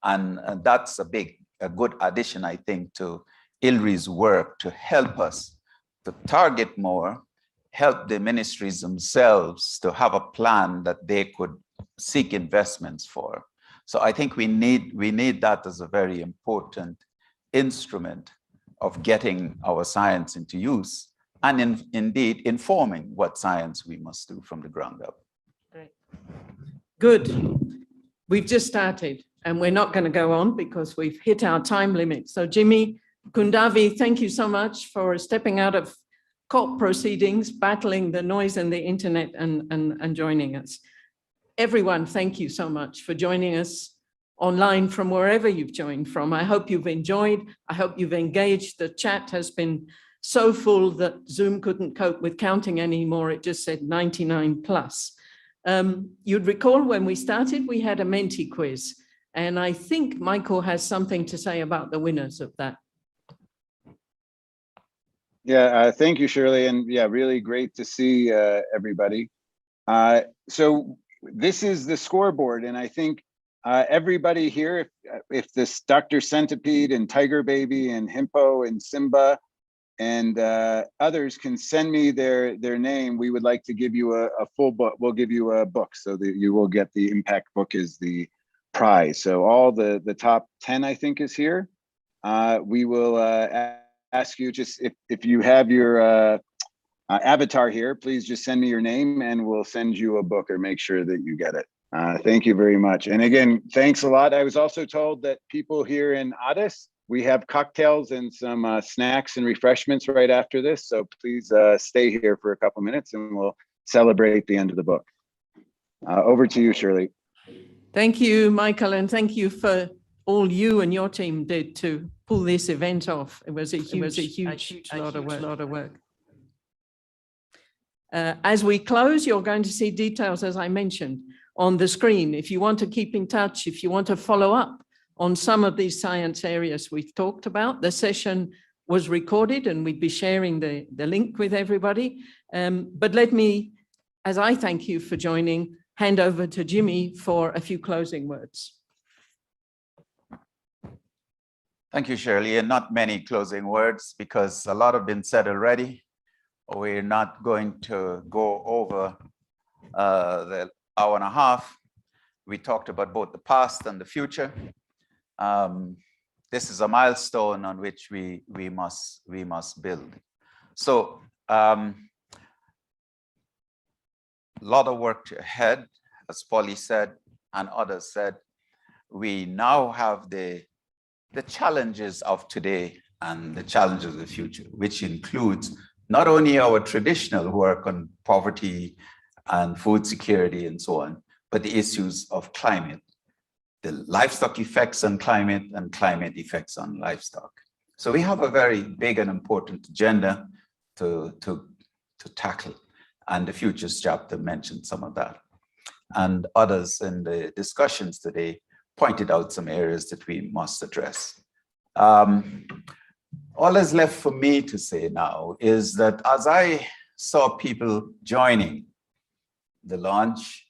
Speaker 14: And that's a good addition, I think, to ILRI's work to help us to target more, help the ministries themselves to have a plan that they could seek investments for. So I think we need that as a very important instrument of getting our science into use and indeed informing what science we must do from the ground up.
Speaker 8: Great. Good. We've just started and we're not going to go on because we've hit our time limit. So Jimmy, Kundavi, thank you so much for stepping out of court proceedings, battling the noise and the internet and joining us. Everyone, thank you so much for joining us online from wherever you've joined from. I hope you've enjoyed. I hope you've engaged. The chat has been so full that Zoom couldn't cope with counting anymore. It just said 99 plus. You'd recall when we started, we had a Menti quiz. And I think Michael has something to say about the winners of that.
Speaker 11: Yeah, thank you, Shirley. And yeah, really great to see everybody. So this is the scoreboard. And I think everybody here, if this Dr. Centipede and Tiger Baby and Himpo and Simba and others can send me their name, we would like to give you a full book. We'll give you a book so that you will get the impact book as the prize. So all the top 10, I think, is here. We will ask you just if you have your avatar here, please just send me your name and we'll send you a book or make sure that you get it. Thank you very much. And again, thanks a lot. I was also told that people here in Addis, we have cocktails and some snacks and refreshments right after this. So please stay here for a couple minutes and we'll celebrate the end of the book. Over to you, Shirley.
Speaker 8: Thank you, Michael, and thank you for all you and your team did to pull this event off. It was a huge lot of work. As we close, you're going to see details, as I mentioned, on the screen. If you want to keep in touch, if you want to follow up on some of these science areas we've talked about, the session was recorded and we'd be sharing the link with everybody. But let me, as I thank you for joining, hand over to Jimmy for a few closing words.
Speaker 14: Thank you, Shirley, and not many closing words because a lot have been said already. We're not going to go over the hour and a half. We talked about both the past and the future. This is a milestone on which we must build. So a lot of work ahead, as Polly said and others said. We now have the challenges of today and the challenges of the future, which includes not only our traditional work on poverty and food security and so on, but the issues of climate, the livestock effects on climate and climate effects on livestock. So we have a very big and important agenda to tackle. And the Futures chapter mentioned some of that. And others in the discussions today pointed out some areas that we must address. All that's left for me to say now is that as I saw people joining the launch,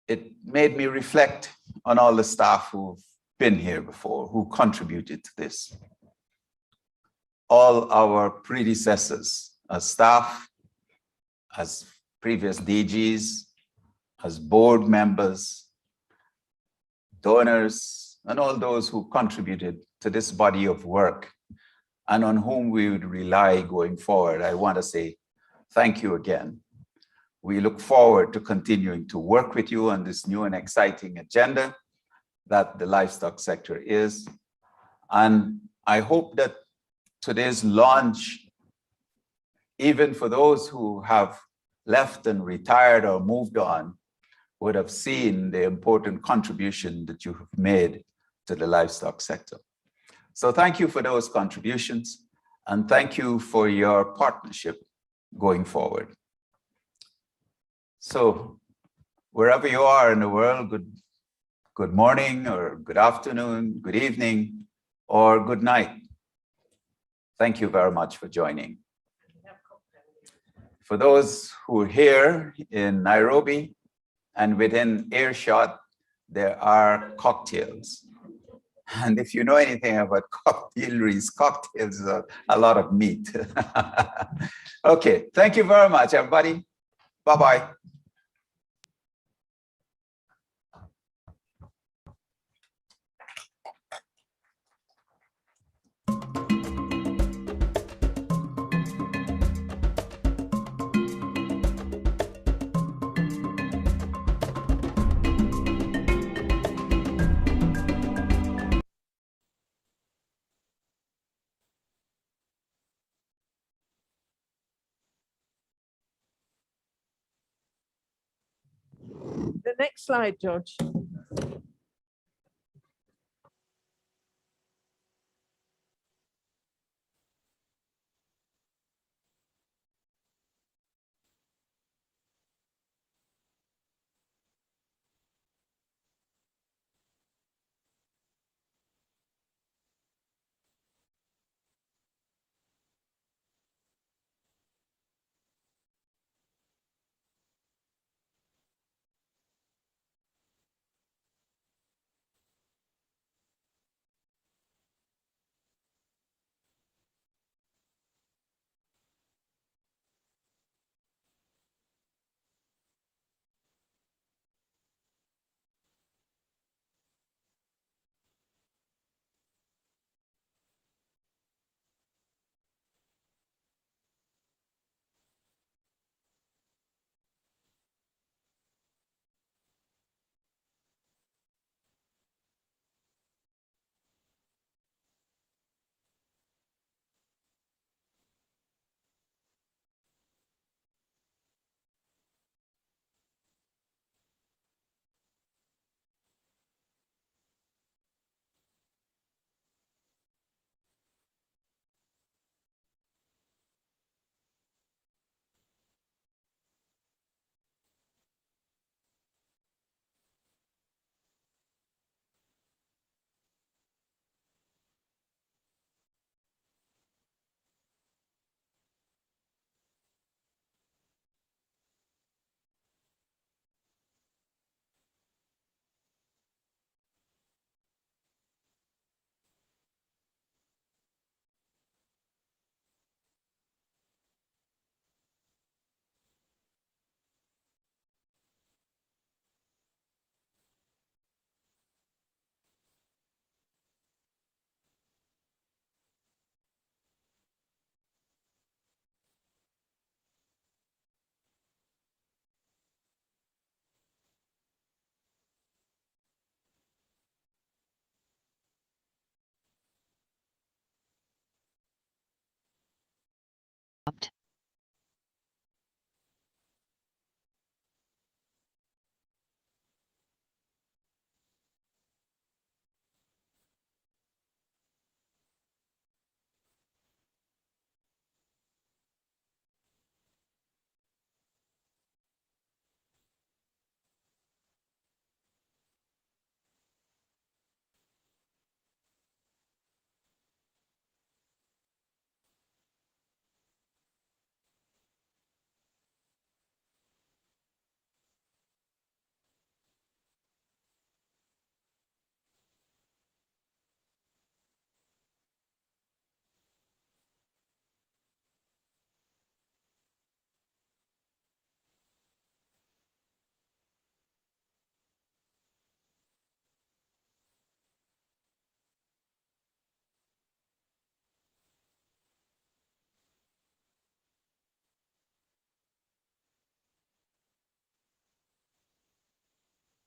Speaker 14: it made me reflect on all the staff who've been here before, who contributed to this. All our predecessors as staff, as previous DGs, as board members, donors, and all those who contributed to this body of work and on whom we would rely going forward. I want to say thank you again. We look forward to continuing to work with you on this new and exciting agenda that the livestock sector is. And I hope that today's launch, even for those who have left and retired or moved on, would have seen the important contribution that you have made to the livestock sector. So thank you for those contributions, and thank you for your partnership going forward. So wherever you are in the world, good morning or good afternoon, good evening, or good night. Thank you very much for joining. For those who are here in Nairobi and within earshot, there are cocktails. And if you know anything about ILRI's cocktails, a lot of meat. Okay, thank you very much, everybody. Bye-bye.
Speaker 8: The next slide, George.